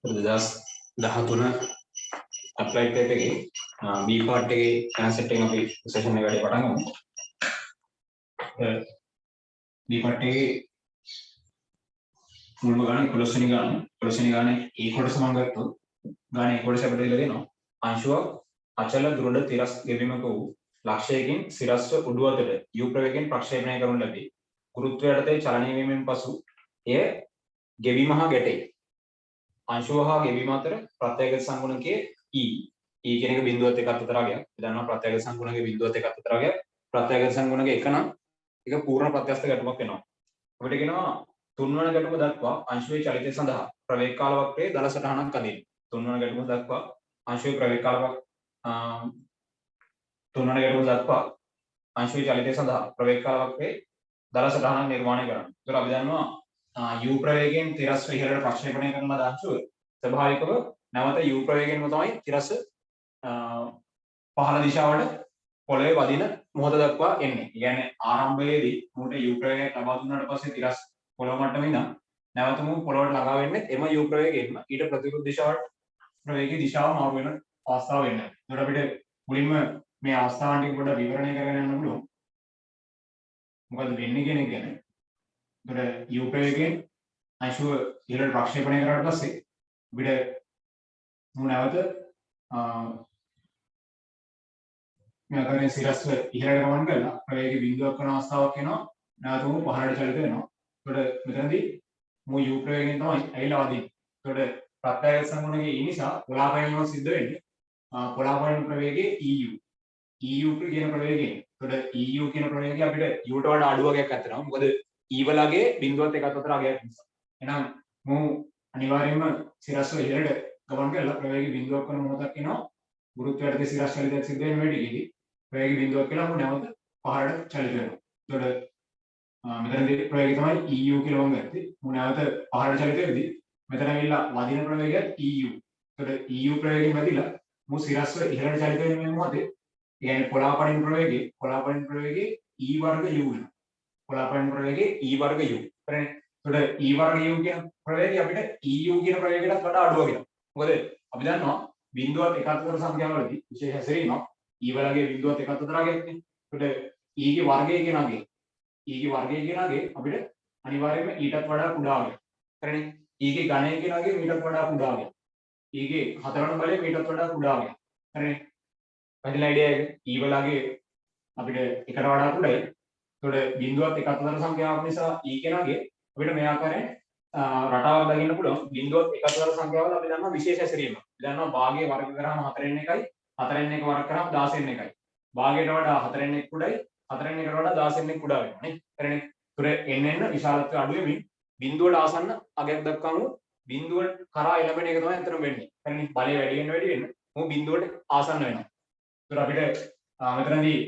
2013 අප්ලයිඩ් type එකේ B part එකේ concept එකෙන් අපි සෙෂන් එක වැඩි පටන් ගමු. B part එකේ මුල්ම ගානේ 11 වෙනි ගාන 11 වෙනි ගානේ A කොටස මම ගත්තොත් ගානේ A කොටස අපිට දීලා දෙනවා අංශුවක් අචල දෘಢ තිරස් ගෙවීමක වූ ලක්ෂයකින් සිරස්ව උඩු අතට u ප්‍රවේගයෙන් ප්‍රක්ෂේපණය කරනු ලැබේ. ගුරුත්වය යටතේ චලනය වීමෙන් පසු එය ගෙවීම හා ගැටේ. अंशुव हा ගෙවීම අතර ප්‍රත්‍යයගත සංගුණකයේ e කියන එක බිඳුවත් එකක් අතරාගයක්. අපි දන්නවා ප්‍රත්‍යයගත සංගුණකයේ බිඳුවත් එකක් අතරාගයක්. ප්‍රත්‍යයගත සංගුණකයේ එක නම් ඒක පූර්ණ ප්‍රත්‍යස්ත ගැටුමක් වෙනවා. අපිට කියනවා තුන්වන ගැටුම දක්වා अंशුවේ චලිතය සඳහා ප්‍රවේග කාල වක්‍රයේ දල සටහනක් අඳින්න. තුන්වන ගැටුම දක්වා अंशුවේ ප්‍රවේග කාල තුන්වන ගැටුම දක්වා अंशුවේ චලිතය සඳහා ප්‍රවේග කාල වක්‍රයේ දල සටහනක් නිර්මාණය කරන්න. ඒතර අපි දන්නවා u ප්‍රවේගයෙන් තිරස්ව ඉහළට ප්‍රක්ෂේපණය කරන ලද අංශුව ස්වභාවිකව නැවත u ප්‍රවේගයෙන්ම තමයි තිරස්ව පහළ දිශාවට පොළවේ වදින මොහොත දක්වා එන්නේ. ඒ කියන්නේ ආරම්භයේදී මොකට u ප්‍රවේගයක් ලබා දුන්නාට පස්සේ තිරස් පොළව මට්ටමේ ඉඳන් නැවත මොහු පොළවට ළඟා වෙන්නේ එම u ප්‍රවේගයෙන්ම ඊට ප්‍රතිවිරුද්ධ දිශාවට ප්‍රවේගයේ දිශාව මාරු වෙන අවස්ථාව වෙන්නේ. ඒකට අපිට මුලින්ම මේ අවස්ථාවන් ටික පොඩ්ඩක් විවරණය කරගෙන යන්න පුළුවන්. මොකද වෙන්නේ කියන එක ගැන. ඒකට u ප්‍රවේගයෙන් अंशुව ඉහළට ප්‍රක්ෂේපණය කරාට පස්සේ අපිට මු නැවත මේ ආකාරයෙන් සිරස්ව ඉහළට ගමන් කරලා ප්‍රවේගයේ බිඳුවක් කරන අවස්ථාවක් එනවා. නැවත මු පහළට චලිත වෙනවා. ඒකට මෙතනදී මු u ප්‍රවේගයෙන් තමයි ඇවිල්ලා වදින්නේ. ඒකට ප්‍රත්‍යයගත සංගුණකයේ e නිසා පොලාපයනම සිද්ධ වෙන්නේ. පොලාපයන ප්‍රවේගයේ eu කියන ප්‍රවේගයෙන්. ඒකට eu කියන ප්‍රවේගය අපිට u ට වඩා අඩු වගේක් අත්තරනවා. මොකද e වලගේ බිඳුවත් එකක් අතර අගයක් නිසා. එහෙනම් මු අනිවාර්යයෙන්ම සිරස්ව ඉහළට ගමන් කරලා ප්‍රවේගයේ බිඳුවක් කරන මොහොතක් එනවා. ගුරුත්වය යටතේ සිරස් චලිතයක් සිද්ධ වෙන වෙලෙදී ප්‍රවේගයේ බිඳුවක් කියලා මු නැවත පහළට චලිත වෙනවා. ඒතකොට මෙතනදී ප්‍රවේගය තමයි eu කියලා මම ගත්තේ. මු නැවත පහළට චලිත වෙද්දී මෙතන ඇවිල්ලා වදින ප්‍රවේගයත් eu. ඒතකොට eu ප්‍රවේගයෙන් වැදිලා මු සිරස්ව ඉහළට චලිත වෙන මේ මොහොතේ ඒ කියන්නේ පොලාපනින් ප්‍රවේගයේ e වර්ග u වෙනවා. පොලාපනින් ප්‍රවේගයේ e වර්ග u. හරිනේ. ඒතකොට e වර්ග u කියන ප්‍රවේගය අපිට eu කියන ප්‍රවේගයටත් වඩා අඩු වගේ. මොකද අපි දන්නවා බිඳුවත් එක අතර සංඛ්‍යාවලදී විශේෂ හැසිරීමක් e වලගේ බිඳුවත් එක අතර අගයක්නේ. ඒතකොට e ගේ වර්ගය කියන අගේ අපිට අනිවාර්යයෙන්ම ඊටත් වඩා කුඩා අගයක්. හරිනේ. e ගේ ඝනය කියන අගේ මීටත් වඩා කුඩා අගයක්. e ගේ හතරවන බලය මීටත් වඩා කුඩා අගයක්. හරිනේ. පැහැදිලි අයිඩියා එක e වලගේ අපිට එකට වඩා කුඩායි. ඒතකොට බිඳුවත් එක අතර සංඛ්‍යාවක් නිසා e කියන අගේ අපිට මේ ආකාරයෙන් රටාවක් දකින්න පුළුවන්. බිඳුවත් එක අතර සංඛ්‍යාවල අපි දන්නවා විශේෂ හැසිරීමක්. අපි දන්නවා භාගයේ වර්ග කරාම 4n එකයි 4n එක වර්ග කරාම 16n එකයි. භාගයට වඩා 4n එක කුඩායි 4n එකට වඩා 16n එක කුඩා වෙනවා නේ. හරිනේ. ඒතර n විශාලත්වය අඩු වෙමින් බිඳුවට ආසන්න අගයක් දක්වාම බිඳුවට කරා එළඹෙන එක තමයි අතන වෙන්නේ. හරිනේ. බලය වැඩි වෙන්න මොකද බිඳුවට ආසන්න වෙනවා. ඒතර අපිට මෙතනදී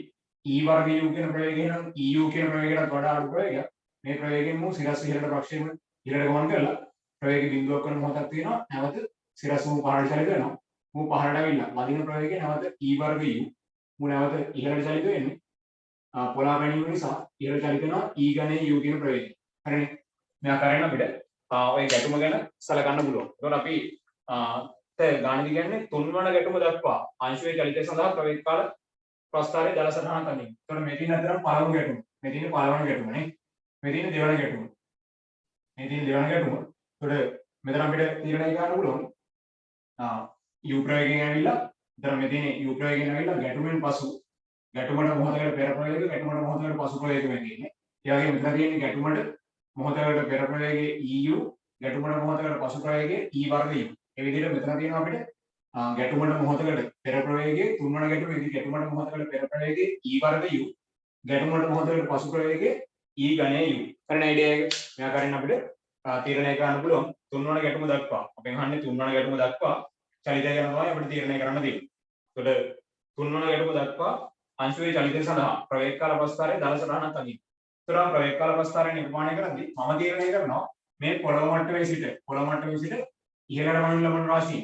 e වර්ග u කියන ප්‍රවේගය නම් eu කියන ප්‍රවේගයකට වඩා අඩු ප්‍රවේගයක්. මේ ප්‍රවේගයෙන් මු සිරස් ඉහළට ප්‍රක්ෂේපණ ඉහළට ගමන් කරලා ප්‍රවේග බිඳුවක් කරන මොහොතක් තියෙනවා. නැවත සිරස් මු පහළට චලිත වෙනවා. මු පහළට ඇවිල්ලා වදින ප්‍රවේගය නැවත e වර්ග u. මු නැවත ඉහළට චලිත වෙන්නේ. පොලා පැනීම නිසා ඉහළට චලිත වෙනවා e ඝනය u කියන ප්‍රවේගය. හරිනේ. මේ ආකාරයෙන් අපිට ඔය ගැටුම ගැන සලකන්න පුළුවන්. ඒතකොට අපි ගාණිතික කියන්නේ තුන්වන ගැටුම දක්වා अंशුවේ චලිතය සඳහා ප්‍රවේග කාල ප්‍රස්ථාරයේ දල සටහනක් අඳින්න. ඒතකොට මේ තියෙන අතරම පළමු ගැටුම. මේ තියෙන පළවෙනි ගැටුම නේ. මේ තියෙන දෙවෙනි ගැටුම. ඒතකොට මෙතන අපිට තීරණය කරන්න පුළුවන්. u ප්‍රවේගයෙන් ඇවිල්ලා මෙතන මේ තියෙන u ප්‍රවේගයෙන් ඇවිල්ලා ගැටුමෙන් පසු ගැටුමට මොහොතකට පෙර ප්‍රවේගය ගැටුමට මොහොතකට පසු ප්‍රවේගය වෙන්නේ. ඒ වගේම මෙතන තියෙන ගැටුමට මොහොතකට පෙර ප්‍රවේගයේ eu ගැටුමට මොහොතකට පසු ප්‍රවේගයේ e වර්ග u. ඒ විදිහට මෙතන තියෙනවා අපිට ගැටුමට මොහොතකට පෙර ප්‍රවේගයේ තුන්වන ගැටුමේදී ගැටුමට මොහොතකට පෙර ප්‍රවේගයේ e වර්ග u ගැටුමට මොහොතකට පසු ප්‍රවේගයේ e ඝනය u. කරන අයිඩියා එක මේ ආකාරයෙන් අපිට තීරණය කරන්න පුළුවන්. තුන්වන ගැටුම දක්වා අපෙන් අහන්නේ තුන්වන ගැටුම දක්වා චලිතය ගැන තමයි අපිට තීරණය කරන්න තියෙන්නේ. ඒකට තුන්වන ගැටුම දක්වා अंशුවේ චලිතය සඳහා ප්‍රවේග කාල ප්‍රස්ථාරයේ දල සටහනක් අඳින්න. ඒතර ප්‍රවේග කාල ප්‍රස්ථාරය නිර්මාණය කරද්දී මම තීරණය කරනවා මේ පොළොව මට්ටමේ සිට ඉහළට මනින ලබන රාශිය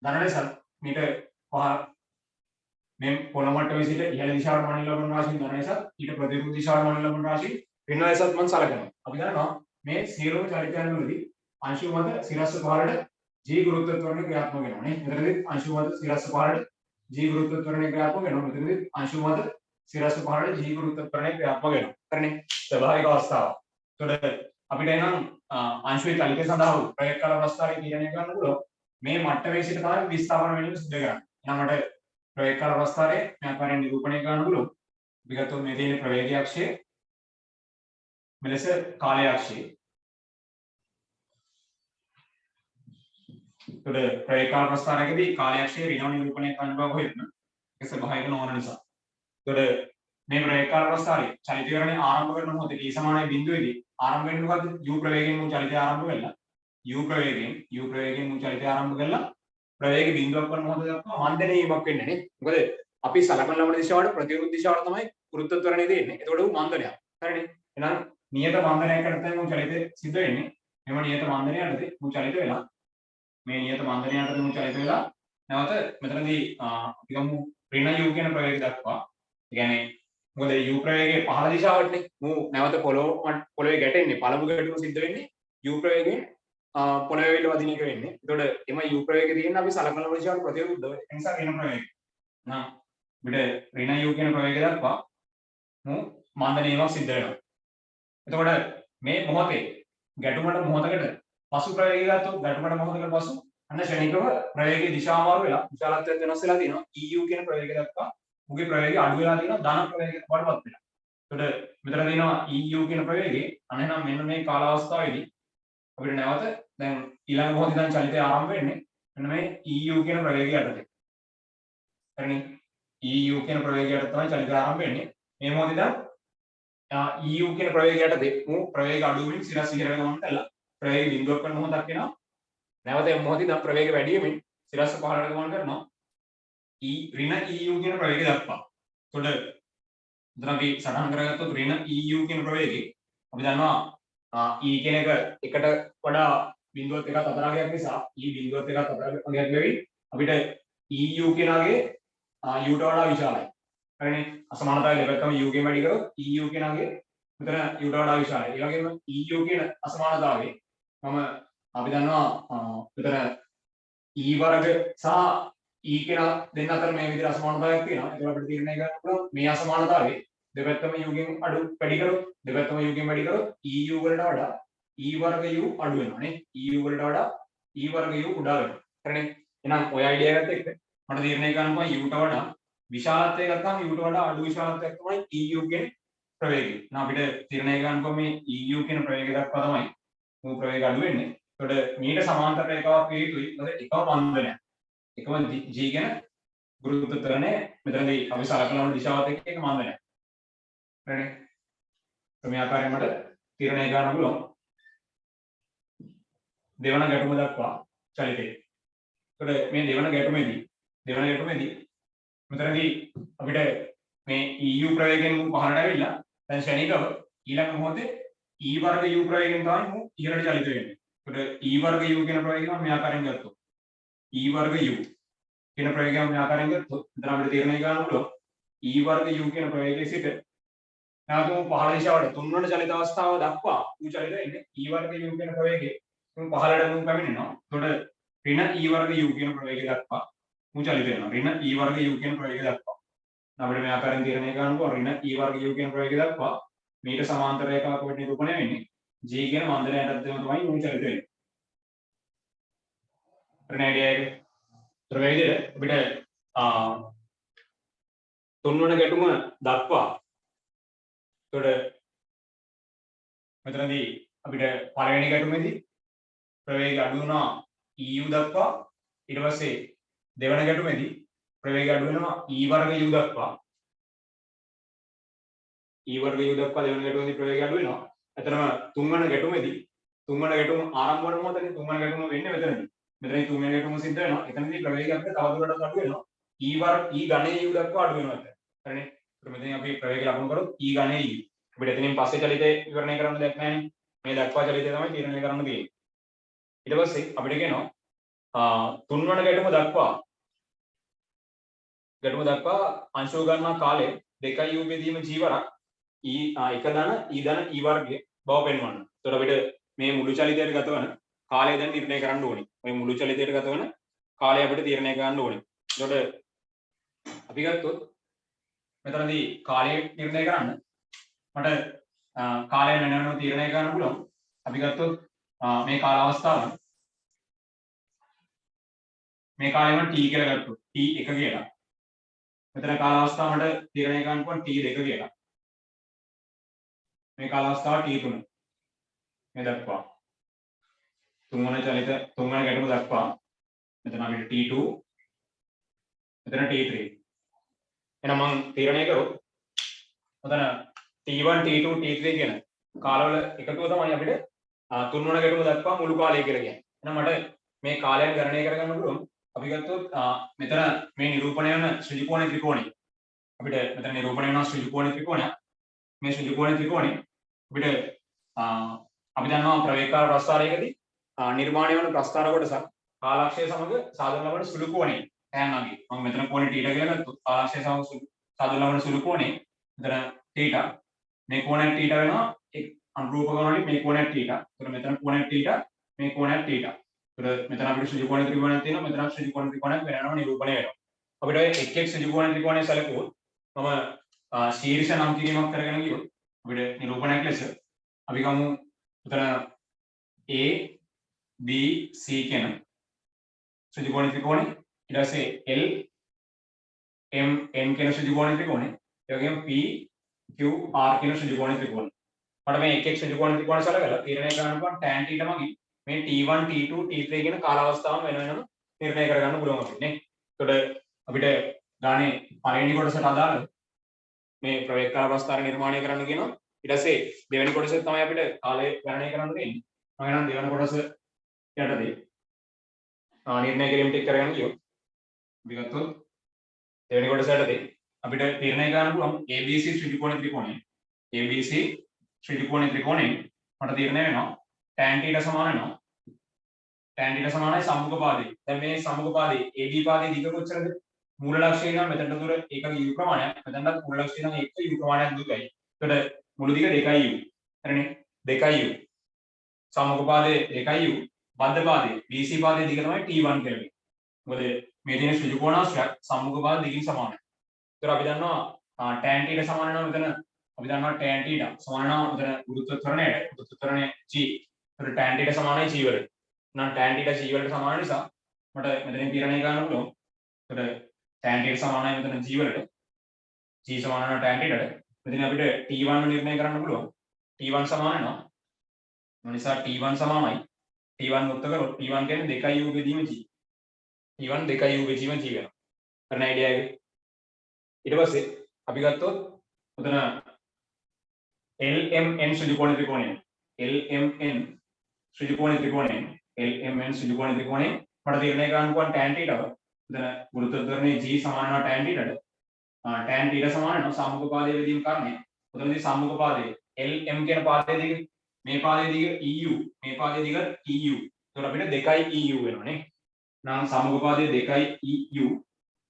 ධන ලෙස මීට මේ පොළොව මට්ටමේ සිට ඉහළ දිශාවට මනින ලබන රාශිය ධන ලෙස ඊට ප්‍රතිවිරුද්ධ දිශාවට මනින ලබන රාශිය ඍණ ලෙසත් මම සලකනවා. අපි දන්නවා මේ සියලුම චලිතයන් වලදී अंशු මත සිරස්ව පහළට G ගුරුත්ව ත්වරණය ක්‍රියාත්මක වෙනවා නේ. මෙතනදී අංශු මත සිරස්ස පහළට G ගුරුත්ව ත්වරණය ක්‍රියාත්මක වෙනවා. මෙතනදී අංශු මත සිරස්ස පහළට G ගුරුත්ව ත්වරණය ක්‍රියාත්මක වෙනවා. හරිනේ. ස්වභාවික අවස්ථාව. එතකොට අපිට එනම් අංශුවේ චලිතය සඳහා ප්‍රයෝග කළ අවස්ථාවේ තීරණය කරන්න පුළුවන් මේ මට්ටමේ සිට තමයි විස්ථාපන වෙනීම සිදු කරන්නේ. එහෙනම් මට ප්‍රයෝග කළ අවස්ථාවේ මේ ආකාරයෙන් නිරූපණය කරන්න පුළුවන්. විගතව මේ තියෙන ප්‍රවේගය අක්ෂය මෙලෙස කාලය අක්ෂය. එතකොට ප්‍රයෝග කළ අවස්ථාවකදී කාලය අක්ෂය ඍණ නිරූපණය කරන්න බව හොයන්න. ඒක ස්වභාවික නොවන නිසා. එතකොට මේ ප්‍රයෝග කළ අවස්ථාවේ චලිතීකරණය ආරම්භ කරන මොහොතේ t සමානයි බිඳුවේදී ආරම්භ වෙන්නේ මොකද්ද? u ප්‍රවේගයෙන් වූ චලිතය ආරම්භ වෙලා u ප්‍රවේගයෙන් වූ චලිතය ආරම්භ කළා ප්‍රවේගය බිඳුවක් වන මොහොත දක්වා මන්දනය වීමක් වෙන්නේ නේ. මොකද අපි සලකන ලබන දිශාවට ප්‍රතිවිරුද්ධ දිශාවට තමයි ගුරුත්ව ත්වරණය දෙන්නේ. එතකොට උ මන්දනයක්. හරිනේ. එහෙනම් නියත මන්දනයකට තමයි මු චලිතය සිද්ධ වෙන්නේ. මෙම නියත මන්දනයටදී මු චලිත වෙලා මේ නියත මන්දනයටදී මු චලිත වෙලා නැවත මෙතනදී අපි ගමු ඍණ u කියන ප්‍රවේගය දක්වා. ඒ කියන්නේ මොකද u ප්‍රවේගයේ පහළ දිශාවටනේ මු නැවත පොළොවේ ගැටෙන්නේ පළමු ගැටුම සිද්ධ වෙන්නේ u ප්‍රවේගයෙන් පොළොවේ විල වදින එක වෙන්නේ. එතකොට එම u ප්‍රවේගය තියෙන අපි සලකන ලබන දිශාවට ප්‍රතිවිරුද්ධව. ඒ නිසා ඍණ ප්‍රවේගය. නම් අපිට ඍණ u කියන ප්‍රවේගය දක්වා මු මන්දනීයමක් සිද්ධ වෙනවා. එතකොට මේ මොහොතේ ගැටුමට මොහොතකට පසු ප්‍රවේගය ගත්තොත් ගැටුමට මොහොතකට පසු අන්න ශනිකව ප්‍රවේගයේ දිශාව මාරු වෙලා විශාලත්වය වෙනස් වෙලා තියෙනවා. eu කියන ප්‍රවේගය දක්වා මුගේ ප්‍රවේගය අඩු වෙලා තියෙනවා ධන ප්‍රවේගයකට වඩපත් වෙනවා. එතකොට මෙතන තියෙනවා eu කියන ප්‍රවේගය. අන්න එහෙනම් මෙන්න මේ කාල අවස්ථාවේදී අපිට නැවත දැන් ඊළඟ මොහොතේ දැන් චලිතය ආරම්භ වෙන්නේ මෙන්න මේ eu කියන ප්‍රවේගය යටතේ. හරිනේ. eu කියන ප්‍රවේගයට තමයි චලිතය ආරම්භ වෙන්නේ. මේ මොහොතේ දැන් eu කියන ප්‍රවේගයට දෙමු ප්‍රවේග අඩු වෙමින් සිරස් ඉහළ ගමන් කළා ප්‍රවේග බිඳුවක් වෙන මොහොතක් එනවා නැවත මේ මොහොතේ දැන් ප්‍රවේග වැඩි වෙමින් සිරස් පහළට ගමන් කරනවා ඍණ eu කියන ප්‍රවේගය දක්වා. එතකොට දැන් අපි සටහන් කරගත්තොත් ඍණ eu කියන ප්‍රවේගය අපි දන්නවා e කියන එක එකට වඩා බිඳුවත් එකක් අතරාගයක් නිසා e බිඳුවත් එකක් අතරාගයක් වෙවි අපිට eu කියනගේ u ට වඩා විශාලයි. හරිනේ. අසමානතාවය දෙපැත්තම u ගෙන් වැඩි කරොත් eu කියනගේ මෙතන u ට වඩා විශාලයි. ඒ වගේම eu කියන අසමානතාවයේ අපි දන්නවා මෙතන e වර්ග සහ e කියන දෙන්න අතර මේ විදිහට අසමානතාවයක් තියෙනවා. ඒක අපිට තීරණය කරන්න පුළුවන් මේ අසමානතාවයේ දෙපැත්තම u ගෙන් අඩු වැඩි කරොත් දෙපැත්තම u ගෙන් වැඩි කරොත් eu වලට වඩා e වර්ග u අඩු වෙනවා නේ. eu වලට වඩා e වර්ග u කුඩා වෙනවා. හරිනේ. එහෙනම් ඔය අයිඩියා එකත් එක්ක මට තීරණය කරන්න පුළුවන් u ට වඩා විශාලත්වය ගත්තාම u ට වඩා අඩු විශාලත්වයක් තමයි eu කියන ප්‍රවේගය. එහෙනම් අපිට තීරණය කරන්න පුළුවන් මේ eu කියන ප්‍රවේගය දක්වා තමයි මු ප්‍රවේගය අඩු වෙන්නේ. එතකොට මීට සමාන්තර රේඛාවක් වේ යුතුයි. මොකද එකම මන්දනයක්. එකම g කියන ගුරුත්ව ත්වරණය මෙතනදී අපි සලකන දිශාවත් එක්ක එක මන්දනයක්. හරිනේ. මේ ආකාරයෙන් මට තීරණය කරන්න පුළුවන් දෙවන ගැටුම දක්වා චලිතය. එතකොට මේ දෙවන ගැටුමේදී මෙතනදී අපිට මේ eu ප්‍රවේගයෙන් පහළට ඇවිල්ලා දැන් ශනිකව ඊළඟ මොහොතේ e වර්ග u ප්‍රවේගයෙන් තමයි මු ඉහළට චලිත වෙන්නේ. එතකොට e වර්ග u කියන ප්‍රවේගය මම මේ ආකාරයෙන් ගත්තොත් e වර්ග u කියන ප්‍රවේගය මම මේ ආකාරයෙන් ගත්තොත් එතන අපිට තීරණය කරන්න පුළුවන් e වර්ග u කියන ප්‍රවේගයේ සිට නැවතුම් පහළ දිශාවට තුන්වන චලිත අවස්ථාව දක්වා u චලිත වෙන්නේ e වර්ග u කියන ප්‍රවේගයේ තුන් පහළට මු පැමිණෙනවා. එතකොට ඍණ e වර්ග u කියන ප්‍රවේගය දක්වා මු චලිත වෙනවා. ඍණ e වර්ග u කියන ප්‍රවේගය දක්වා. අපිට මේ ආකාරයෙන් තීරණය කරන්න පුළුවන් ඍණ e වර්ග u කියන ප්‍රවේගය දක්වා මීට සමාන්තර රේඛාවක් වට නිරූපණය වෙන්නේ g කියන මන්දනයටත් තමයි මු චලිත වෙන්නේ. ඍණ අයිඩියා එක. ප්‍රවේගයේ අපිට තුන්වන ගැටුම දක්වා එතකොට මෙතනදී අපිට පළවෙනි ගැටුමේදී ප්‍රවේගය අඩු වුණා eu දක්වා. ඊට පස්සේ දෙවන ගැටුමේදී ප්‍රවේගය අඩු වෙනවා e වර්ග u දක්වා. e වර්ග u දක්වා දෙවන ගැටුමේදී ප්‍රවේගය අඩු වෙනවා. එතනම තුන්වන ගැටුමේදී තුන්වන ගැටුම ආරම්භ වන මොහොතේ තුන්වන ගැටුම වෙන්නේ මෙතනදී. මෙතනදී තුන්වන ගැටුම සිද්ධ වෙනවා. එතනදී ප්‍රවේගය අපිට තවදුරටත් අඩු වෙනවා. e ඝනයේ u දක්වා අඩු වෙනවා එතන. හරිනේ. ඒත් මෙතන අපි ප්‍රවේගය ලකුණු කරොත් e ඝනයේ u. අපිට එතනින් පස්සේ චලිතය විවරණය කරන්න දෙයක් නැහැ නේ. මේ දක්වා චලිතය තමයි තීරණය කරන්න තියෙන්නේ. ඊට පස්සේ අපිට කියනවා තුන්වන ගැටුම දක්වා අංශු ගන්නා කාලය 2u බෙදීම g වරක් e 1 ධන e ධන e වර්ගය බව පෙන්වන්න. එතකොට අපිට මේ මුළු චලිතයට ගතවන කාලය දැන් නිර්ණය කරන්න ඕනේ. ඔය මුළු චලිතයට ගත වෙන කාලය අපිට තීරණය කරන්න ඕනේ. එතකොට අපි ගත්තොත් මෙතනදී කාලය නිර්ණය කරන්න මට කාලය වෙනම තීරණය කරන්න පුළුවන්. අපි ගත්තොත් මේ කාල අවස්ථාව මේ කාලය මම t කියලා ගත්තොත් t1 කියලා. මෙතන කාල අවස්ථාව මට තීරණය කරන්න පුළුවන් t2 කියලා. මේ කාල අවස්ථාව t3 මේ දක්වා. තුන්වන චලිත තුන්වන ගැටුම දක්වා මෙතන අපිට t2 මෙතන t3. එහෙනම් මම තීරණය කරොත් මෙතන t1 t2 t3 කියන කාලවල එකතුව තමයි අපිට තුන්වන ගැටුම දක්වා මුළු කාලය කියලා කියන්නේ. එහෙනම් මට මේ කාලයන් ගණනය කරගන්න පුළුවන්. අපි ගත්තොත් මෙතන මේ නිරූපණය වෙන ශ්‍රීකෝණ ත්‍රිකෝණය අපිට මෙතන නිරූපණය වෙන ශ්‍රීකෝණ ත්‍රිකෝණය මේ ශ්‍රීකෝණ ත්‍රිකෝණය අපිට අපි දන්නවා ප්‍රවේගකාර ප්‍රස්ථාරයකදී නිර්මාණය වන ප්‍රස්ථාර කොටසක් කාලාක්ෂය සමග සාධන ලබන සුළු කෝණය tan වගේ. මම මෙතන කෝණය θ කියලා ගත්තොත් කාලාක්ෂය සමග සාධන ලබන සුළු කෝණය මෙතන θ. මේ කෝණය θ වෙනවා එක් අනුරූප කෝණවලින් මේ කෝණය θ. ඒතර මෙතන කෝණය θ මේ කෝණය θ. ඒතර මෙතන අපිට ශ්‍රීකෝණ ත්‍රිකෝණයක් තියෙනවා. මෙතන ශ්‍රීකෝණ ත්‍රිකෝණයක් වෙනම නිරූපණය වෙනවා. අපිට ඔය එක් එක් ශ්‍රීකෝණ ත්‍රිකෝණය සැලකුවොත් මම ශීර්ෂ නම් කිරීමක් කරගෙන ගියොත් අපිට නිරූපණයක් ලෙස අපි ගමු මෙතන A B C කියන ශ්‍රීකෝණ ත්‍රිකෝණය ඊට පස්සේ L M N කියන ශ්‍රීකෝණ ත්‍රිකෝණය ඒ වගේම P Q R කියන ශ්‍රීකෝණ ත්‍රිකෝණය. මට මේ එක් එක් ශ්‍රීකෝණ ත්‍රිකෝණ සලකලා තීරණය කරන්න පුළුවන් tan θ මගින් මේ T1 T2 T3 කියන කාල අවස්ථාවන් වෙන වෙනම නිර්ණය කරගන්න පුළුවන් අපිට නේ. එතකොට අපිට ගානේ පළවෙනි කොටසට අදාළ මේ ප්‍රවේගකාර ප්‍රස්ථාර නිර්මාණය කරන්න කියනවා. ඊට පස්සේ දෙවෙනි කොටසේ තමයි අපිට කාලය ගණනය කරන්න දෙන්නේ. මම එහෙනම් දෙවෙනි කොටස යටතේ නිර්ණය කිරීම ටික කරගෙන ගියොත් අපි ගත්තොත් දෙවෙනි කොටස යටතේ අපිට තීරණය කරන්න පුළුවන් ABC ශ්‍රීකෝණ ත්‍රිකෝණය. ABC ශ්‍රීකෝණ ත්‍රිකෝණය මට තීරණය වෙනවා tan θ සමාන වෙනවා tan θ සමානයි සම්මුඛ පාදේ. දැන් මේ සම්මුඛ පාදේ AB පාදේ දිග කොච්චරද? මූල ලක්ෂය නම් මෙතනට දුර එකක u ප්‍රමාණයක්. මෙතනට මූල ලක්ෂය නම් 1 u ප්‍රමාණයක් දුරයි. එතකොට මුළු දිග 2u. හරිනේ? 2u. සම්මුඛ පාදේ 2u. බද්ධ පාදේ BC පාදේ දිග තමයි T1 කියලා කියන්නේ. මොකද මේ තියෙන ශ්‍රීකෝණාශ්‍රයක් සම්මුඛ පාද දිගින් සමානයි. ඒතර අපි දන්නවා tan θ සමාන වෙනවා මෙතන අපි දන්නවා tan θ සමාන වෙනවා මෙතන ගුරුත්වාකර්ෂණය G. ඒතර tan θ සමානයි G වලට. නම් tan θ G වලට සමාන නිසා මට මෙතනින් තීරණය කරන්න පුළුවන්. ඒතර tan θ සමානයි මෙතන G වලට. G සමාන වෙනවා tan θ ට. මෙතන අපිට T1 නිර්ණය කරන්න පුළුවන්. T1 සමාන වෙනවා. ඒ නිසා T1 සමානයි T1 මුක්ත කරොත් T1 කියන්නේ 2u බෙදීම G. T1 2u බෙදීම G වෙනවා. හරින අයිඩියා එක. ඊට පස්සේ අපි ගත්තොත් උතන LMN ශ්‍රීකෝණ ත්‍රිකෝණය. LMN ශ්‍රීකෝණ ත්‍රිකෝණය. LMN ශ්‍රීකෝණ ත්‍රිකෝණය මට තීරණය කරන්න පුළුවන් tan θ ව. උතන ගුරුත්වාකර්ෂණයේ G සමාන වෙනවා tan θ ට. tan θ සමාන වෙනවා සම්මුඛ පාදයේ බෙදීම කාරණය. උතනදී සම්මුඛ පාදයේ LM කියන පාදයේ දිග මේ පාදයේ දිග EU මේ පාදයේ දිග EU. එතකොට අපිට 2EU වෙනවා නේ. නම් සම්මුඛ පාදයේ 2EU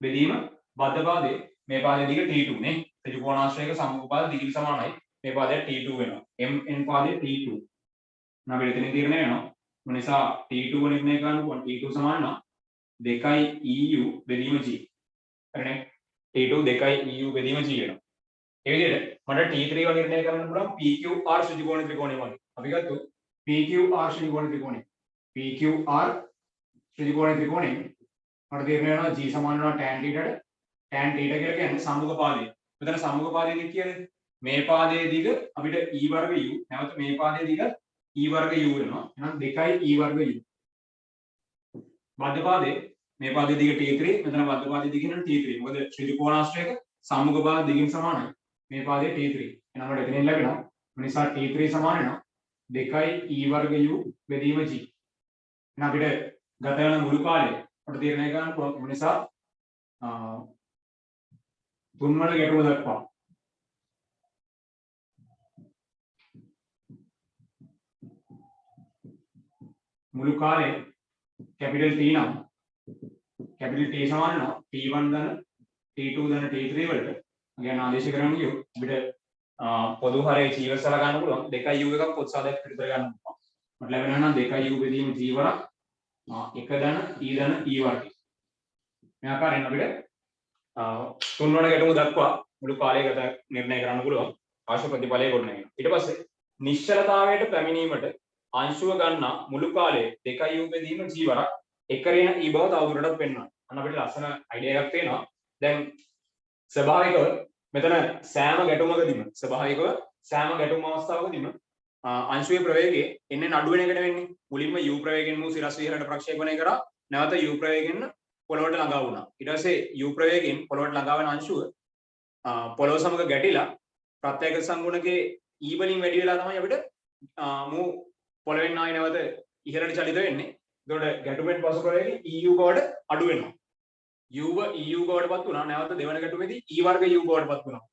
බෙදීම බද්ධ පාදයේ මේ පාදයේ දිග T2 නේ. ත්‍රිකෝණාශ්‍රයක සම්මුඛ පාද දිගින් සමානයි. මේ පාදයේ T2 වෙනවා. MN පාදයේ T2. නම් අපිට එතනින් තීරණය වෙනවා. ඒ නිසා T2 නිර්ණය කරන්න පුළුවන්. T2 සමාන වෙනවා 2EU බෙදීම G. හරිනේ. T2 2EU බෙදීම G වෙනවා. ඒ විදිහට මට T3 ව නිර්ණය කරන්න පුළුවන් PQR ශ්‍රීකෝණ ත්‍රිකෝණය වගේ. අපි ගත්තොත් PQR ශ්‍රීකෝණ ත්‍රිකෝණය. PQR ශ්‍රීකෝණ ත්‍රිකෝණය මට තීරණය වෙනවා G සමාන වෙනවා tan θ ට. tan θ කියලා කියන්නේ සම්මුඛ පාදය. මෙතන සම්මුඛ පාදයේ දිග කියන්නේ මේ පාදයේ දිග අපිට e වර්ග u නැවත මේ පාදයේ දිග e වර්ග u වෙනවා. එහෙනම් 2e වර්ග u. බද්ධ පාදයේ මේ පාදයේ දිග T3 මෙතන බද්ධ පාදයේ දිග නම් T3. මොකද ත්‍රිකෝණාශ්‍රයක සම්මුඛ පාද දිගින් සමානයි. මේ පාදයේ T3. එහෙනම් අපිට එතනින් ලැබෙනවා. ඒ නිසා T3 සමාන වෙනවා 2e වර්ග u බෙදීම G. එහෙනම් අපිට ගත වෙන මුළු කාලය අපිට තීරණය කරන්න පුළුවන්. ඒ නිසා තුන්වන ගැටුම දක්වා මුළු කාලය කැපිටල් T නම් කැපිටල් T සමාන වෙනවා T1 ධන T2 ධන T3 වලට ගැන ආදේශ කරන්න ගියොත් අපිට පොදු හරය ජීව සලකන්න පුළුවන් 2u එකක් පොත් සාදයක් පිළිතර ගන්න පුළුවන්. මට ලැබෙනවා නම් 2u බෙදීම g වරක් 1 ධන e ධන e වර්ගය. මේ ආකාරයෙන් අපිට තුන්වන ගැටුම දක්වා මුළු කාලය ගත නිර්ණය කරන්න පුළුවන් අවශ්‍ය ප්‍රතිඵලය ගොඩනගනවා. ඊට පස්සේ නිශ්චලතාවයට පැමිණීමට අංශුව ගන්නා මුළු කාලය 2u බෙදීම g වරක් 1 ඍණ e බව තවදුරටත් පෙන්වනවා. අන්න අපිට ලස්සන අයිඩියා එකක් තියෙනවා. දැන් ස්වභාවිකව මෙතන සෑම ගැටුම් අවස්ථාවකදීම අංශුවේ ප්‍රවේගය එන්නේ අඩු වෙන එකට වෙන්නේ. මුලින්ම u ප්‍රවේගයෙන් මූ සිරස් විහරට ප්‍රක්ෂේපණය කරා. නැවත u ප්‍රවේගයෙන් පොළොවට ළඟා වුණා. ඊට පස්සේ u ප්‍රවේගයෙන් පොළොවට ළඟා වෙන අංශුව පොළොව සමග ගැටිලා ප්‍රත්‍යේක සංගුණකේ e වලින් වැඩි වෙලා තමයි අපිට මූ පොළොවෙන් ආයෙ නැවත ඉහළට චලිත වෙන්නේ. එතකොට ගැටුමෙන් පසු ප්‍රවේගය eu බවට අඩු වෙනවා. u eu බවටපත් වුණා. නැවත දෙවන ගැටුමේදී e වර්ග u බවටපත් වුණා.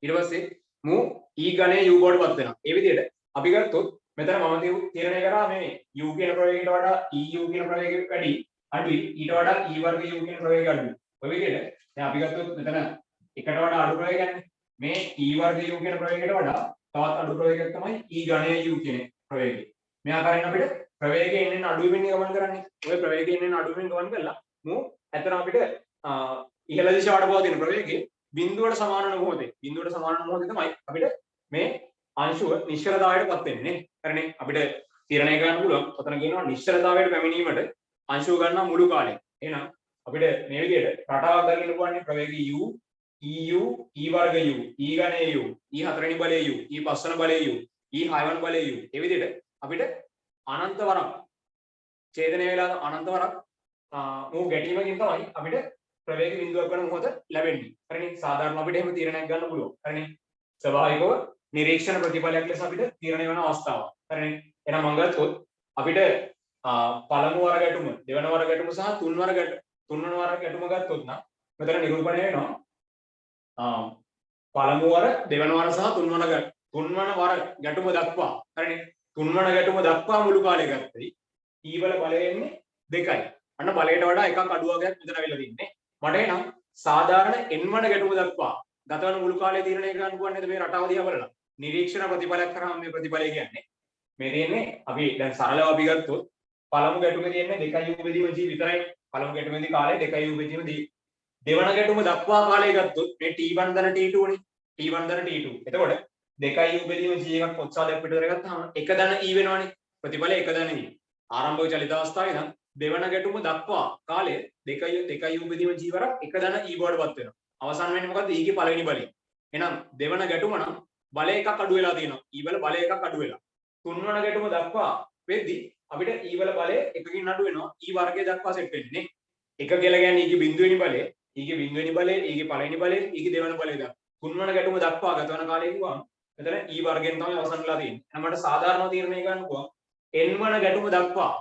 ඊට පස්සේ මූ e ඝනය u බවටපත් වෙනවා. ඒ විදිහට අපි ගත්තොත් මෙතන මම තීරණය කරා මේ u කියන ප්‍රවේගයට වඩා eu කියන ප්‍රවේගය වැඩි අඩුයි. ඊට වඩා e වර්ග u කියන ප්‍රවේගය අඩුයි. ඔය විදිහට දැන් අපි ගත්තොත් මෙතන එකට වඩා අඩු ප්‍රවේගයක් මේ e වර්ග u කියන ප්‍රවේගයට වඩා තවත් අඩු ප්‍රවේගයක් තමයි e ඝනය u කියන ප්‍රවේගය. මේ ආකාරයෙන් අපිට ප්‍රවේගය එන්නේ අඩු වෙමින් ගමන් කරන්නේ. ඔය ප්‍රවේගය එන්නේ අඩු වෙමින් ගමන් කළා මූ ඇත්තටම අපිට ඉහළ දිශාවට පවතින ප්‍රවේගය බිඳුවට සමාන වන මොහොතේ තමයි අපිට මේ අංශුව නිශ්චලතාවයටපත් වෙන්නේ නේ. හරිනේ. අපිට තීරණය කරන්න පුළුවන්. ඔතන කියනවා නිශ්චලතාවයට පැමිණීමට අංශුව ගන්නා මුළු කාලය. එහෙනම් අපිට මේ විදිහට රටාවක් දකින්න පුළුවන් ප්‍රවේගය u eu e වර්ග u e ඝනය u e හතරවෙනි බලය u e පස්වන බලය u e හයවන බලය u. ඒ විදිහට අපිට අනන්ත වරක් ඡේදනය වෙලා අනන්ත වරක් මූ ගැටීමකින් තමයි අපිට ප්‍රවේග බිඳුවක් ගන්න මොහොත ලැබෙන්නේ. හරිනේ. සාධාරණ අපිට එහෙම තීරණයක් ගන්න පුළුවන්. හරිනේ. ස්වභාවිකව නිරීක්ෂණ ප්‍රතිඵලයක් ලෙස අපිට තීරණය වෙන අවස්ථාවක්. හරිනේ. එහෙනම් මම ගත්තොත් අපිට පළමු වර ගැටුම, දෙවන වර ගැටුම සහ තුන්වන වර ගැටුම ගත්තොත් නම් මෙතන නිරූපණය වෙනවා පළමු වර, දෙවන වර සහ තුන්වන වර ගැටුම දක්වා. හරිනේ. තුන්වන ගැටුම දක්වා මුළු කාලය ගත්තයි. e වල බලය එන්නේ 2යි. අන්න බලයට වඩා එකක් අඩු වගේක් මෙතන වෙලා තින්නේ. මට එනම් සාධාරණ n වන ගැටුම දක්වා ගතවන මුළු කාලය තීරණය කරන්න පුළුවන් නේද මේ රටාව දිහා බලලා. නිරීක්ෂණ ප්‍රතිඵලයක් කරාම මේ ප්‍රතිඵලය කියන්නේ. මේ දෙන්නේ අපි දැන් සරලව අපි ගත්තොත් පළමු ගැටුමේදී එන්නේ 2u බෙදීම g විතරයි. පළමු ගැටුමේදී කාලය 2u බෙදීම d. දෙවන ගැටුම දක්වා කාලය ගත්තොත් මේ t1 ධන t2 නේ. t1 ධන t2. එතකොට 2u බෙදීම g එකක් කොටසක් පිටතට ගත්තාම 1 ධන e වෙනවනේ. ප්‍රතිඵලය 1 ධන e. ආරම්භක චලිත අවස්ථාවේ නම් දෙවන ගැටුම දක්වා කාලය 2u බෙදීම g වරක් 1 ධන e බවටපත් වෙනවා. අවසන් වෙන්නේ මොකද්ද? e ගේ පළවෙනි බලය. එහෙනම් දෙවන ගැටුම නම් බලය එකක් අඩු වෙලා තියෙනවා. e වල බලය එකක් අඩු වෙලා. තුන්වන ගැටුම දක්වා වෙද්දී අපිට e වල බලය එකකින් අඩු වෙනවා. e වර්ගය දක්වා සෙට් වෙන්නේ නේ. එක කියලා කියන්නේ e ගේ බිඳුවෙනි බලය, e ගේ බිඳුවෙනි බලය, e ගේ පළවෙනි බලය, e ගේ දෙවන බලය දක්වා. තුන්වන ගැටුම දක්වා ගතවන කාලය කිව්වම මෙතන e වර්ගයෙන් තමයි අවසන් වෙලා තියෙන්නේ. එහෙනම් මට සාධාරණව තීරණය කරන්න පුළුවන් n වන ගැටුම දක්වා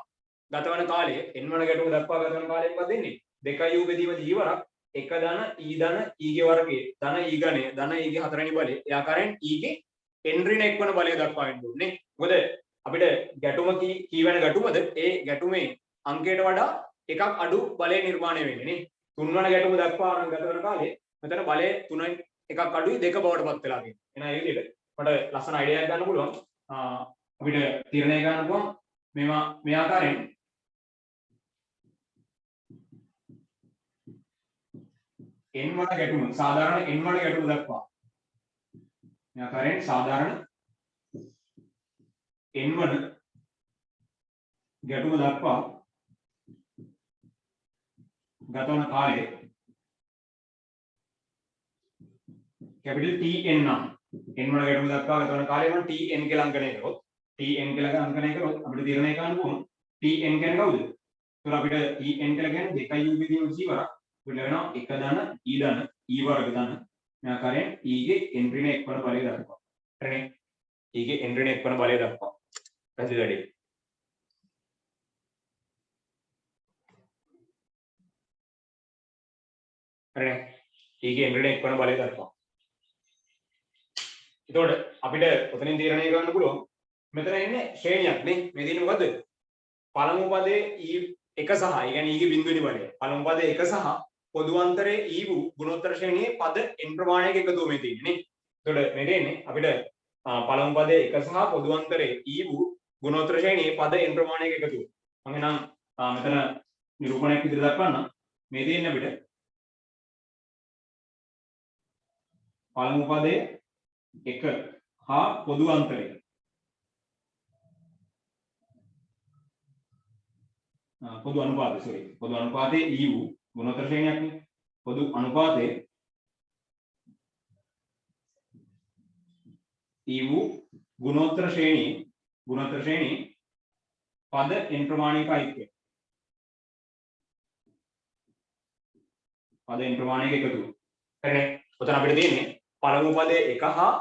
ගතවන කාලය n වන ගැටුම දක්වා ගතවන කාලය මොකක්ද දෙන්නේ? 2u බෙදීම g වරක් 1 ධන e ධන e ගේ වර්ගය ධන e ඝනය ධන e ගේ හතරවෙනි බලය. ඒ ආකාරයෙන් e ගේ n ඍණ 1 වන බලය දක්වා වෙන්න ඕනේ. මොකද අපිට ගැටුම කී වෙන ගැටුමද ඒ ගැටුමේ අංකයට වඩා එකක් අඩු බලය නිර්මාණය වෙන්නේ නේ. තුන්වන ගැටුම දක්වා නම් ගත කරන කාලේ මෙතන බලය 3යි එකක් අඩුයි 2 බවටපත් වෙලා තියෙනවා. එහෙනම් ඒ විදිහට මට ලස්සන අයිඩියා එකක් ගන්න පුළුවන්. අපිට තීරණය ගන්න පුළුවන් මේ ආකාරයෙන් n වන ගැටුම සාධාරණ n වන ගැටුම දක්වා මේ ආකාරයෙන් සාධාරණ n වන ගැටුම දක්වා ගතවන කාලය කැපිටල් Tn නම් n වන ගැටුම දක්වා ගතවන කාලය නම් Tn කියලා අංකණය කරොත් අපිට තීරණය කරන්න පුළුවන් Tn කියන්නේ කවුද? ඒතර අපිට Tn කියලා කියන්නේ 2u බෙදීම g වරක් අපිට වෙනවා 1 ධන e ධන e වර්ග ධන මේ ආකාරයෙන් e ගේ n ඍණ 1 වන බලය දක්වා. හරිනේ. e ගේ n ඍණ 1 වන බලය දක්වා. පැහැදිලිද? හරිනේ. e ගේ n ඍණ 1 වන බලය දක්වා. එතකොට අපිට ඔතනින් තීරණය කරන්න පුළුවන් මෙතන ඉන්නේ ශ්‍රේණියක් නේ. මේ තියෙන්නේ මොකද්ද? පළමු පදයේ e1 සහ ඒ කියන්නේ e ගේ බිඳුවෙනි බලය. පළමු පදයේ 1 සහ පොදු අන්තරයේ e වූ ගුණෝත්තර ශ්‍රේණියේ පද n ප්‍රමාණයක එකතුව මේ තියෙන්නේ නේ. එතකොට මේ දෙන්නේ අපිට පළමු පදයේ 1 සහ පොදු අන්තරයේ e වූ ගුණෝත්තර ශ්‍රේණියේ පද n ප්‍රමාණයක එකතුව. මම එහෙනම් මෙතන නිරූපණයක් විදිහට දක්වන්න. මේ තියෙන අපිට පළමු පදයේ 1 හා පොදු අන්තරය. පොදු අනුපාතය පොදු අනුපාතයේ EU ගුණෝත්තර ශ්‍රේණියක් නේ. පොදු අනුපාතයේ EU ගුණෝත්තර ශ්‍රේණියේ පද n ප්‍රමාණයක අයිතිය. පද n ප්‍රමාණයක එකතුව. හරිනේ. ඔතන අපිට තියෙන්නේ පළමු පදයේ 1 හා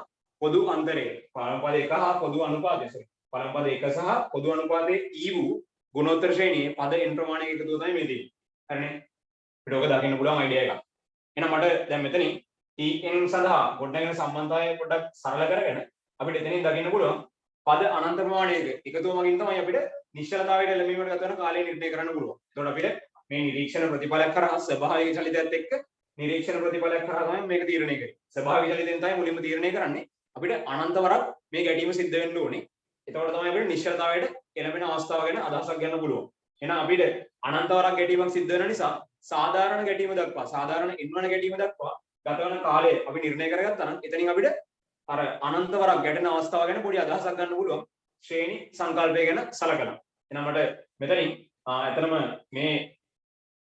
පොදු අන්තරය. පළමු පදයේ 1 හා පොදු අනුපාතය. පළමු පදයේ 1 සහ පොදු අනුපාතයේ EU ගුණෝත්තර ශ්‍රේණියේ පද n ප්‍රමාණයක එකතුව තමයි මේ තියෙන්නේ. හරිනේ. අපිට ඔක දකින්න පුළුවන් අයිඩියා එකක්. එහෙනම් මට දැන් මෙතනින් tn සඳහා ගොඩනගෙන සම්බන්ධතාවය පොඩ්ඩක් සරල කරගෙන අපිට එතනින් දකින්න පුළුවන් පද අනන්ත ප්‍රමාණයක එකතුව මගින් තමයි අපිට නිශ්චලතාවයට එළඹීමට ගත වෙන කාලය නිර්ණය කරන්න පුළුවන්. එතකොට අපිට මේ නිරීක්ෂණ ප්‍රතිඵලයක් කරා ස්වභාවික චලිතයත් එක්ක නිරීක්ෂණ ප්‍රතිඵලයක් කරා තමයි මේක තීරණය කරන්නේ. ස්වභාවික චලිතයෙන් තමයි මුලින්ම තීරණය කරන්නේ. අපිට අනන්ත වරක් මේ ගැටීම සිද්ධ වෙන්න ඕනේ. එතකොට තමයි අපිට නිශ්චලතාවයට එළඹෙන අවස්ථාව ගැන අදහසක් ගන්න පුළුවන්. එහෙනම් අපිට අනන්ත වරක් ගැටීමක් සිද්ධ වෙන නිසා සාධාරණ ගැටීම දක්වා සාධාරණ n1 ගැටීම දක්වා ගත වෙන කාලය අපි නිර්ණය කරගත්තා නම් එතනින් අපිට අර අනන්ත වරක් ගැටෙන අවස්ථාව ගැන පොඩි අදහසක් ගන්න පුළුවන් ශ්‍රේණි සංකල්පය ගැන සලකලා. එහෙනම් මට මෙතනින් ඇත්තටම මේ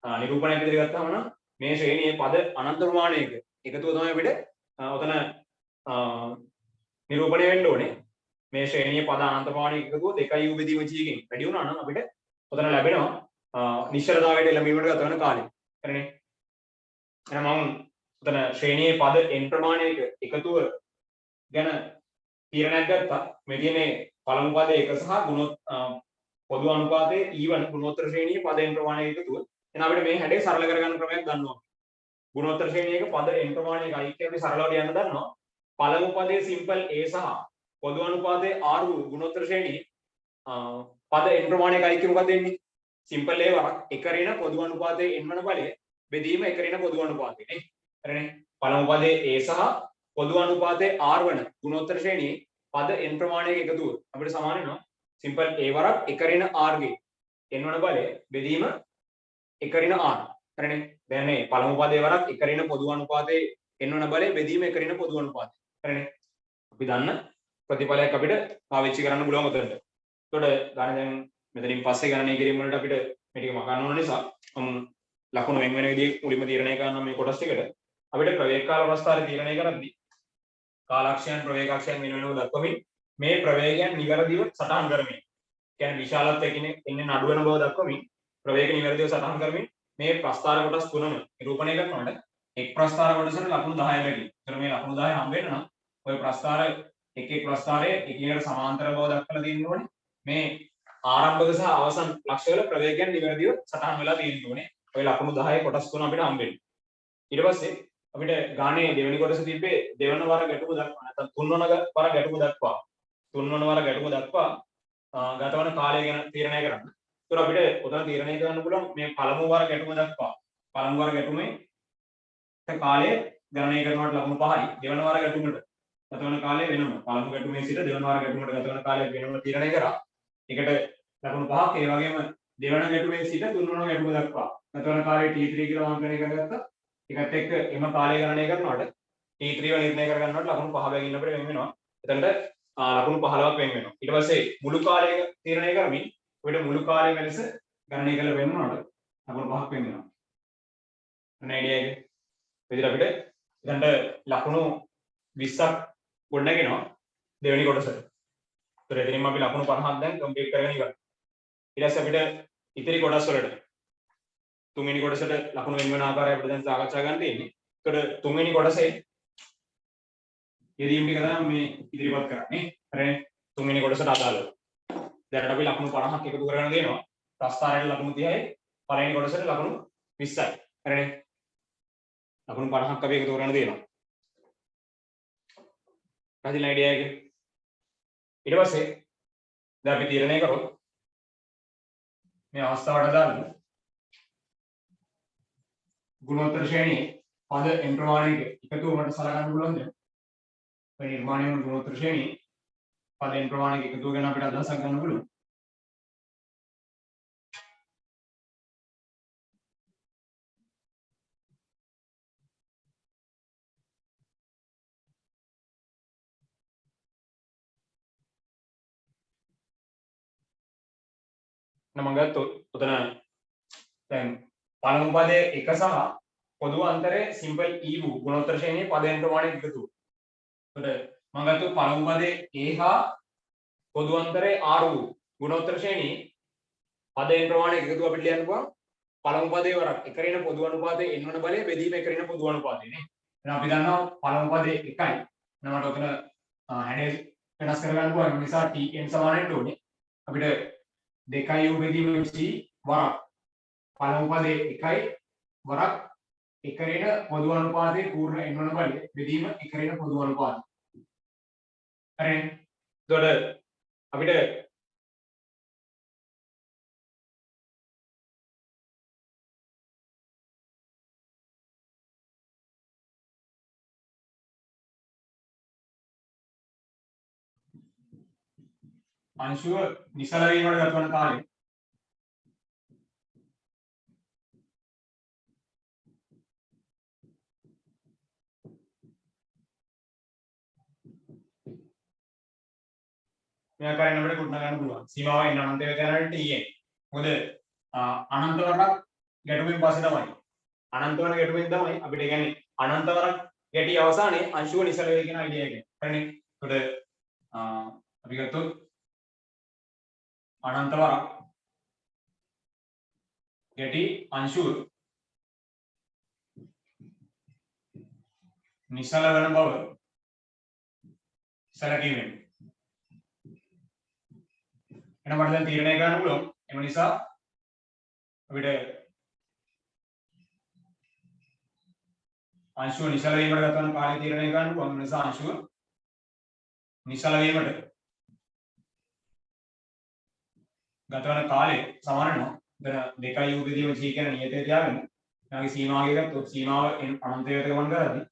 නිරූපණයක් විදිහට ගත්තාම නම් මේ ශ්‍රේණියේ පද අනන්ත ප්‍රමාණයක එකතුව තමයි අපිට ඔතන නිරූපණය වෙන්න ඕනේ. මේ ශ්‍රේණියේ පද අනන්ත ප්‍රමාණයක එකතුව 2u බෙදීම g එකෙන් වැඩි වුණා නම් අපිට ඔතන ලැබෙනවා නිශ්චලතාවයට එළඹීමට ගත වෙන කාලය. හරිනේ. එහෙනම් මම ඔතන ශ්‍රේණියේ පද n ප්‍රමාණයක එකතුව ගැන තීරණයක් ගත්තා. මේ කියන්නේ පළමු පදයේ 1 සහ පොදු අනුපාතයේ E1 ගුණෝත්තර ශ්‍රේණියේ පද n ප්‍රමාණයක එකතුව. එහෙනම් අපිට මේ හැඩේ සරල කරගන්න ක්‍රමයක් ගන්නවා. ගුණෝත්තර ශ්‍රේණියක පද n ප්‍රමාණයක අයිතිය අපි සරලව ලියන්න දන්නවා. පළමු පදයේ සිම්පල් a සහ පොදු අනුපාතයේ r වූ ගුණෝත්තර ශ්‍රේණියේ පද n ප්‍රමාණයක අයිතිය මොකක්ද වෙන්නේ? සිම්පල් a වරක් 1 ඍණ පොදු අනුපාතයේ n වන බලය බෙදීම 1 ඍණ පොදු අනුපාතය නේ. හරිනේ. පළමු පදයේ a සහ පොදු අනුපාතයේ r වන ගුණෝත්තර ශ්‍රේණියේ පද n ප්‍රමාණයක එකතුව අපිට සමාන වෙනවා සිම්පල් a වරක් 1 ඍණ r ගේ n වන බලය බෙදීම 1 ඍණ r. හරිනේ. දැන් මේ පළමු පදයේ වරක් 1 ඍණ පොදු අනුපාතයේ n වන බලය බෙදීම 1 ඍණ පොදු අනුපාතය. හරිනේ. අපි දන්න ප්‍රතිඵලයක් අපිට පාවිච්චි කරන්න පුළුවන් උතනට. එතකොට ගන්න දැන් මෙතනින් පස්සේ ගණනය කිරීම වලට අපිට මේ ටික මකන්න ඕන නිසා මම ලකුණු වෙන වෙන විදිහේ මුලින්ම තීරණය කරනවා මේ කොටස් ටිකට. අපිට ප්‍රවේග කාල ප්‍රස්ථාරය තීරණය කරද්දී කාලක්ෂයන් ප්‍රවේගක්ෂයන් වෙන වෙනම දක්වමින් මේ ප්‍රවේගයන් නිවැරදිව සටහන් කරමින් කියන්නේ විශාලත්වයෙන් එන්නේ නඩු වෙන බව දක්වමින් ප්‍රවේග නිවැරදිව සටහන් කරමින් මේ ප්‍රස්ථාර කොටස් තුනම නිරූපණය කරනකොට එක් ප්‍රස්ථාර කොටසට ලකුණු 10 ලැබෙනවා. ඒතර මේ ලකුණු 10 හම්බ වෙන්න නම් ඔය ප්‍රස්ථාර එක ප්‍රස්ථාරයේ එකිනෙකට සමාන්තර බව දක්වලා තියෙන්න ඕනේ. මේ ආරම්භක සහ අවසන් ලක්ෂවල ප්‍රවේගයන් නිවැරදිව සටහන් වෙලා තියෙන්න ඕනේ. ඔය ලකුණු 10 කොටස් තුන අපිට හම්බ වෙනවා. ඊට පස්සේ අපිට ගානේ දෙවෙනි කොටස තිබ්බේ දෙවන වර ගැටුම දක්වා නැත්නම් තුන්වන වර ගැටුම දක්වා ගතවන කාලය ගැන තීරණය කරන්න. ඒතර අපිට උතන තීරණය කරන්න පුළුවන් මේ පළමු වර ගැටුම දක්වා පළමු වර ගැටුමේ කාලය ගණනය කරනකොට ලකුණු 5යි. දෙවන වර ගැටුමට ගතවන කාලය වෙනම. පළමු ගැටුමේ සිට දෙවන වර ගැටුමට ගතවන කාලය වෙනම තීරණය කරා. ඒකට ලකුණු 5ක් ඒ වගේම දෙවන ගැටුමේ සිට තුන්වන ගැටුම දක්වා ගතවන කාලය T3 කියලා වංකනය කරගත්තා. ඒකත් එක්ක එම කාලය ගණනය කරනකොට T3 ව නිර්ණය කරගන්නකොට ලකුණු 5 බැගින් අපිට වෙන වෙනවා. එතනට ලකුණු 15ක් වෙන වෙනවා. ඊට පස්සේ මුළු කාලය තීරණය කරමින් අපිට මුළු කාලය වෙනස ගණනය කරලා වෙන්නකොට ලකුණු 5ක් වෙන වෙනවා. අන්න අයිඩියා එක. විදිහට අපිට එතනට ලකුණු 20ක් ගොඩනගෙනවා දෙවෙනි කොටසට. ඒතර එතනින්ම අපි ලකුණු 50ක් දැන් කම්ප්ලීට් කරගෙන ඉවරයි. ඊට පස්සේ අපිට ඉතිරි කොටස් වලට තුන්වෙනි කොටසට ලකුණු වෙන වෙන ආකාරය අපිට දැන් සාකච්ඡා කරන්න තියෙන්නේ. ඒතකොට තුන්වෙනි කොටසේ යෙදීම් ටික තමයි මේ ඉදිරිපත් කරන්නේ. හරිනේ. තුන්වෙනි කොටසට අදාළව. දැන් අපි ලකුණු 50ක් එකතු කරගෙන දෙනවා. ප්‍රස්ථාරයට ලකුණු 30යි. පළවෙනි කොටසට ලකුණු 20යි. හරිනේ. ලකුණු 50ක් අපි එකතු කරගෙන දෙනවා. පැහැදිලි අයිඩියා එක. ඊට පස්සේ දැන් අපි තීරණය කරොත් මේ අවස්ථාවට දාන්න ගුණෝත්තර ශ්‍රේණියේ පද n ප්‍රමාණයක එකතුව මට සලකන්න පුළුවන්ද? මේ නිර්මාණය වන ගුණෝත්තර ශ්‍රේණියේ පදයෙන් ප්‍රමාණයක එකතුව ගැන අපිට අදහසක් ගන්න පුළුවන්. මම ගත්තොත් උතන දැන් පළමු පදයේ 1 සහ පොදු අන්තරයේ සිම්පල් e වූ ගුණෝත්තර ශ්‍රේණියේ පදයෙන් ප්‍රමාණයක එකතුව. එතකොට මම ගත්තොත් පළමු පදයේ a හා පොදු අන්තරයේ r වූ ගුණෝත්තර ශ්‍රේණියේ පදයෙන් ප්‍රමාණයක එකතුව අපිට ලියන්න පුළුවන්. පළමු පදයේ වරක් එකරින පොදු අනුපාතයේ n වන බලය බෙදීම එකරින පොදු අනුපාතය නේ. එහෙනම් අපි දන්නවා පළමු පදයේ 1යි. නමට උතන හැඩය වෙනස් කරගන්න පුළුවන්. ඒ නිසා tn සමාන වෙන්න ඕනේ. අපිට 2යි u බෙදීම c වරක් පළමු පදයේ 1යි වරක් එකරින පොදු අනුපාතයේ පූර්ණ n වන බලය බෙදීම එකරින පොදු අනුපාතය. හරිනේ. එතකොට අපිට අංශුව නිසල වීමකට ගත වන කාලය මේ ආකාරයෙන් අපිට ගොඩනගා ගන්න පුළුවන්. සීමාව n අනන්ත වෙත යනකොට tn. මොකද අනන්ත වරක් ගැටුමින් පස්සේ තමයි අනන්ත වන ගැටුමින් තමයි අපිට කියන්නේ අනන්ත වරක් ගැටි අවසානයේ අංශුව නිසල වේ කියන අයිඩියා එක. හරිනේ. එතකොට අපි ගත්තොත් අනන්ත වරක් ගැටි අංශුව නිසල වෙන බව සැලකීමෙන් එන මට දැන් තීරණය ගන්න පුළුවන්. එම නිසා අපිට අංශුව නිසල වීමකට ගත වන කාලය තීරණය ගන්න පුළුවන්. ඒ නිසා අංශුව නිසල වීමට ගත වන කාලය සමාන වෙනවා. එතන 2යි u බෙදීම c කියන නියතය තියාගෙන ඊළඟ සීමාවක ගත්තොත් සීමාව අනන්තයට ගමන් කරද්දී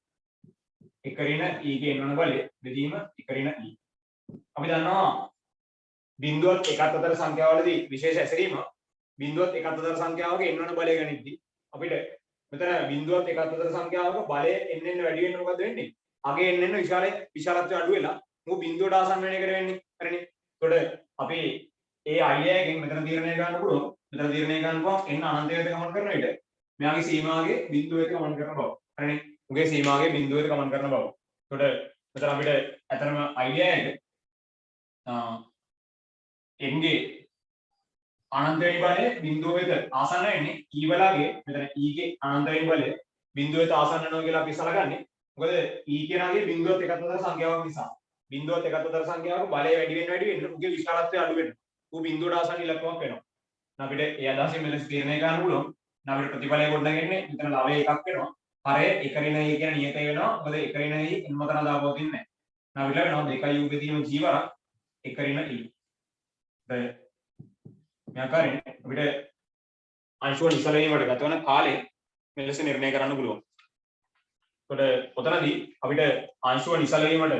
එකරින e ගේ n වන බලය බෙදීම එකරින e. අපි දන්නවා බිඳුවත් එකත් අතර සංඛ්‍යාවලදී විශේෂ හැසිරීම බිඳුවත් එකත් අතර සංඛ්‍යාවක n වන බලය ගනිද්දී අපිට මෙතන බිඳුවත් එකත් අතර සංඛ්‍යාවක බලය n වැඩි වෙන්න මොකද වෙන්නේ? අගේ n විශාලත්වය අඩු වෙලා මොකද බිඳුවට ආසන්න වෙන එකට වෙන්නේ. හරිනේ. එතකොට අපි ඒ අයිඩියා එකෙන් මෙතන තීරණය ගන්න පුළුවන්. මෙතන තීරණය ගන්න පුළුවන් n අනන්තය වෙත ගමන් කරන විට මෙයාගේ සීමාවේ බිඳුව එක ගමන් කරන බව. හරිනේ. උගේ සීමාවේ බිඳුව එක ගමන් කරන බව. එතකොට මෙතන අපිට ඇත්තටම අයිඩියා එක n ගේ අනන්ත වෙනි බලය බිඳුව වෙත ආසන්න වෙන්නේ e වලගේ මෙතන e ගේ අනන්ත වෙනි බලය බිඳුව වෙත ආසන්න වෙනවා කියලා අපි සලකන්නේ. මොකද e කියනගේ බිඳුවත් එකත් අතර සංඛ්‍යාවක් නිසා. බිඳුවත් එකත් අතර සංඛ්‍යාවක බලය වැඩි වෙන්න උගේ විශාලත්වය අඩු වෙනවා. ඌ බිඳුවට ආසන්න ඉලක්කමක් වෙනවා. අපිට ඒ අදහසින් මෙලෙස තීරණය ගන්න පුළුවන්. අපිට ප්‍රතිඵලය ගොඩනගන්නේ මෙතන ලවය එකක් වෙනවා. හරය එකරින e කියන නියතය වෙනවා. මොකද එකරින e n මතන දාපවතින්නේ නැහැ. අපිට වෙනවා 2u බෙදීම g වරක් එකරින e. මේ ආකාරයෙන් අපිට අංශුව නිසල වීමට ගත වන කාලය මෙලෙස නිර්ණය කරන්න පුළුවන්. එතකොට ඔතනදී අපිට අංශුව නිසල වීමට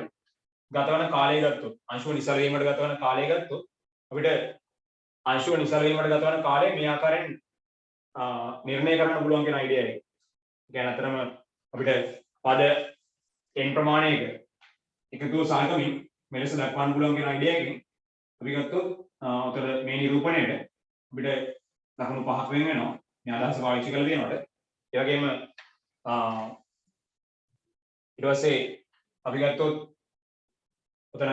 ගත වන කාලය ගත්තොත් අපිට අංශුව නිසල වීමට ගත වන කාලය මේ ආකාරයෙන් නිර්ණය කරන්න පුළුවන් කියන අයිඩියා එක. කියන්නේ අතරම අපිට පද n ප්‍රමාණයක එකතුව සාකමින් මෙලෙස දක්වන්න පුළුවන් කියන අයිඩියා එකෙන් අපි ගත්තොත් උතර මේ නිරූපණයට අපිට ලකුණු 5ක් වෙන වෙනවා. මේ අදහස පාවිච්චි කරලා දෙනකොට. ඒ වගේම ඊට පස්සේ අපි ගත්තොත් උතන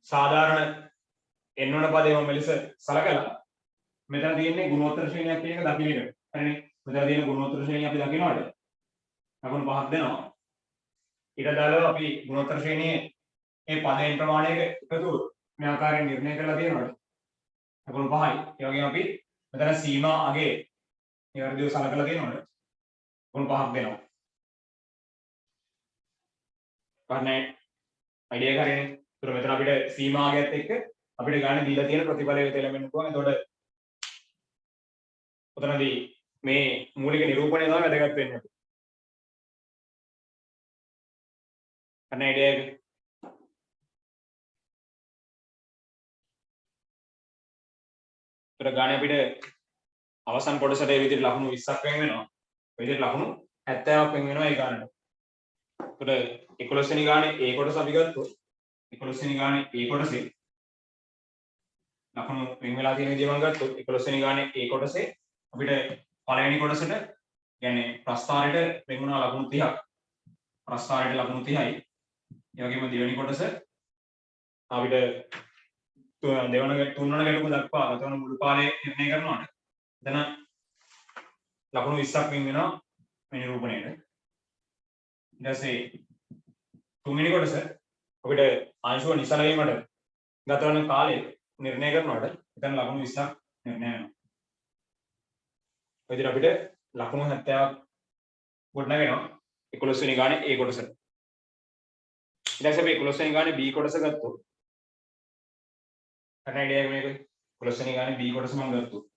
සාධාරණ n වන පදේ මම මෙලෙස සලකලා මෙතන තියෙන්නේ ගුණෝත්තර ශ්‍රේණියක් කියන එක දකින්න එක. හරිනේ. මෙතන තියෙන ගුණෝත්තර ශ්‍රේණිය අපි දකිනවාට ලකුණු 5ක් දෙනවා. ඊට අදාළව අපි ගුණෝත්තර ශ්‍රේණියේ මේ පදයෙන් ප්‍රමාණයක එකතුව මේ ආකාරයෙන් නිර්ණය කරලා තියෙනවාට ලකුණු 5යි. ඒ වගේම අපි මෙතන සීමා අගේ නිවැරදිව සලකලා තියෙනවාට ලකුණු 5ක් දෙනවා. ගන්න අයිඩියා කරන්නේ. ඒතර මෙතන අපිට සීමා අගයත් එක්ක අපිට ගන්න දීලා තියෙන ප්‍රතිඵලය වෙත එළඹෙන්න පුළුවන්. එතකොට ඔතනදී මේ මූලික නිරූපණය තමයි වැදගත් වෙන්නේ. ගන්න අයිඩියා එක ඒතර ගානේ අපිට අවසන් කොටසට ඒ විදිහට ලකුණු 20ක් වෙන් වෙනවා. ඒ විදිහට ලකුණු 70ක් වෙන් වෙනවා ඒ ගානට. ඒතර 11 වෙනි ගානේ A කොටස අපි ගත්තොත් 11 වෙනි ගානේ A කොටසේ ලකුණු වෙන් වෙලා තියෙන විදිහ මම ගත්තොත් 11 වෙනි ගානේ A කොටසේ අපිට පළවෙනි කොටසට يعني ප්‍රස්ථාරයට වෙන් වුණා ලකුණු 30ක්. ප්‍රස්ථාරයට ලකුණු 30යි. ඒ වගේම දෙවෙනි කොටස අපිට තුන්වන ගැටුම දක්වා ගතවන මුළු කාලය නිර්ණය කරනවාට එතන ලකුණු 20ක් වෙන් වෙනවා මේ නිරූපණයට. ඊට පස්සේ තුන්වෙනි කොටස අපිට අංශුව නිසල වීමට ගතවන කාලය නිර්ණය කරනවාට එතන ලකුණු 20ක් නිර්ණය වෙනවා. ඒ විදිහට අපිට ලකුණු 70ක් ගොඩනගෙනවා 11 වෙනි ගානේ A කොටසට. ඊට පස්සේ අපි 11 වෙනි ගානේ B කොටස ගත්තොත් අර නයිඩියා මේක 11 වෙනි ගානේ B කොටස මම ගත්තොත්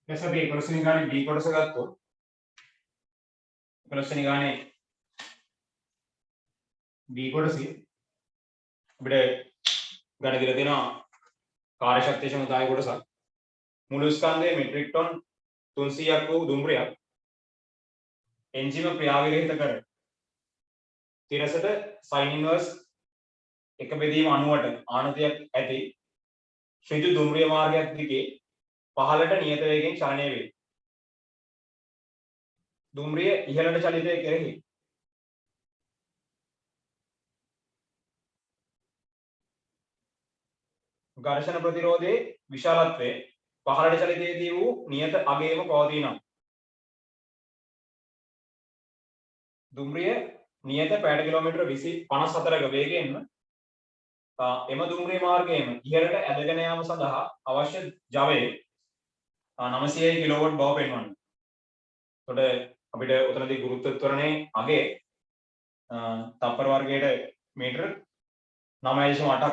දැන් අපි 11 වෙනි ගානේ B කොටස ගත්තොත් 11 වෙනි ගානේ B කොටසේ අපිට ගණන් දීලා තියෙනවා කාර්ය ශක්තිය සමතාවය කොටසක්. මුළු ස්කන්ධයේ මෙට්‍රික් ටන් 300ක් වූ දුම්රියක් එන්ජිම ක්‍රියාවිරහිත කර තිරසට sin inverse එක බෙදීම 90ට ආනතියක් ඇති ඍජු දුම්රිය මාර්ගයක් දිගේ පහළට නියත වේගයෙන් චලනය වේ. දුම්රිය ඉහළට චලිතය කෙරෙහි ඝර්ෂණ ප්‍රතිරෝධයේ විශාලත්වය පහළට චලිතයේදී වූ නියත අගයම පවතිනවා. දුම්රිය නියත පැයට කිලෝමීටර 54ක වේගයෙන්ම එම දුම්රිය මාර්ගයේම ඉහළට ඇදගෙන යාම සඳහා අවශ්‍ය ජවය 900 කිලෝවොට් බව පෙන්වනවා. එතකොට අපිට උතනදී ගුරුත්ව ත්වරණයේ අගය තප්පර වර්ගයට මීටර 9.8ක්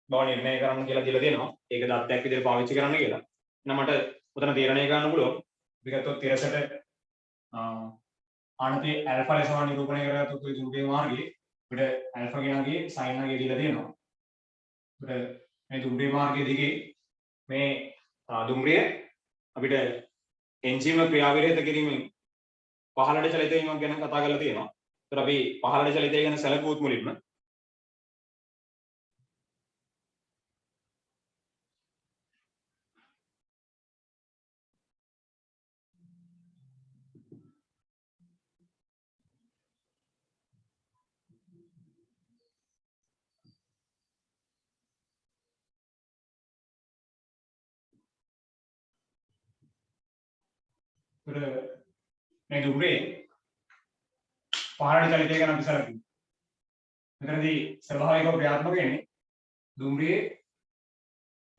බව නිර්ණය කරන්න කියලා දීලා තියෙනවා. ඒක දත්තයක් විදිහට පාවිච්චි කරන්න කියලා. එහෙනම් මට උතන තීරණය ගන්න පුළුවන්. අපි ගත්තොත් තිරසට ආනතේ ඇල්ෆා ලෙස නිරූපණය කරගත්තොත් ඒ දුම්රිය මාර්ගයේ අපිට ඇල්ෆා කියනගේ sin එක දීලා තියෙනවා. අපිට මේ දුම්රිය මාර්ගයේ දිගේ මේ දුම්රිය අපිට එන්ජිම ක්‍රියාවිරහිත කිරීමෙන් පහළට චලිත වීමක් ගැන කතා කරලා තියෙනවා. ඒතර අපි පහළට චලිතය ගැන සැලකුවොත් මුලින්ම මේ දුම්රියේ පහළට චලිතය ගැන අපි සැලකුවා. මෙතනදී ස්වභාවිකව ක්‍රියාත්මක වෙන්නේ දුම්රියේ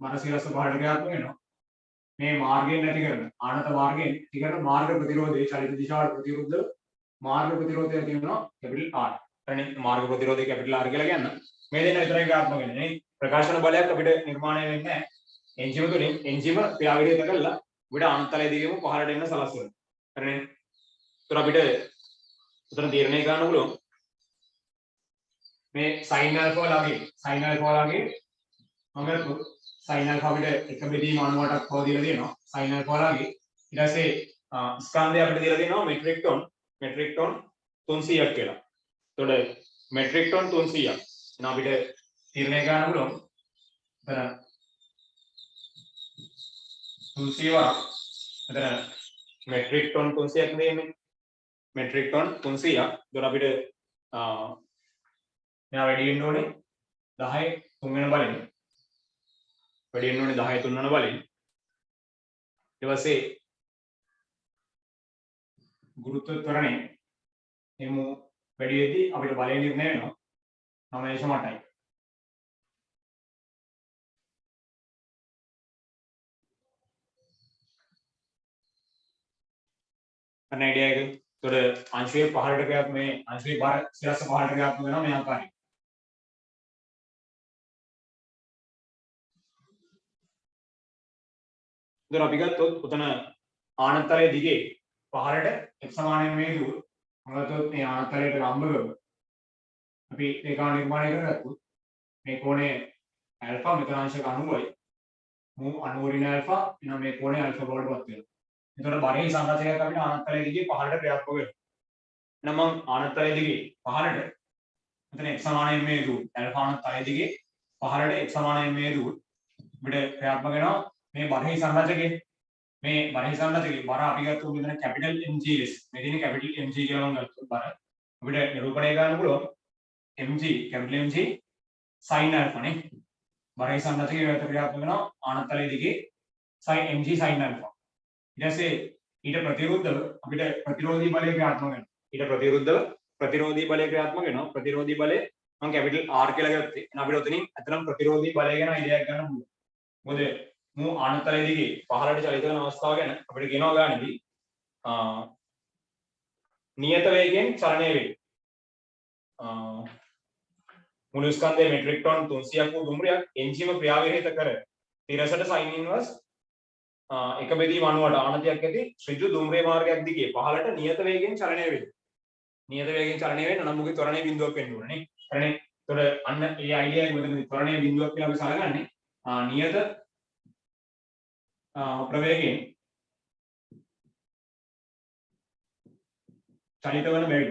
මර සිරස්ව පහළට ක්‍රියාත්මක වෙනවා. මේ මාර්ගයෙන් නැති කරන ආනත මාර්ගයෙන් නැති කරන මාර්ග ප්‍රතිරෝධයේ චලිත දිශාවට ප්‍රතිවිරුද්ධ මාර්ග ප්‍රතිරෝධය තියෙනවා කැපිටල් R. එතනින් මාර්ග ප්‍රතිරෝධය කැපිටල් R කියලා කියන්න. මේ දෙන්න විතරයි ක්‍රියාත්මක වෙන්නේ. මේ ප්‍රකාශන බලයක් අපිට නිර්මාණය වෙන්නේ නැහැ. එන්ජිම තුලින් එන්ජිම ක්‍රියාවිරහිත කරලා අපිට ආනතලයේ දිගම පහළට එන්න සලස්වනවා. හරිනේ. ඒතර අපිට උතන තීරණය ගන්න පුළුවන් මේ sin alpha වලගේ sin alpha වලගේ මම ගත්තොත් sin alpha අපිට එක බෙදීම 98ක් පව දීලා තියෙනවා sin alpha වලගේ ඊට පස්සේ ස්කන්ධය අපිට දීලා තියෙනවා මෙට්‍රික් ටන් 300ක් කියලා. එතකොට මෙට්‍රික් ටන් 300ක්. එහෙනම් අපිට තීරණය ගන්න පුළුවන් එතන 300 වරක් එතන මෙට්‍රික් ටන් 300ක් දෙන්නේ මෙට්‍රික් ටොන් 300ක්. ඒතකොට අපිට මෙයා වැඩි වෙන්න ඕනේ 10 3 වෙන බලෙන්. වැඩි වෙන්න ඕනේ 10 3 වෙන බලෙන්. ඊට පස්සේ ගුරුත්ව ත්වරණය එමු වැඩි වෙද්දී අපිට බලය නිර්ණය වෙනවා 9.8යි. අන්න අයිඩියා එක. ඒතකොට අංශයේ පහළට ක්‍රියාත්මක මේ අංශයේ බාර සිරස්ස පහළට ක්‍රියාත්මක වෙනවා මේ ආකාරයෙන්. ඒතර අපි ගත්තොත් උතන ආනතරයේ දිගේ පහළට x සමානයෙන් මේ දුර. මොකද මේ ආනතරයට ලම්බ කරමු. අපි ඒකා නිර්මාණය කරගත්තොත් මේ කෝණය ඇල්ෆා මෙතන අංශක 90යි. මු 90 ඍණ ඇල්ෆා එනම් මේ කෝණය ඇල්ෆා බවට පත් වෙනවා. එතකොට බරේ සංරචනයක් අපිට ආනතරයේ දිගේ පහළට ක්‍රියාත්මක වෙනවා. එහෙනම් මම ආනතරයේ දිගේ පහළට මෙතන x සමානයෙන් මේ දුර. ඇල්ෆා ආනතරයේ දිගේ පහළට x සමානයෙන් මේ දුර. අපිට ක්‍රියාත්මක වෙනවා මේ බරේ සංරචකයේ මේ බරේ සංරචකයේ බර අපි ගත්තොත් මෙතන කැපිටල් MG ලෙස. මේ තියෙන කැපිටල් MG කියලා මම ගත්තොත් බර අපිට නිරූපණය කරන්න පුළුවන් MG capital MG sin alpha නේ. බරේ සංරචකයේ වෙත ක්‍රියාත්මක වෙනවා ආනතරයේ දිගේ sin MG sin alpha. ඊට පස්සේ ඊට ප්‍රතිවිරුද්ධව අපිට ප්‍රතිරෝධී බලය ක්‍රියාත්මක වෙනවා. ඊට ප්‍රතිවිරුද්ධව ප්‍රතිරෝධී බලය ක්‍රියාත්මක වෙනවා. ප්‍රතිරෝධී බලය මම කැපිටල් R කියලා ගත්තේ. එහෙනම් අපිට උතනින් අතරම ප්‍රතිරෝධී බලය ගැන අයිඩියා එකක් ගන්න පුළුවන්. මොකද මු ආනතරයේ දිගේ පහළට චලිත වෙන අවස්ථාව ගැන අපිට කියනවා ගානේදී නියත වේගයෙන් චලනය වේ. මුළු ස්කන්ධයේ මෙට්‍රික් ටොන් 300ක් වූ දුම්රියක් එන්ජිම ක්‍රියාවිරහිත කර තිරසට sin ඉන්වර්ස් එක බෙදීම 90ට ආනතියක් ඇති ඍජු දුම්රිය මාර්ගයක් දිගේ පහළට නියත වේගයෙන් චලනය වේ. නියත වේගයෙන් චලනය වෙන්න නම් මුගේ ත්වරණයේ බිඳුවක් වෙන්න ඕනේ නේ. හරිනේ. ඒතකොට අන්න ඒ අයිඩියා එක මෙතන ත්වරණයේ බිඳුවක් කියලා අපි සලකන්නේ. නියත ප්‍රවේගයෙන් චලිත වන බැවින්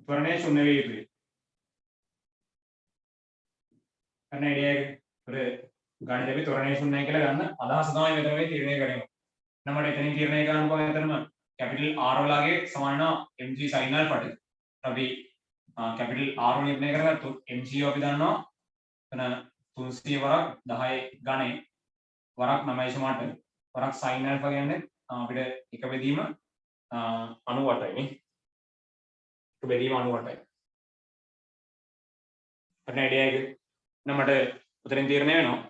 ත්වරණය ශුන්‍ය වේ යුතුයි. අන්න අයිඩියා එක. ගණිතයේ ත්වරණය ශුන්‍යයි කියලා ගන්න අදහස තමයි මෙතන මේ තීරණය කරන්නේ. නම් මට එතනින් තීරණය කරන්න පුළුවන් එතනම කැපිටල් R වලගේ සමාන mg sin alpha ට. අපි කැපිටල් R නිර්ණය කරගත්තොත් mg අපි දන්නවා එතන 300 වරක් 10 ඝනය වරක් 9.8 වරක් sin alpha කියන්නේ අපිට එක බෙදීම 98යි නේ. එක බෙදීම 98යි. අන්න අයිඩියා එක. නම් මට උතරින් තීරණය වෙනවා.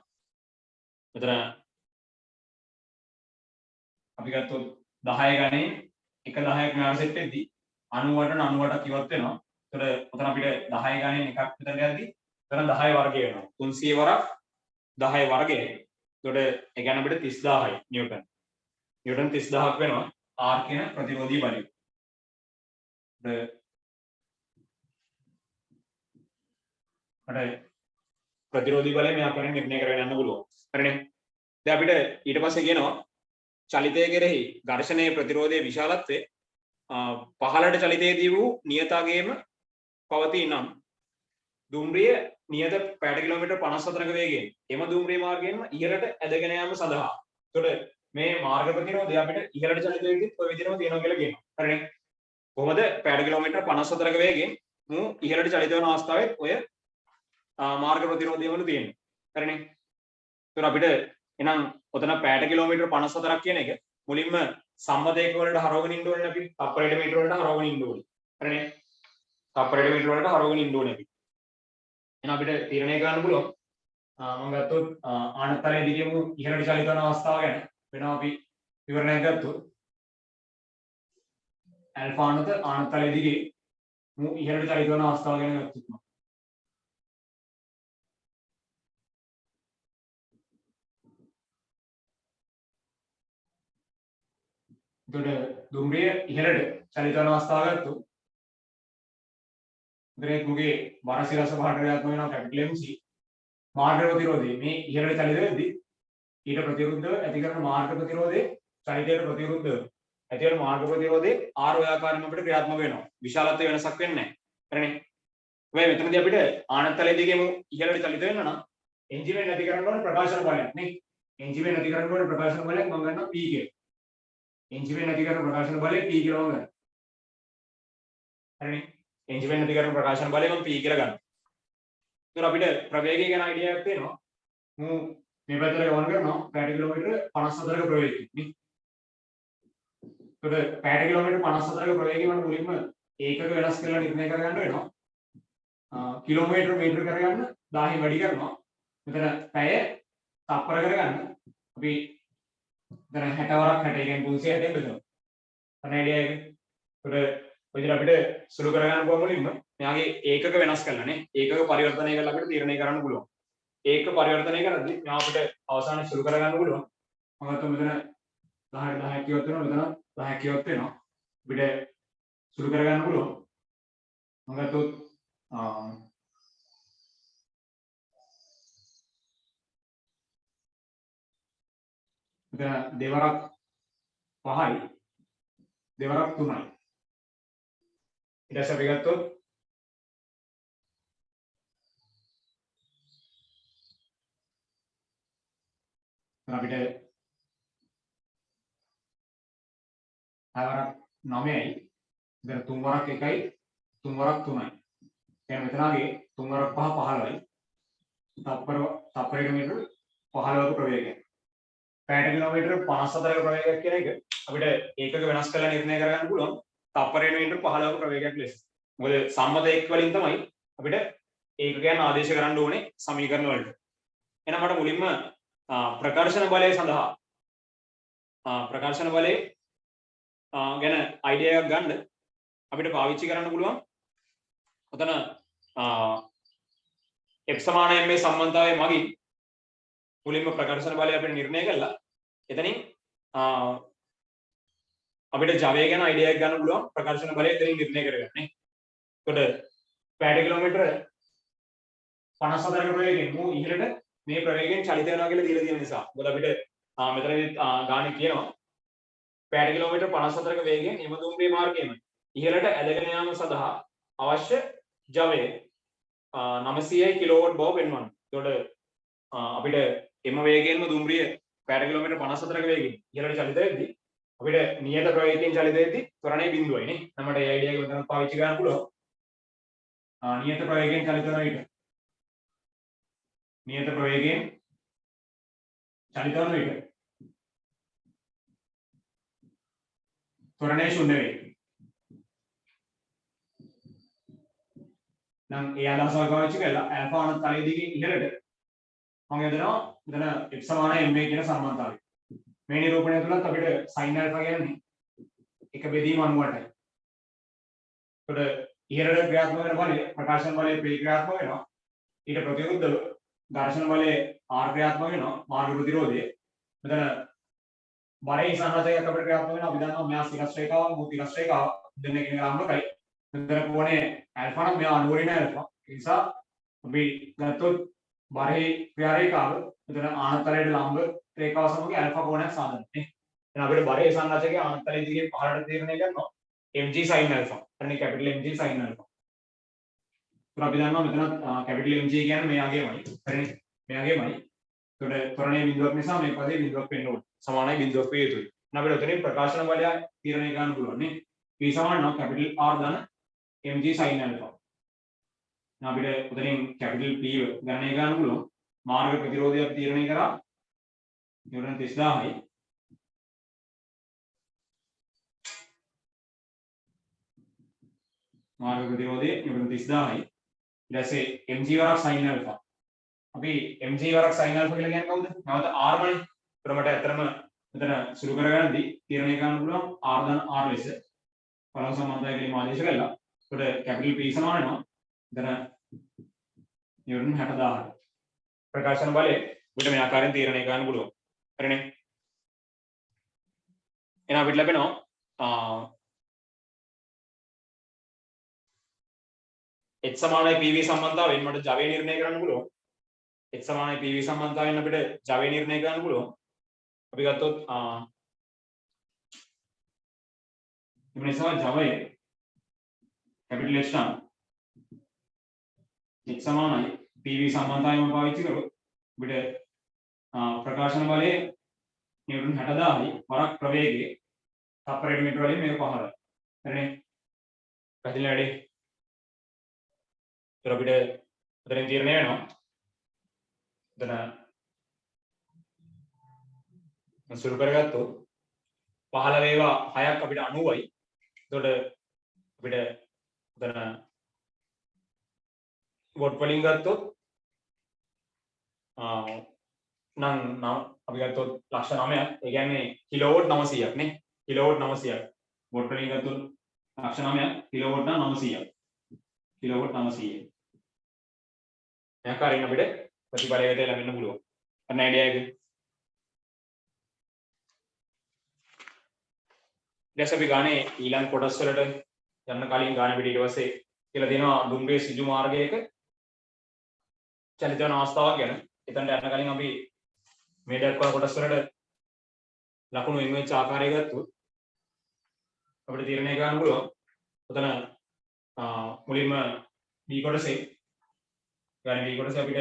මෙතන අපි ගත්තොත් 10 ගණනේ එක 10ක් මෙහාට සෙට් වෙද්දී 98ට 98ක් ඉවත් වෙනවා. ඒතකොට උතන අපිට 10 ගණනේ එකක් විතර යද්දී එතන 10 වර්ගය වෙනවා. 300 වරක් 10 වර්ගය. ඒතකොට ඒ කියන්නේ අපිට 30000යි නිව්ටන්. නිව්ටන් 30000ක් වෙනවා R කියන ප්‍රතිරෝධී බලය. ප්‍රතිරෝධී බලය මේ ආකාරයෙන් නිර්ණය කරගෙන යන්න පුළුවන්. හරිනේ. දැන් අපිට ඊට පස්සේ කියනවා චලිතය කෙරෙහි ඝර්ෂණයේ ප්‍රතිරෝධයේ විශාලත්වය පහළට චලිතයේදී වූ නියතගේම පවතී නම් දුම්රිය නියත පැයට කිලෝමීටර් 54ක වේගයෙන් එම දුම්රිය මාර්ගයෙන්ම ඉහළට ඇදගෙන යාම සඳහා. එතකොට මේ මාර්ග ප්‍රතිරෝධය අපිට ඉහළට චලිත වෙද්දී ඔය විදිහටම තියෙනවා කියලා කියනවා. හරිනේ. කොහොමද පැයට කිලෝමීටර් 54ක වේගයෙන් මු ඉහළට චලිත වෙන අවස්ථාවේ ඔය මාර්ග ප්‍රතිරෝධය වල තියෙනවා. හරිනේ. ඒතර අපිට එහෙනම් ඔතන පැයට කිලෝමීටර් 54ක් කියන එක මුලින්ම සම්මතයක වලට හරවගෙන ඉන්න ඕනේ අපි. තප්පරයට මීටර වලට හරවගෙන ඉන්න ඕනේ. හරිනේ. තප්පරයට මීටර වලට හරවගෙන ඉන්න ඕනේ අපි. එහෙනම් අපිට තීරණය කරන්න පුළුවන් මම ගත්තොත් ආනතරයේ දිගේම ඉහළට චලිත වන අවස්ථාව ගැන වෙනවා අපි විවරණයක් ගත්තොත් ඇල්ෆා ආනතරයේ දිගේ මු ඉහළට චලිත වන අවස්ථාව ගැන ගත්තොත් එතකොට දුම්රිය ඉහළට චලිත වන අවස්ථාව ගත්තොත් ඉතින් මුගේ බර සිරස පහට ක්‍රියාත්මක වෙනවා කැපිටල් MC මාර්ග ප්‍රතිරෝධය මේ ඉහළට චලිත වෙද්දී ඊට ප්‍රතිවිරුද්ධව ඇති කරන මාර්ග ප්‍රතිරෝධයේ චලිතයට ප්‍රතිවිරුද්ධව ඇති වෙන මාර්ග ප්‍රතිරෝධයේ R ඔය ආකාරයෙන්ම අපිට ක්‍රියාත්මක වෙනවා. විශාලත්වය වෙනසක් වෙන්නේ නැහැ. හරිනේ. හැබැයි මෙතනදී අපිට ආනත්තලයේ දිගේම ඉහළට චලිත වෙන්න නම් එන්ජිමෙන් නැති කරන්න ඕනේ ප්‍රකාශන බලයක් නේ. එන්ජිමෙන් නැති කරන්න ඕනේ ප්‍රකාශන බලයක් මම ගන්නවා P කියලා. එන්ජි වෙන්නේ නැති කරන ප්‍රකාශන බලය P කියලා මම ගන්නවා. හරිනේ. එන්ජි වෙන්නේ නැති කරන ප්‍රකාශන බලය මම P කියලා ගන්නවා. ඒතර අපිට ප්‍රවේගය ගැන අයිඩියා එකක් තියෙනවා. මම මේ පැත්තට ගමන් කරනවා පැයට කිලෝමීටර 54ක ප්‍රවේගයකින් නේ. ඒතර පැයට කිලෝමීටර 54ක ප්‍රවේගය මම මුලින්ම ඒකක වෙනස් කරලා නිර්ණය කරගන්න වෙනවා. කිලෝමීටර මීටර කරගන්න 1000 වැඩි කරනවා. මෙතන පැය තප්පර කරගන්න අපි දැන් 60 වරක් 60 කියන්නේ 360 බෙදනවා. අනේ අයිඩියා එක. ඒතර ඔය විදිහට අපිට සුළු කරගන්න පුළුවන් මුලින්ම මෙයාගේ ඒකක වෙනස් කරලා නේ. ඒකක පරිවර්තනය කරලා අපිට තීරණය කරන්න පුළුවන්. ඒක පරිවර්තනය කරද්දී මෙයා අපිට අවසානයේ සුළු කරගන්න පුළුවන්. මම හිතුවා මෙතන 10ට 10ක් කියවත් වෙනවා. මෙතන 10ක් කියවත් වෙනවා. අපිට සුළු කරගන්න පුළුවන්. මම ගත්තොත් මෙතන දෙවරක් 5යි දෙවරක් 3යි. ඊට පස්සේ අපි ගත්තොත් අපිට 6වරක් 9යි. දැන් 3 වරක් 1යි 3 වරක් 3යි. දැන් මෙතනගේ 3 වරක් 5 15යි. තප්පර කිලෝමීටර 15ක ප්‍රවේගයක්. පැයට කිලෝමීටර 54ක ප්‍රවේගයක් කියන එක අපිට ඒකක වෙනස් කරලා නිර්ණය කරගන්න පුළුවන්. තප්පරයට මීටර 15ක ප්‍රවේගයක් ලෙස. මොකද සම්මත එක් වලින් තමයි අපිට ඒකකයන් ආදේශ කරන්න ඕනේ සමීකරණ වලට. එහෙනම් මට මුලින්ම ප්‍රකර්ෂණ බලය සඳහා ප්‍රකර්ෂණ බලය ගැන අයිඩියා එකක් ගන්න අපිට පාවිච්චි කරන්න පුළුවන්. ඔතන F සමාන m මේ සම්බන්ධතාවය මගින් මුලින්ම ප්‍රකර්ෂණ බලය අපිට නිර්ණය කළා. එතනින් අපිට ජවය ගැන අයිඩියා එකක් ගන්න පුළුවන් ප්‍රකර්ෂණ බලය එතනින් නිර්ණය කරගන්න නේ. එතකොට පැයට කිලෝමීටර 54ක ප්‍රවේගයෙන් මු ඉහළට මේ ප්‍රවේගයෙන් චලිත වෙනවා කියලා දීලා තියෙන නිසා. මොකද අපිට මෙතනදී ගානේ කියනවා පැයට කිලෝමීටර 54ක වේගයෙන් එම දුම්රිය මාර්ගයෙන් ඉහළට ඇදගෙන යාම සඳහා අවශ්‍ය ජවය 900 කිලෝවොට් බව පෙන්වනවා. එතකොට අපිට එම වේගයෙන්ම දුම්රිය පැයට කිලෝමීටර 54ක වේගයෙන් ඉහළට චලිත වෙද්දී අපිට නියත ප්‍රවේගයෙන් චලිත වෙද්දී ත්වරණය බිඳුවයි නේ. අපිට මේ අයිඩියා එක මෙතන පාවිච්චි කරන්න පුළුවන්. නියත ප්‍රවේගයෙන් චලිත වන විට නියත ප්‍රවේගයෙන් චලිත වන විට ත්වරණය ශූන්‍ය වේ. නම් ඒ අදහස පාවිච්චි කරලා ඇල්ෆා අනන්ත තලයේ දිගේ ඉහළට මම යදනවා මෙතන x සමාන ma කියන සම්බන්ධතාවය. මේ නිරූපණය තුලත් අපිට sin alpha කියන්නේ එක බෙදීම අනුවටයි. ඒකට ඉහළට ක්‍රියාත්මක වෙන බලය ප්‍රකාශන බලය p ක්‍රියාත්මක වෙනවා. ඊට ප්‍රතිවිරුද්ධව ඝර්ෂණ බලය r ක්‍රියාත්මක වෙනවා. මාර්ග ප්‍රතිරෝධය. මෙතන බරේ සංහතයක් අපිට ක්‍රියාත්මක වෙනවා. අපි දන්නවා මෙයා සිරස් රේඛාව මුත් තිරස් රේඛාව දෙන්න කියන ලම්බකයි. මෙතන කොනේ ඇල්ෆා නම් මෙයා අනුවරින ඇල්ෆා. ඒ නිසා අපි ගත්තොත් බරේ ක්‍රියා රේඛාව මෙතන ආනතරයට ලම්බ රේඛාව සමග ඇල්ෆා කෝණයක් සාදන්නේ. එහෙනම් අපිට බරේ සංහතකයේ ආනතරයේ දිගේ පහළට තීරණය කරනවා mg sin alpha. හරිනේ කැපිටල් mg sin alpha. ඒත් අපි දන්නවා මෙතන කැපිටල් mg කියන්නේ මෙයාගේමයි. හරිනේ මෙයාගේමයි. ඒකට ත්වරණයේ බිඳුවක් නිසා මේ පදේ බිඳුවක් වෙන්න ඕනේ. සමානයි බිඳුවක් වේ යුතුයි. එහෙනම් අපිට උතනින් ප්‍රකාශන බලය තීරණය කරන්න පුළුවන් නේ. p සමාන නම් කැපිටල් r ධන mg sin alpha. එහෙනම් අපිට උතනින් කැපිටල් p ගණනය කරන්න පුළුවන්. මාර්ග ප්‍රතිරෝධය අපි තීරණය කරා. නිව්ටන් 30000යි. මාර්ග ප්‍රතිරෝධය නිව්ටන් 30000යි. ඊට පස්සේ mg වරක් sin alpha. අපි mg වරක් sin alpha කියලා කියන්නේ කවුද? නැවත r මනේ. ඒතර මට ඇත්තටම මෙතන සුළු කරගන්නදී තීරණය කරන්න පුළුවන් r ධන r ලෙස. පළවෙනි සම්බන්ධය කියලා ආදේශ කළා. ඒකට කැපිටල් p සමාන වෙනවා. මෙතන නිව්ටන් 60000. ප්‍රකාශන බලය උඩ මේ ආකාරයෙන් තීරණය කරන්න පුළුවන්. හරිනේ. එහෙනම් අපිට ලැබෙනවා h සමානයි pv සම්බන්ධතාවයෙන් මට ජවය නිර්ණය කරන්න පුළුවන්. h සමානයි pv සම්බන්ධතාවයෙන් අපිට ජවය නිර්ණය කරන්න පුළුවන්. අපි ගත්තොත් මේ නිසා ජවය කැපිටල් h නම් h සමානයි pv සම්බන්ධතාවයම පාවිච්චි කරොත් අපිට ප්‍රකාශන බලය නිව්ටන් 60000යි වරක් ප්‍රවේගයේ තප්පරයට මීටර වලින් මේක පහළ. හරිනේ. පැහැදිලි වැඩි. ඒතර අපිට උතරින් තීරණය වෙනවා. එතන සුළු කරගත්තොත් 15 වේවා 6ක් අපිට 90යි. එතකොට අපිට උතන වොට් වලින් ගත්තොත් නම් අපි ගත්තොත් ලක්ෂ 9ක්. ඒ කියන්නේ කිලෝවොට් 900ක් නේ. කිලෝවොට් 900ක්. වොට් වලින් ගත්තොත් ලක්ෂ 9ක් කිලෝවොට් නම් 900ක්. කිලෝවොට් 900. යකාරින් අපිට ප්‍රතිඵලයකට ලැබෙන්න පුළුවන්. අන්න අයිඩියා එක. දැන් අපි ගානේ ඊළඟ කොටස් වලට යන්න කලින් ගාන පිට ඊට පස්සේ කියලා දෙනවා දුම්රිය සිජු මාර්ගයක චලිත වන අවස්ථාවක් ගැන. එතනට යන්න කලින් අපි මේ දක්වා කොටස් වලට ලකුණු වෙන වෙච්ච ආකාරය ගත්තොත් අපිට තීරණය ගන්න පුළුවන්. උතන මුලින්ම B කොටසේ ගානේ B කොටසේ අපිට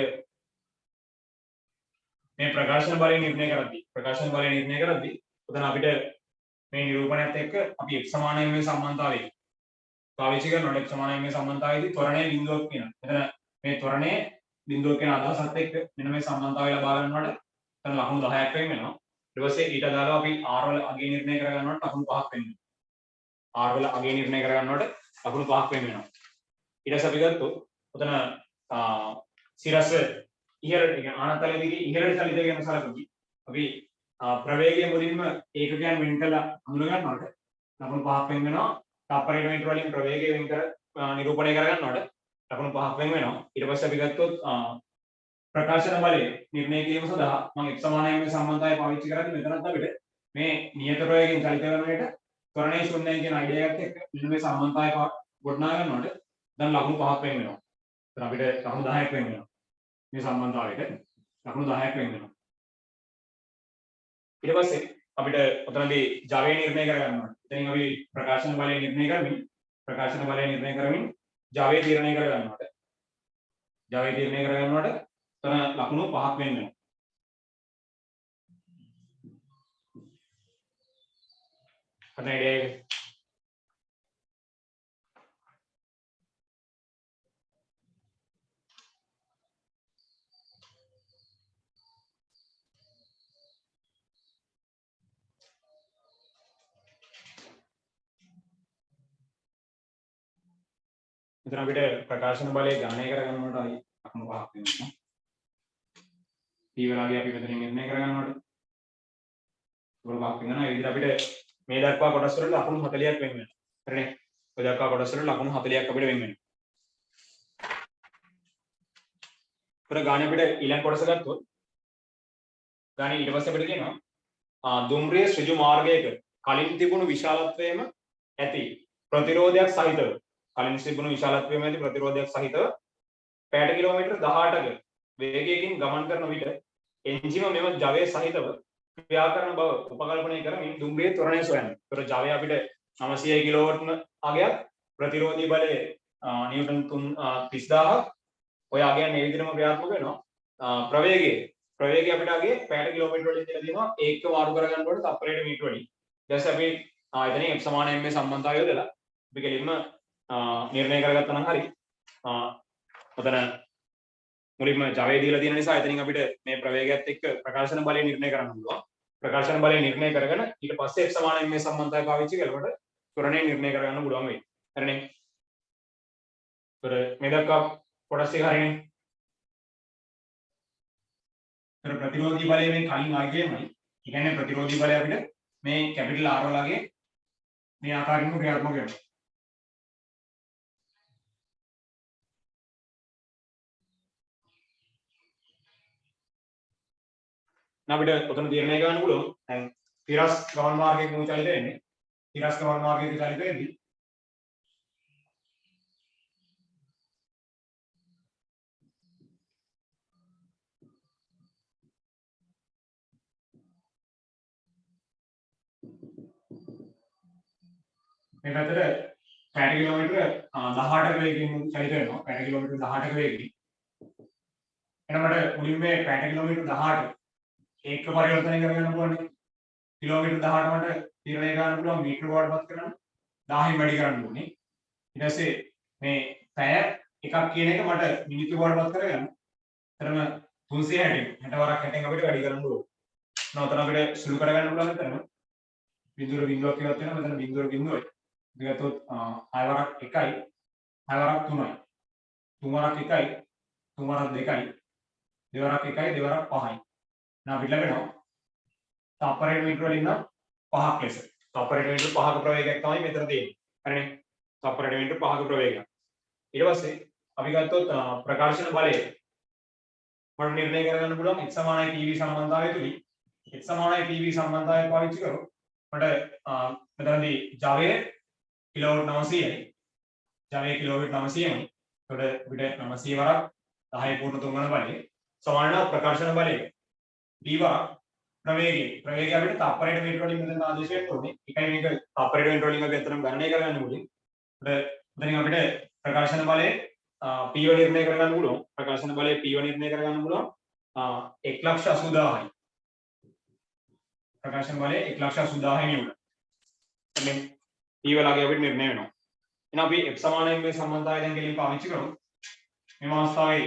මේ ප්‍රකාශන බලය නිර්ණය කරද්දී උතන අපිට මේ නිරූපණයත් එක්ක අපි x සමානයි මේ සම්බන්ධතාවය පාවිච්චි කරනවා. x සමානයි මේ සම්බන්ධතාවයේදී ත්වරණයේ බිඳුවක් කියනවා. එතන මේ ත්වරණයේ බිඳුව කියන අදහසත් එක්ක මෙන්න මේ සම්බන්ධතාවය ලබා ගන්නකොට එතන ලකුණු 10ක් වෙන් වෙනවා. ඊට පස්සේ ඊට අදාළව අපි r වල අගය නිර්ණය කර ගන්නකොට ලකුණු 5ක් වෙන් වෙනවා. r වල අගය නිර්ණය කර ගන්නකොට ලකුණු 5ක් වෙන් වෙනවා. ඊට පස්සේ අපි ගත්තොත් උතන සිරස ඉහළට කියන ආනතලයේ දිගේ ඉහළට චලිත වෙන සලකුණු අපි ප්‍රවේගය මුලින්ම ඒකකයන් වෙන් කළා හඳුන ගන්නකොට ලකුණු 5ක් වෙන් වෙනවා. තප්පරයට මීටර වලින් ප්‍රවේගය වෙන් කර නිරූපණය කර ගන්නකොට ලකුණු 5ක් වෙන් වෙනවා. ඊට පස්සේ අපි ගත්තොත් ප්‍රකාශන බලය නිර්ණය කිරීම සඳහා මම x සමානයි මේ සම්බන්ධතාවය පාවිච්චි කරද්දී මෙතනත් අපිට මේ නියත ප්‍රවේගයෙන් චලිත වෙන විට ත්වරණයේ ශූන්‍යයි කියන අයිඩියා එකත් එක්ක මෙන්න මේ සම්බන්ධතාවය ගොඩනගා ගන්නකොට දැන් ලකුණු 5ක් වෙන් වෙනවා. එතන අපිට ලකුණු 10ක් වෙන් වෙනවා. මේ සම්බන්ධතාවයට ලකුණු 10ක් වෙන් වෙනවා. ඊට පස්සේ අපිට උතනදී ජවය නිර්ණය කර ගන්නවා. එතනින් අපි ප්‍රකාශන බලය නිර්ණය කරමින් ජවය තීරණය කර ගන්නකොට උතන ලකුණු 5ක් වෙන් වෙනවා. හරි නේද? එතන අපිට ප්‍රකාශන බලය ගණනය කර ගන්නකොට ආයි ලකුණු 5ක් වෙනවා. P වලගේ අපි මෙතනින් නිර්ණය කර ගන්නකොට ලකුණු 5ක් වෙනවා. ඒ විදිහට අපිට මේ දක්වා කොටස් වල ලකුණු 40ක් වෙන් වෙනවා. හරිනේ? ඔය දක්වා කොටස් වල ලකුණු 40ක් අපිට වෙන් වෙනවා. ඒතර ගානේ අපිට ඊළඟ කොටස ගත්තොත් ගානේ ඊට පස්සේ අපිට කියනවා දුම්රිය ඍජු මාර්ගයක කලින් තිබුණු විශාලත්වයේම ඇති ප්‍රතිරෝධයක් සහිතව පැයට කිලෝමීටර් 18ක වේගයකින් ගමන් කරන විට එන්ජිම මෙම ජවය සහිතව ක්‍රියා කරන බව උපකල්පනය කරමින් දුම්රියේ ත්වරණය සොයන්න. ඒතර ජවය අපිට 900 කිලෝවොට් අගයක් ප්‍රතිරෝධී බලය නිව්ටන් 30000ක් ඔය අගයන් මේ විදිහටම ක්‍රියාත්මක වෙනවා. ප්‍රවේගය අපිට අගේ පැයට කිලෝමීටර වලින් දෙලා තියෙනවා. ඒක මාරු කරගන්නකොට තප්පරයට මීටර වලින්. ඊට පස්සේ අපි එතනින් f සමානයි මේ සම්බන්ධතාවය යොදලා අපි කෙලින්ම නිර්ණය කරගත්තා නම් හරි. ඔතන මුලින්ම ජවය දීලා තියෙන නිසා එතනින් අපිට මේ ප්‍රවේගයත් එක්ක ප්‍රකාශන බලය නිර්ණය කරන්න පුළුවන්. ප්‍රකාශන බලය නිර්ණය කරගෙන ඊට පස්සේ f සමානයි මේ සම්බන්ධතාවය පාවිච්චි කරනකොට ත්වරණය නිර්ණය කරගන්න පුළුවන් වෙයි. හරිනේ? ඒතර මේ දක්වා කොටස් එක හරිනේ. ඒතර ප්‍රතිරෝධී බලය මේ කලින් ආගේමයි. ඒ කියන්නේ ප්‍රතිරෝධී බලය අපිට මේ කැපිටල් R වලගේ මේ ආකාරයෙන්ම ක්‍රියාත්මක වෙනවා. අපිට උතන තීරණය ගන්න පුළුවන්. දැන් තිරස් ගමන් මාර්ගයක චලිත වෙන්නේ. තිරස් ගමන් මාර්ගයක චලිත වෙද්දී මේ පැත්තට පැයට කිලෝමීටර 18ක වේගයෙන් චලිත වෙනවා. පැයට කිලෝමීටර 18ක වේගයෙන්. එහෙනම් මට මුලින්ම පැයට කිලෝමීටර 18 ඒක පරිවර්තනය කරගන්න පුළුවන්. කිලෝමීටර් 18 මට තීරණය කරන්න පුළුවන් මීටර බවටපත් කරන්න 1000න් වැඩි කරන්න ඕනේ. ඊට පස්සේ මේ පැය එකක් කියන එක මට මිනිත්තු බවටපත් කරගන්න. එතරම් 360 60 වරක් 60න් අපිට වැඩි කරන්න ඕනේ. නෝතන අපිට සුළු කරගන්න පුළුවන් එතන. බිඳුවර බිඳුවක් කියලා තියෙනවා. මෙතන බිඳුවර බිඳුවයි. ඉතින් ගත්තොත් 6 වරක් 1යි 6 වරක් 3යි. 3 වරක් 1යි 3 වරක් 2යි 2 වරක් 1යි 2 වරක් 5යි. now අපිට ලැබෙනවා තප්පරයට මීටර වලින් නම් 5ක් ලෙස. තප්පරයට මීටර 5ක ප්‍රවේගයක් තමයි මෙතන තියෙන්නේ. හරිනේ. තප්පරයට මීටර 5ක ප්‍රවේගයක්. ඊට පස්සේ අපි ගත්තොත් ප්‍රකාශන බලය මට නිර්ණය කරගන්න පුළුවන් x සමානයි pv සම්බන්ධතාවය තුලින් x සමානයි pv සම්බන්ධතාවය පාවිච්චි කරොත් මට මෙතනදී ජවය කිලෝවොට් 900යි. ජවය කිලෝවොට් 900යි. එතකොට අපිට 900 වරක් 10 පූර්ණ 3 ගුණ බලය සමාන ප්‍රකාශන බලය p වරක් ප්‍රවේගය අපිට තප්පරයට මීටර වලින් මෙතන ආදේශ වෙන්න ඕනේ. ඒකයි මේක තප්පරයට මීටර වලින් අපි අතරම ගණනය කරගන්න ඕනේ. එතනින් අපිට ප්‍රකාශන බලය p1 නිර්ණය කරගන්න පුළුවන්. ප්‍රකාශන බලය p1 නිර්ණය කරගන්න පුළුවන් 1,80,000යි. ප්‍රකාශන බලය 1,80,000යි නෙවෙයි. එතෙන් p වලගේ අපිට නිර්ණය වෙනවා. එහෙනම් අපි f සමානයි මේ සම්බන්ධතාවය දැන් කෙලින් පාවිච්චි කරමු. මේ අවස්ථාවේ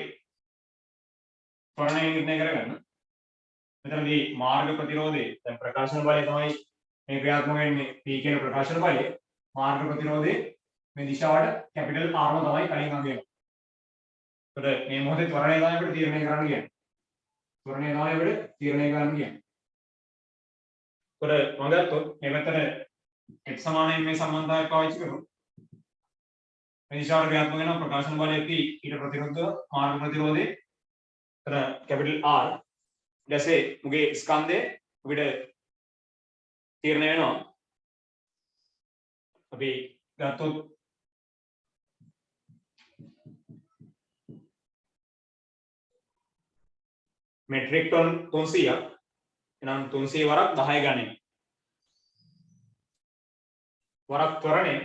ත්වරණය නිර්ණය කරගන්න. මෙතනදී මාර්ග ප්‍රතිරෝධය දැන් ප්‍රකාශන බලය තමයි මේ ක්‍රියාත්මක වෙන්නේ p කියන ප්‍රකාශන බලය. මාර්ග ප්‍රතිරෝධය මේ දිශාවට කැපිටල් R ම තමයි කලින් අගයනවා. එතකොට මේ මොහොතේ ත්වරණය තමයි අපිට තීරණය කරන්න කියන්නේ. ත්වරණය තමයි අපිට තීරණය කරන්න කියන්නේ. එතකොට මම ගත්තොත් මේ පැත්තට x සමානයි මේ සම්බන්ධතාවය පාවිච්චි කරමු. මේ දිශාවට ක්‍රියාත්මක වෙන ප්‍රකාශන බලය p ඊට ප්‍රතිවිරුද්ධව මාර්ග ප්‍රතිරෝධය එතන කැපිටල් R ඊටසේ මුගේ ස්කන්ධය අපිට තීරණය වෙනවා. අපි ගත්තොත් මෙට්‍රික් ටන් 300ක් එනම් 300 වරක් 10 ගණන් වරක් ත්වරණය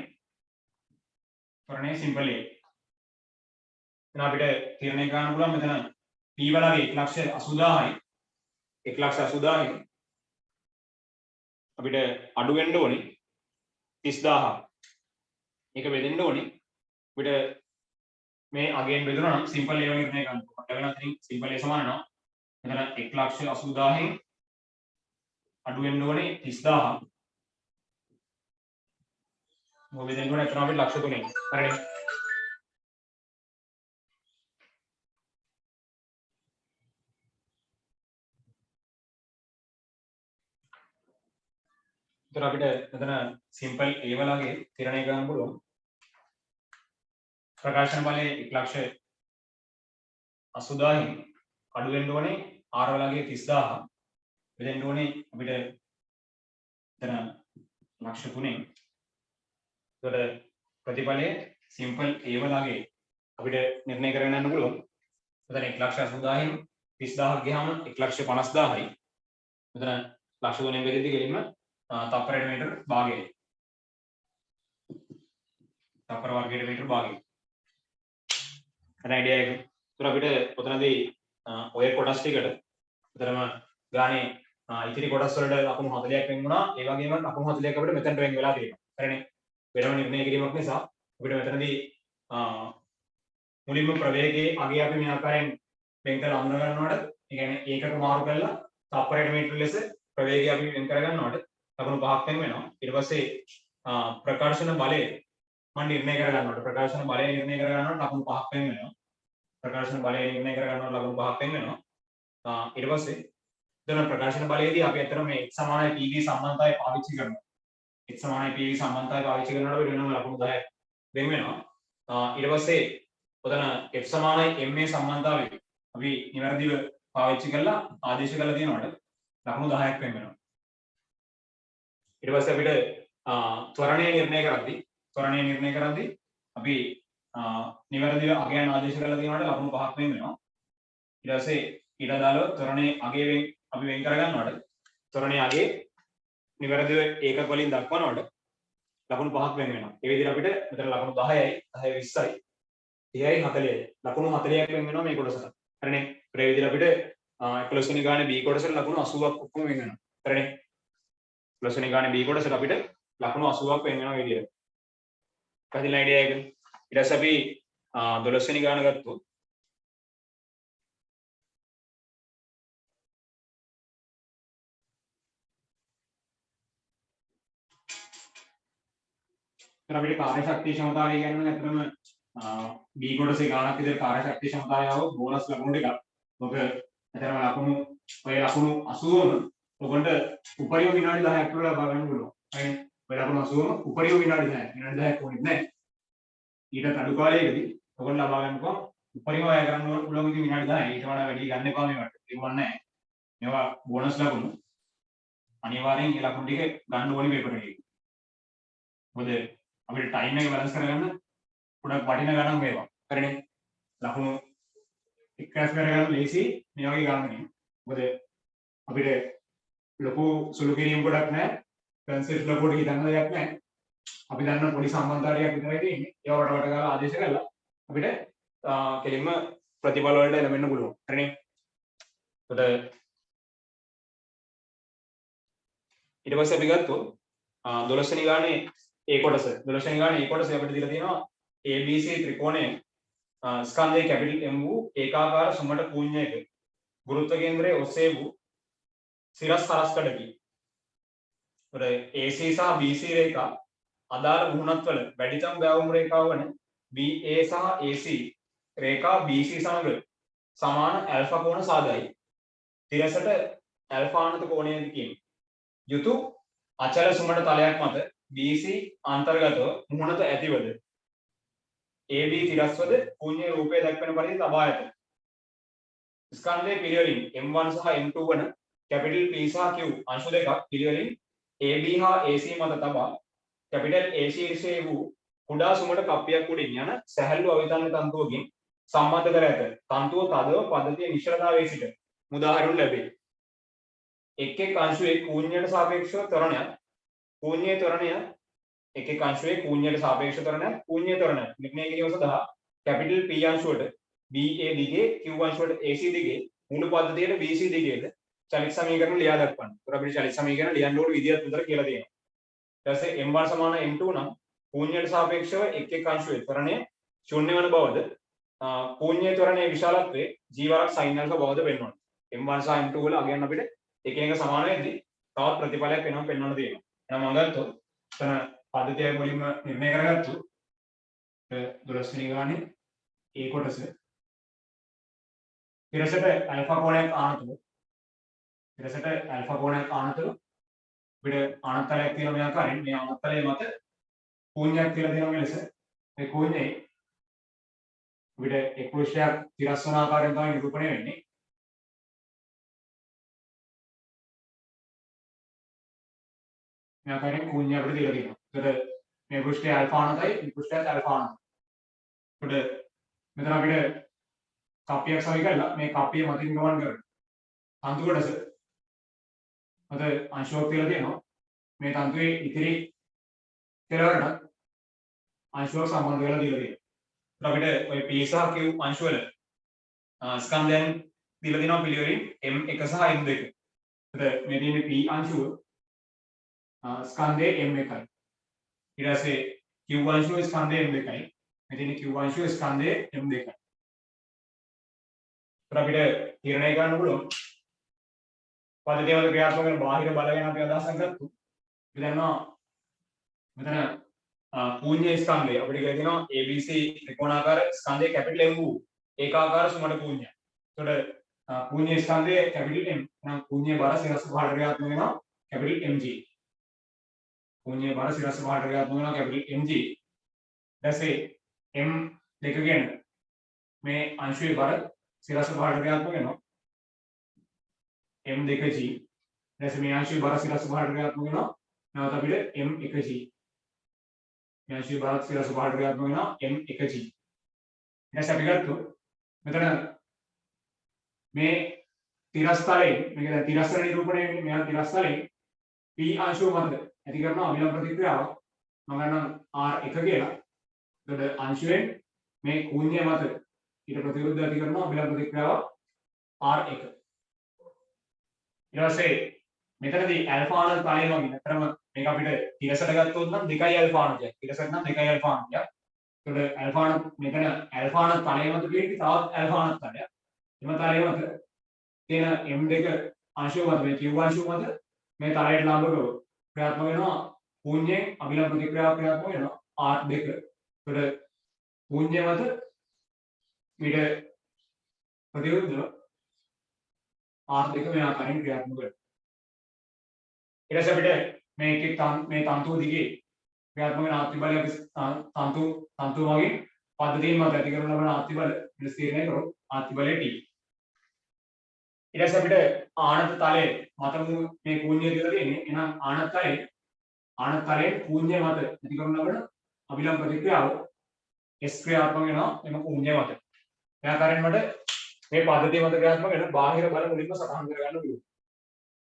සිම්පල් එක. එහෙනම් අපිට තීරණය කරන්න පුළුවන් මෙතන p වලගේ 1,80,000යි 1,80,000යි අපිට අඩු වෙන්න ඕනේ 30,000ක්. ඒක බෙදෙන්න ඕනේ අපිට මේ අගයෙන් බෙදුණා නම් සිම්පල් ඒව නිර්ණය කරන්න පුළුවන්. එතන අතරින් සිම්පල් ඒ සමාන වෙනවා. මෙතන 1,80,000න් අඩු වෙන්න ඕනේ 30,000ක්. මොකද බෙදෙන්න ඕනේ එතන අපිට ලක්ෂ 3යි. හරිනේ. එතන අපිට මෙතන සිම්පල් ඒ වලගේ තීරණය කරන්න පුළුවන්. ප්‍රකාශන බලය 1,80,000න් අඩු වෙන්න ඕනේ R වලගේ 30,000ක්. බෙදෙන්න ඕනේ අපිට එතන ලක්ෂ 3න්. එතකොට ප්‍රතිඵලය සිම්පල් ඒ වලගේ අපිට නිර්ණය කරගෙන යන්න පුළුවන්. එතන 1,80,000න් 30,000ක් ගියාම 1,50,000යි. මෙතන ලක්ෂ 3න් බෙදෙද්දි ගෙලින්ම තප්පරයට මීටර භාගයයි. තප්පර වර්ගයට මීටර භාගයයි. හරි අයිඩියා එක. ඒතර අපිට ඔතනදී ඔය කොටස් ටිකට එතරම් ගානේ ඉතිරි කොටස් වලට ලකුණු 40ක් වෙන් වුණා. ඒ වගේම ලකුණු 40ක් අපිට මෙතනට වෙන් වෙලා තියෙනවා. හරිනේ. වෙනම නිර්ණය කිරීමක් නිසා අපිට මෙතනදී මුලින්ම ප්‍රවේගයේ අගය අපි මේ ආකාරයෙන් වෙන් කරලා අඳුන ගන්නවට, ඒ කියන්නේ ඒකක මාරු කරලා තප්පරයට මීටර ලෙස ප්‍රවේගය අපි වෙන් කර ගන්නවට ලකුණු 5ක් වෙන් වෙනවා. ඊට පස්සේ ප්‍රකාශන බලය මම නිර්ණය කර ගන්නවට ප්‍රකාශන බලය නිර්ණය කර ගන්නවට ලකුණු 5ක් වෙන් වෙනවා. ප්‍රකාශන බලය නිර්ණය කර ගන්නවට ලකුණු 5ක් වෙන් වෙනවා. ඊට පස්සේ දැන් ප්‍රකාශන බලයේදී අපි අතර මේ x සමානයි pv සම්බන්ධතාවය පාවිච්චි කරනවා. x සමානයි pv සම්බන්ධතාවය පාවිච්චි කරනකොට වෙනම ලකුණු 10ක් වෙන් වෙනවා. ඊට පස්සේ ඔතන f සමානයි ma සම්බන්ධතාවය අපි නිවැරදිව පාවිච්චි කරලා ආදේශ කරලා තියෙනවට ලකුණු 10ක් වෙන් වෙනවා. ඊට පස්සේ අපිට ත්වරණය නිර්ණය කරද්දී අපි නිවැරදිව අගයන් ආදේශ කරලා තියෙනවට ලකුණු 5ක් වෙන් වෙනවා. ඊට පස්සේ ඊට අදාළව ත්වරණයේ අගය අපි වෙන් කර ගන්නවට ත්වරණයේ අගය නිවැරදිව ඒකක වලින් දක්වනවට ලකුණු 5ක් වෙන් වෙනවා. ඒ විදිහට අපිට මෙතන ලකුණු 10යි 10යි 20යි 30යි 40යි ලකුණු 40ක් වෙන් වෙනවා මේ කොටසට. හරිනේ. ඒ විදිහට අපිට 11 වෙනි ගානේ B කොටසට ලකුණු 80ක් ඔක්කොම වෙන් වෙනවා. හරිනේ. 12 වෙනි ගානේ B කොටසට අපිට ලකුණු 80ක් වෙන වෙනවා විදියට. පැහැදිලි අයිඩියා එක. ඊට පස්සේ අපි 12 වෙනි ගාන ගත්තොත් तर අපිට කාර්ය ශක්තිය ක්ෂමතාවය කියන්නේ අතරම B කොටසේ ගානක් විතර කාර්ය ශක්තිය ක්ෂමතාවය આવොත් බෝනස් ලකුණු ටිකක්. ඔක අතරම ලකුණු ඔය ලකුණු 80ම ඔකට උපරිම විනාඩි 10ක් විතර ලබා ගන්න පුළුවන්. හරි. ඔය ලකුණු 80ම උපරිම විනාඩි 10ක්. විනාඩි 10ක් ඕනෙත් නැහැ. ඊට අඩු කාලයකදී ඔකට ලබා ගන්නකොට උපරිම වැය කරන්න පුළුවන් විදිහ විනාඩි 10යි. ඊට වඩා වැඩි ගන්න එපා මේවට. ඒක වන්නේ නැහැ. මේවා බෝනස් ලකුණු. අනිවාර්යෙන් මේ ලකුණු ටික ගන්න ඕනේ පේපර් එකේ. මොකද අපිට ටයිම් එක බැලන්ස් කරගන්න ගොඩක් වටින ගණන් මේවා. හරිනේ. ලකුණු එක්රැස් කරගන්න ලේසි මේ වගේ ගණන්. මොකද අපිට ලොකු සුළු කිරීම ගොඩක් නැහැ. කන්සෙප්ට් ලොකුට හිතන්න දෙයක් නැහැ. අපි දන්න පොඩි සම්බන්ධතාවයක් විතරයි තියෙන්නේ. ඒවට වට ගාලා ආදේශ කරලා අපිට කෙලින්ම ප්‍රතිඵල වලට එළවෙන්න පුළුවන්. හරිනේ. එතකොට ඊට පස්සේ අපි ගත්තොත් 12 වෙනි ගානේ A කොටස 12 වෙනි ගානේ A කොටසේ අපිට දීලා තියෙනවා ABC ත්‍රිකෝණයේ ස්කන්ධයේ කැපිටල් M වූ ඒකාකාර සුමට ශූන්‍යයක ගුරුත්ව කේන්ද්‍රයේ ඔස්සේ වූ සිරස් හරස්කඩකි. AC සහ BC රේඛා අදාළ මුහුණත්වල වැඩිතම බැවුම් රේඛාව වන BA සහ AC රේඛා BC සමග සමාන ඇල්ෆා කෝණ සාදයි. තිරසට ඇල්ෆා අනත කෝණයකින් යුතු අචල සුමට තලයක් මත BC අන්තර්ගතව මුහුණත ඇතිවද AB තිරස්වද ශූන්‍ය රූපය දක්වන පරිදි තබා ඇත. ස්කන්ධයේ පිළිවෙලින් M1 සහ M2 වන කැපිටල් P සහ Q අංශු දෙකක් පිළිවෙලින් AB හා AC මත තබා කැපිටල් A ශීර්ෂයේ වූ කුඩා සුමට කප්පියක් උඩින් යන සැහැල්ලු අවිතන්න තන්තුවකින් සම්බන්ධ කර ඇත. තන්තුව තදව පද්ධතිය නිශ්චලතාවයේ සිට මුදාහරිනු ලැබේ. එක් එක් අංශුවේ ශූන්‍යයට සාපේක්ෂව ත්වරණයක් ශූන්‍ය ත්වරණය එක් එක් අංශුවේ ශූන්‍යයට සාපේක්ෂව ත්වරණයක් ශූන්‍ය ත්වරණයක් නිර්ණය කිරීම සඳහා කැපිටල් P අංශුවට BA දිගේ Q අංශුවට AC දිගේ මුළු පද්ධතියට BC දිගේද චලිත සමීකරණ ලියා දක්වන්න. ඒතර අපිට චලිත සමීකරණ ලියන්න ඕන විදියත් උතර කියලා තියෙනවා. ඊට පස්සේ M1 සමාන M2 නම් ශූන්‍යයට සාපේක්ෂව එක් එක් අංශුවේ ත්වරණය ශූන්‍ය වන බවද ශූන්‍ය ත්වරණයේ විශාලත්වයේ g වරක් sin α බවද පෙන්වනවා. M1 සහ M2 වල අගයන් අපිට එක සමාන වෙද්දී තවත් ප්‍රතිඵලයක් වෙනවා පෙන්වන්න තියෙනවා. එහෙනම් මම ගත්තොත් එතන පද්ධතිය මුලින්ම නිර්ණය කරගත්තු 12 වෙනි ගානේ A කොටස තිරසට ඇල්ෆා කෝණයක් ආනතුරු අපිට ආනතලයක් තියෙන මේ ආකාරයෙන් මේ ආනතලයේ මත ශූන්‍යයක් කියලා දෙනවා මේ ලෙස මේ ශූන්‍යයේ අපිට එක් පෘෂ්ඨයක් තිරස් වන ආකාරයෙන් තමයි නිරූපණය වෙන්නේ. මේ ආකාරයෙන් ශූන්‍ය අපිට දීලා තියෙනවා. ඒතර මේ පෘෂ්ඨය ඇල්ෆා අනතයි මේ පෘෂ්ඨයත් ඇල්ෆා අනතයි. ඒකට මෙතන අපිට කප්පියක් සවි කරලා මේ කප්පිය මතින් ගමන් කරනවා. තන්තු කොටස මත අංශුවක් කියලා තියෙනවා. මේ තන්තුවේ ඉතිරි කෙලවරට අංශුවක් සම්බන්ධ වෙලා දීලා තියෙනවා. අපිට ඔය P සහ Q අංශු වල ස්කන්ධයන් දීලා දෙනවා පිළිවෙලින් M1 සහ M2. එතකොට මේ තියෙන P අංශුව ස්කන්ධයේ M1යි. ඊට පස්සේ Q අංශුව ස්කන්ධයේ M2යි. මේ තියෙන Q අංශුව ස්කන්ධයේ M2යි. එතකොට අපිට තීරණය කරන්න පුළුවන් පද්ධතිය වල ක්‍රියාත්මක වෙන බාහිර බල ගැන අපි අදහස් ගත්තොත් අපි දන්නවා මෙතන ශූන්‍ය ස්කන්ධය අපිට කියලා තියෙනවා ABC ත්‍රිකෝණාකාර ස්කන්ධයේ කැපිටල් M වූ ඒකාකාර සුමට ශූන්‍ය. එතකොට ශූන්‍ය ස්කන්ධයේ කැපිටල් M නම් ශූන්‍ය බර සිරස් පහට ක්‍රියාත්මක වෙනවා කැපිටල් MG. ශූන්‍ය බර සිරස් පහට ක්‍රියාත්මක වෙනවා කැපිටල් MG. ඊටසේ M2 කියන මේ අංශුවේ බර සිරස් පහට ක්‍රියාත්මක වෙනවා M2G. ඊටසේ මේ අංශුවේ බර සිරස් පහට ක්‍රියාත්මක වෙනවා නැවත අපිට M1G. මේ අංශුවේ බර සිරස් පහට ක්‍රියාත්මක වෙනවා M1G. ඊට අපි ගත්තොත් මෙතන මේ තිරස්තලයේ මේක දැන් තිරස්තල නිරූපණය වෙන්නේ මෙයා තිරස්තලයේ P අංශුව මත ඇති කරන අවිලං ප්‍රතික්‍රියාව මම ගන්නවා R1 කියලා. එතකොට අංශුවෙන් මේ ශූන්‍ය මත ඊට ප්‍රතිවිරුද්ධ ඇති කරන අවිලං ප්‍රතික්‍රියාව R1. ඊට පස්සේ මෙතනදී ඇල්ෆා අනන්ත තලය වගේ නැත්නම් මේක අපිට තිරසට ගත්තොත් නම් 2යි ඇල්ෆා අනන්තය. තිරසට නම් 2යි ඇල්ෆා අනන්තය. ඒකට ඇල්ෆා අනන්ත මෙතන ඇල්ෆා අනන්ත තලය මත තියෙන්නේ තවත් ඇල්ෆා අනන්ත තලයක්. එම තලය මත තියෙන m2 අංශුව මත මේ q අංශුව මත මේ තලයට ලම්බව ක්‍රියාත්මක වෙනවා ශූන්‍යයෙන් අභිලම්බ ප්‍රතික්‍රියාව ක්‍රියාත්මක වෙනවා r2. ඒකට ශූන්‍ය මත ඊට ප්‍රතිවිරුද්ධව r2 මේ ආකාරයෙන් ක්‍රියාත්මක වෙනවා. ඊට පස්සේ අපිට මේ තන්තුව දිගේ ක්‍රියාත්මක වෙන ආත්ම බලය අපි තන්තුව වගේ පද්ධතියෙන් මත ඇති කරන ලබන ආත්ම බල විස්තීර්ණය කරොත් ආත්ම බලය T. ඊට පස්සේ අපිට ආනත තලයේ මත මේ ශූන්‍ය කියලා තියෙන්නේ. එහෙනම් ආනත තලයේ ශූන්‍ය මත ඇති කරන ලබන අභිලම්බ ප්‍රතික්‍රියාව S ක්‍රියාත්මක වෙනවා එම ශූන්‍ය මත. මේ ආකාරයෙන් මට මේ පද්ධතිය මත ක්‍රියාත්මක වෙන බාහිර බල මුලින්ම සටහන් කරගන්න පුළුවන්.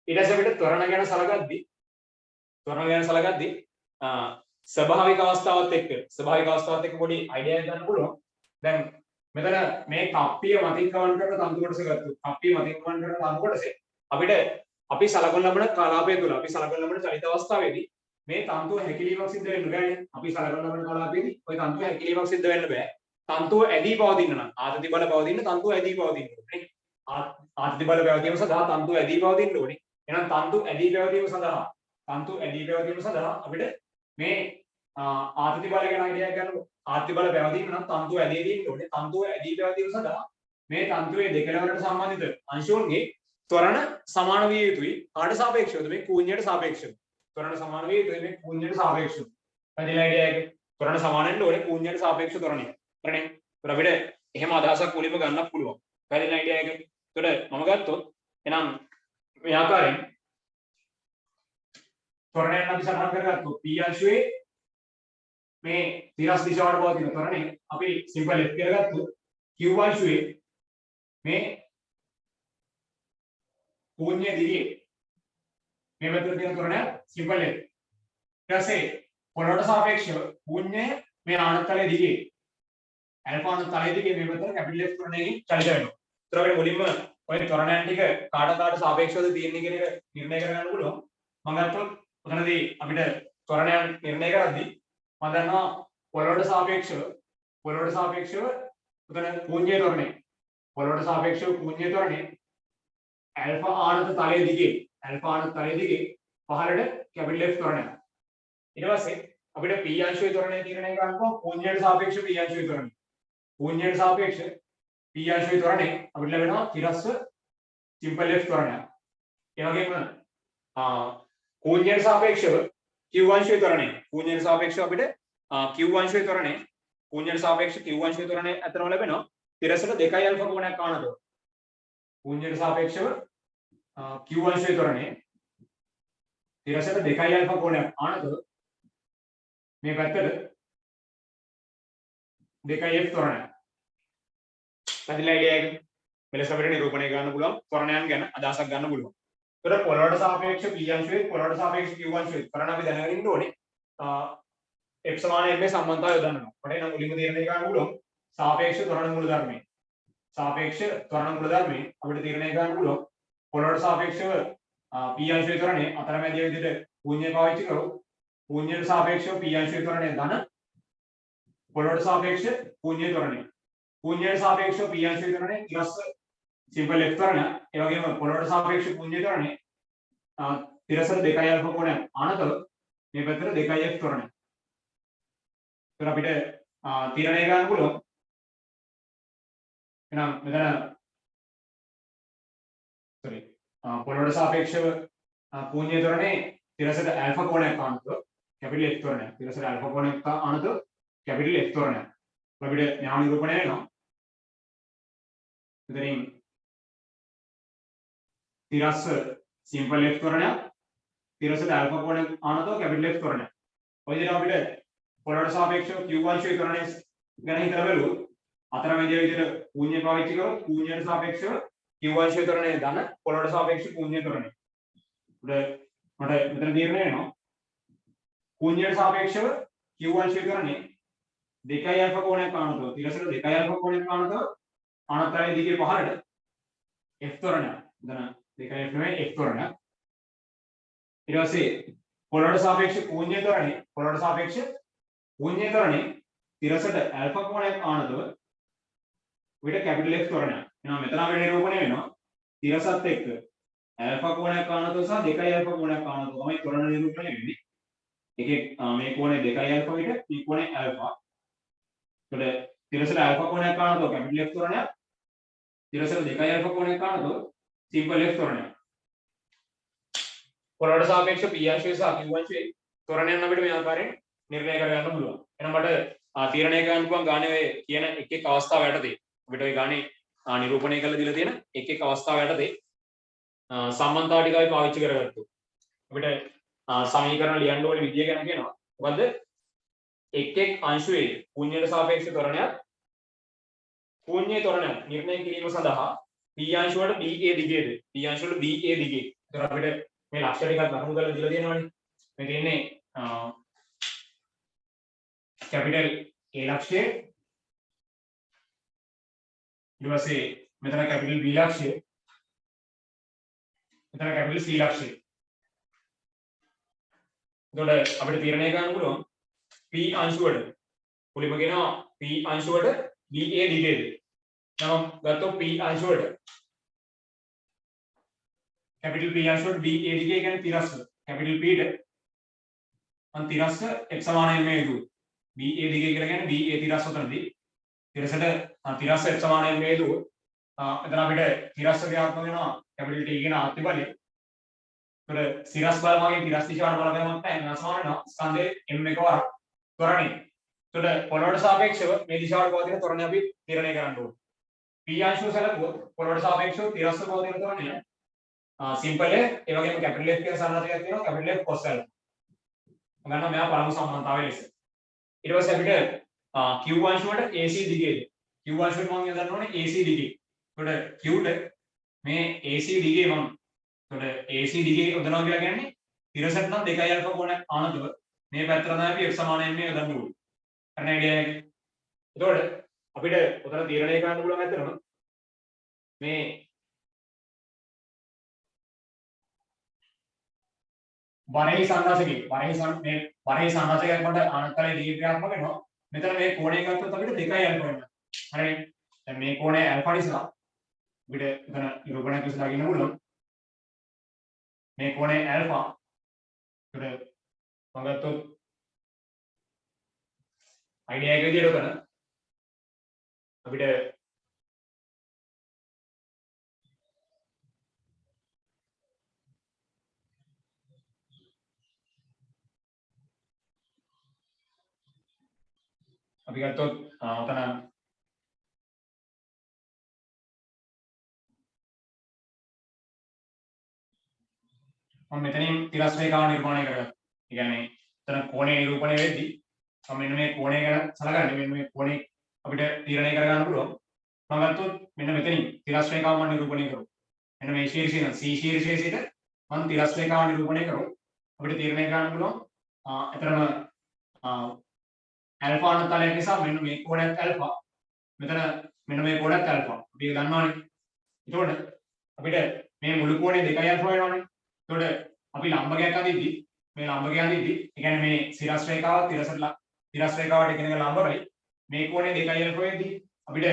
ඊට පස්සේ අපිට ත්වරණ ගැන සලකද්දී ස්වභාවික අවස්ථාවත් එක්ක පොඩි අයිඩියා එකක් ගන්න පුළුවන්. දැන් මෙතන මේ කප්පිය මතින් ගමන් කරන තන්තු කොටස ගත්තොත් කප්පිය මතින් ගමන් කරන තන්තු කොටසේ අපිට අපි සලකන ලබන කලාපය තුළ අපි සලකන ලබන චලිත අවස්ථාවේදී මේ තන්තුව හැකිලීමක් සිද්ධ වෙන්න බෑනේ. අපි සලකන ලබන කලාපයේදී ওই තන්තුව හැකිලීමක් සිද්ධ වෙන්න බෑ. තන්තුව ඇදී පවතින්න නම් ආතති බල පවතින්න තන්තුව ඇදී පවතින්න ඕනේ. ආතති බල පැවතීම සඳහා තන්තුව ඇදී පවතින්න ඕනේ. එහෙනම් තන්තු ඇදී පැවතීම සඳහා අපිට මේ ආතති බල ගැන අයිඩියා ගන්න. ආතති බල පැවතීම නම් තන්තුව ඇදී තියෙන්න ඕනේ. තන්තුව ඇදී පැවතීම සඳහා මේ තන්තුවේ දෙකලවරට සම්බන්ධිත අංශුන්ගේ ත්වරණ සමාන විය යුතුයි. කාට සාපේක්ෂවද? මේ ශූන්‍යයට සාපේක්ෂව. ත්වරණ සමාන විය යුතුයි මේ ශූන්‍යයට සාපේක්ෂව. පැහැදිලි අයිඩියා එක. ත්වරණ සමාන වෙන්න ඕනේ ශූන්‍යයට සාපේක්ෂ ත්වරණය. හරිනේ. ඒත් අපිට එහෙම අදහසක් මුලින්ම ගන්නත් පුළුවන්. පැහැදිලි අයිඩියා එක. ඒතකොට මම ගත්තොත් එහෙනම් මේ ආකාරයෙන් ත්වරණයන් අපි සටහන් කරගත්තොත් p අංශුවේ මේ තිරස් දිශාවට පවතින ත්වරණය අපි සිම්පල් f කියලා ගත්තොත් q අංශුවේ මේ ශූන්‍ය දිගේ මේ මෙතන තියෙන ත්වරණය සිම්පල් f. ඊට පස්සේ පොළොවට සාපේක්ෂව ශූන්‍ය මේ ආනතලයේ දිගේ ඇල්ෆා ආනතලයේ දිගේ මේ මෙතන කැපිටල් f ත්වරණයකින් චලිත වෙනවා. ඒතර අපිට මුලින්ම ඔය ත්වරණයන් ටික කාට සාපේක්ෂවද තියෙන්නේ කියන එක නිර්ණය කරගන්න පුළුවන්. මම ගත්තොත් උතනදී අපිට ත්වරණයන් නිර්ණය කරද්දී මම දන්නවා පොළොවට සාපේක්ෂව උතන ශූන්‍ය ත්වරණය පොළොවට සාපේක්ෂව ශූන්‍ය ත්වරණය ඇල්ෆා ආනත තලයේ දිගේ පහළට කැපිටල් F ත්වරණය. ඊට පස්සේ අපිට p අංශයේ ත්වරණය තීරණය කරනවා ශූන්‍යයට සාපේක්ෂව p අංශයේ ත්වරණය. ශූන්‍යයට සාපේක්ෂ p අංශයේ ත්වරණය අපිට ලැබෙනවා තිරස්ව සිම්පල් F ත්වරණය. ඒ වගේම ශූන්‍යයට සාපේක්ෂව q අංශයේ ත්වරණය. ශූන්‍යයට සාපේක්ෂව අපිට q අංශයේ ත්වරණය අතරම ලැබෙනවා තිරසට 2 අල්ෆා කෝණයක් ආනතව. ශූන්‍යයට සාපේක්ෂව q අංශයේ ත්වරණය තිරසට 2 අල්ෆා කෝණයක් ආනතව මේ පැත්තට 2f ත්වරණය. පැහැදිලි අයිඩියා එක. මෙලෙස අපිට නිරූපණය කරන්න පුළුවන් ත්වරණයන් ගැන අදහසක් ගන්න පුළුවන්. ඒතර පොළොවට සාපේක්ෂ p අංශයේ පොළොවට සාපේක්ෂ q අංශයේ ත්වරණ අපි දැනගෙන ඉන්න ඕනේ. f සමාන m සම්බන්ධතාවය යොදන්නවා. අපිට නම් මුලින්ම තීරණය කරන්න පුළුවන් සාපේක්ෂ ත්වරණ මූලධර්මයේ. අපිට තීරණය කරන්න පුළුවන් පොළොවට සාපේක්ෂව p අංශයේ ත්වරණය අතරමැදිය විදිහට ශූන්‍ය පාවිච්චි කරොත් ශූන්‍යයට සාපේක්ෂව p අංශයේ ත්වරණය ධන පොළොවට සාපේක්ෂ ශූන්‍ය ත්වරණය. ශූන්‍යයට සාපේක්ෂව p අංශයේ ත්වරණය තිරස්ස සිම්පල් f ත්වරණය. ඒ වගේම පොළොවට සාපේක්ෂ ශූන්‍ය ත්වරණය තිරසට 2 අල්ෆා කෝණයක් ආනතව මේ පැත්තට 2f ත්වරණය. ඒතර අපිට තීරණය ගන්න පුළුවන්. එහෙනම් මෙතන පොළොවට සාපේක්ෂව ශූන්‍ය ත්වරණේ තිරසට ඇල්ෆා කෝණයක් ආනතව කැපිටල් f ත්වරණය. තිරසට ඇල්ෆා කෝණයක් ආනතව කැපිටල් f ත්වරණය. අපිට න්‍යාය නිරූපණය වෙනවා. එතනින් තිරස්ස සිම්පල් f ත්වරණය තිරසට ඇල්ෆා කෝණයක් ආනතව කැපිටල් f ත්වරණය. ඔය විදිහට අපිට පොළොවට සාපේක්ෂව q අංශයේ ත්වරණය ගැන හිතලා බලුවොත් අතරමැදිය විදිහට ශූන්‍ය පාවිච්චි කරොත් ශූන්‍යයට සාපේක්ෂව q අංශයේ ත්වරණය ධන පොළොවට සාපේක්ෂව ශූන්‍ය ත්වරණය. මට මෙතන තීරණය වෙනවා ශූන්‍යයට සාපේක්ෂව q අංශයේ ත්වරණය 2 අල්ෆා කෝණයක් ආනතව තිරසට 2 අල්ෆා කෝණයක් ආනතව ආනතරයේ දිගේ පහළට f ත්වරණය. එතන 2f නෙවෙයි f ත්වරණය. ඊට පස්සේ පොළොවට සාපේක්ෂ ශූන්‍ය ත්වරණේ තිරසට ඇල්ෆා කෝණයක් ආනතව විට කැපිටල් F ත්වරණයක්. එහෙනම් මෙතන අපිට නිරූපණය වෙනවා තිරසත් එක්ක ඇල්ෆා කෝණයක් ආනතව සහ 2 ඇල්ෆා කෝණයක් ආනතව තමයි ත්වරණ නිරූපණය වෙන්නේ. එකේ මේ කෝණය 2 ඇල්ෆා විට මේ කෝණය ඇල්ෆා. එතකොට තිරසට ඇල්ෆා කෝණයක් ආනතව කැපිටල් F ත්වරණයක්. තිරසට 2 ඇල්ෆා කෝණයක් ආනතව සිම්පල් F ත්වරණයක්. පොළොවට සාපේක්ෂ p අංශය සහ q අංශයේ ත්වරණයන් අපිට මේ ආකාරයෙන් නිර්ණය කරගන්න පුළුවන්. එහෙනම් මට තීරණය කරන්න පුළුවන් ගානේ ඔය කියන එක් අවස්ථාව යටතේ අපිට ওই ගානේ නිරූපණය කරලා දීලා තියෙන එක් අවස්ථාව යටතේ සම්බන්ධතාව ටික අපි පාවිච්චි කරගත්තා. අපිට සමීකරණ ලියන්න ඕනේ විදිය ගැන කියනවා. මොකද්ද? එක් අංශුවේ ශූන්‍යයට සාපේක්ෂ ත්වරණයක් ශූන්‍ය ත්වරණයක් නිර්ණය කිරීම සඳහා p අංශුවට ba දිගේද p අංශුවට ba දිගේ. ඒතර අපිට මේ ලක්ෂණ ටිකක් ලකුණු කරලා දීලා තියෙනවානේ. මේ තියෙන්නේ कैपिटल A लक्ष्य ඊට පස්සේ මෙතන कैपिटल B ලක්ෂය මෙතන कैपिटल C ලක්ෂය. එතකොට අපිට තීරණය කරන්න පුළුවන් P අංශුවට මුලින්ම කියනවා P අංශුවට BA දිගේද. නම් ගත්තොත් P අංශුවට कैपिटल P අංශුවට BA දිගේ කියන්නේ තිරස්ස. कैपिटल P ට මම තිරස්ස x සමානයි මේ යදුවා. BA දිගේ කියලා කියන්නේ BA තිරස්ස උතනදී තිරසට තිරස්ස x සමානයි මේ දුව. එතන අපිට තිරස්ස ක්‍රියාත්මක වෙනවා කැපිටල් T කියන ආත්‍ය බලය. ඒතර සිරස් බල මගේ තිරස් දිශාවට බල කරනවත් නැහැ. සමාන වෙනවා ස්කන්ධයේ m එක වරක් ත්වරණේ. ඒතර පොළොවට සාපේක්ෂව මේ දිශාවට පවතින ත්වරණය අපි තීරණය කරන්න ඕනේ. P අංශුව සැලකුවොත් පොළොවට සාපේක්ෂව තිරස්ස පවතින ත්වරණය සිම්පල් ඒ වගේම කැපිටල් F කියන සම්බන්ධයක් තියෙනවා කැපිටල් F cos α. ගන්න මෙයා පළමු සම්බන්ධතාවය ලෙස. ඊට පස්සේ අපිට q අංශුවට AC දිගේද q අංශුවට මම යොදන්න ඕනේ AC දිගේ. එතකොට q ට මේ AC දිගේ මම එතකොට AC දිගේ යොදනවා කියලා කියන්නේ තිරසට නම් 2 අල්ෆා කෝණයක් ආනතව මේ පැත්තට තමයි අපි x සමානයෙන් මේ යොදන්න ඕනේ. හරි නේද? එතකොට අපිට උතන තීරණය කරන්න පුළුවන් ඇත්තටම මේ වරහි සංරාශකයේ වරහි සංරාශකයක් මත ආනතලයේ දිගේ ක්‍රියාත්මක වෙනවා. මෙතන මේ කෝණය ගත්තොත් අපිට 2යි අල්ෆා වෙනවා. හරිනේ. දැන් මේ කෝණය අල්ෆා නිසා අපිට එතන නිරූපණයක් විසඳා ගන්න පුළුවන්. මේ කෝණය අල්ෆා. ඒකට මම ගත්තොත් අයිඩියා එක විදියට උතන අපිට අපි ගත්තොත් උතන මම මෙතනින් තිරස් රේඛාව නිර්මාණය කරගත්තා. ඒ කියන්නේ උතන කෝණය නිරූපණය වෙද්දී මම මෙන්න මේ කෝණය ගැන සලකන්නේ මෙන්න මේ කෝණය අපිට තීරණය කරගන්න පුළුවන්. මම ගත්තොත් මෙන්න මෙතනින් තිරස් රේඛාව මම නිරූපණය කරුවා. මෙන්න මේ ශීර්ෂය C ශීර්ෂයේ සිට මම තිරස් රේඛාව නිරූපණය කරුවා. අපිට තීරණය කරන්න පුළුවන් එතරම් ඇල්ෆා අනතලයක් නිසා මෙන්න මේ කෝණයත් ඇල්ෆා මෙතන මෙන්න මේ කෝණයත් ඇල්ෆා අපි ඒක දන්නවනේ. එතකොට අපිට මේ මුළු කෝණය 2යි ඇල්ෆා වෙනවනේ. එතකොට අපි ලම්බකයක් අදිද්දි මේ ලම්බකය අදිද්දි ඒ කියන්නේ මේ සිරස් රේඛාව තිරස් රේඛාවට එකිනෙක ලම්බකයි මේ කෝණය 2යි ඇල්ෆා වෙද්දි අපිට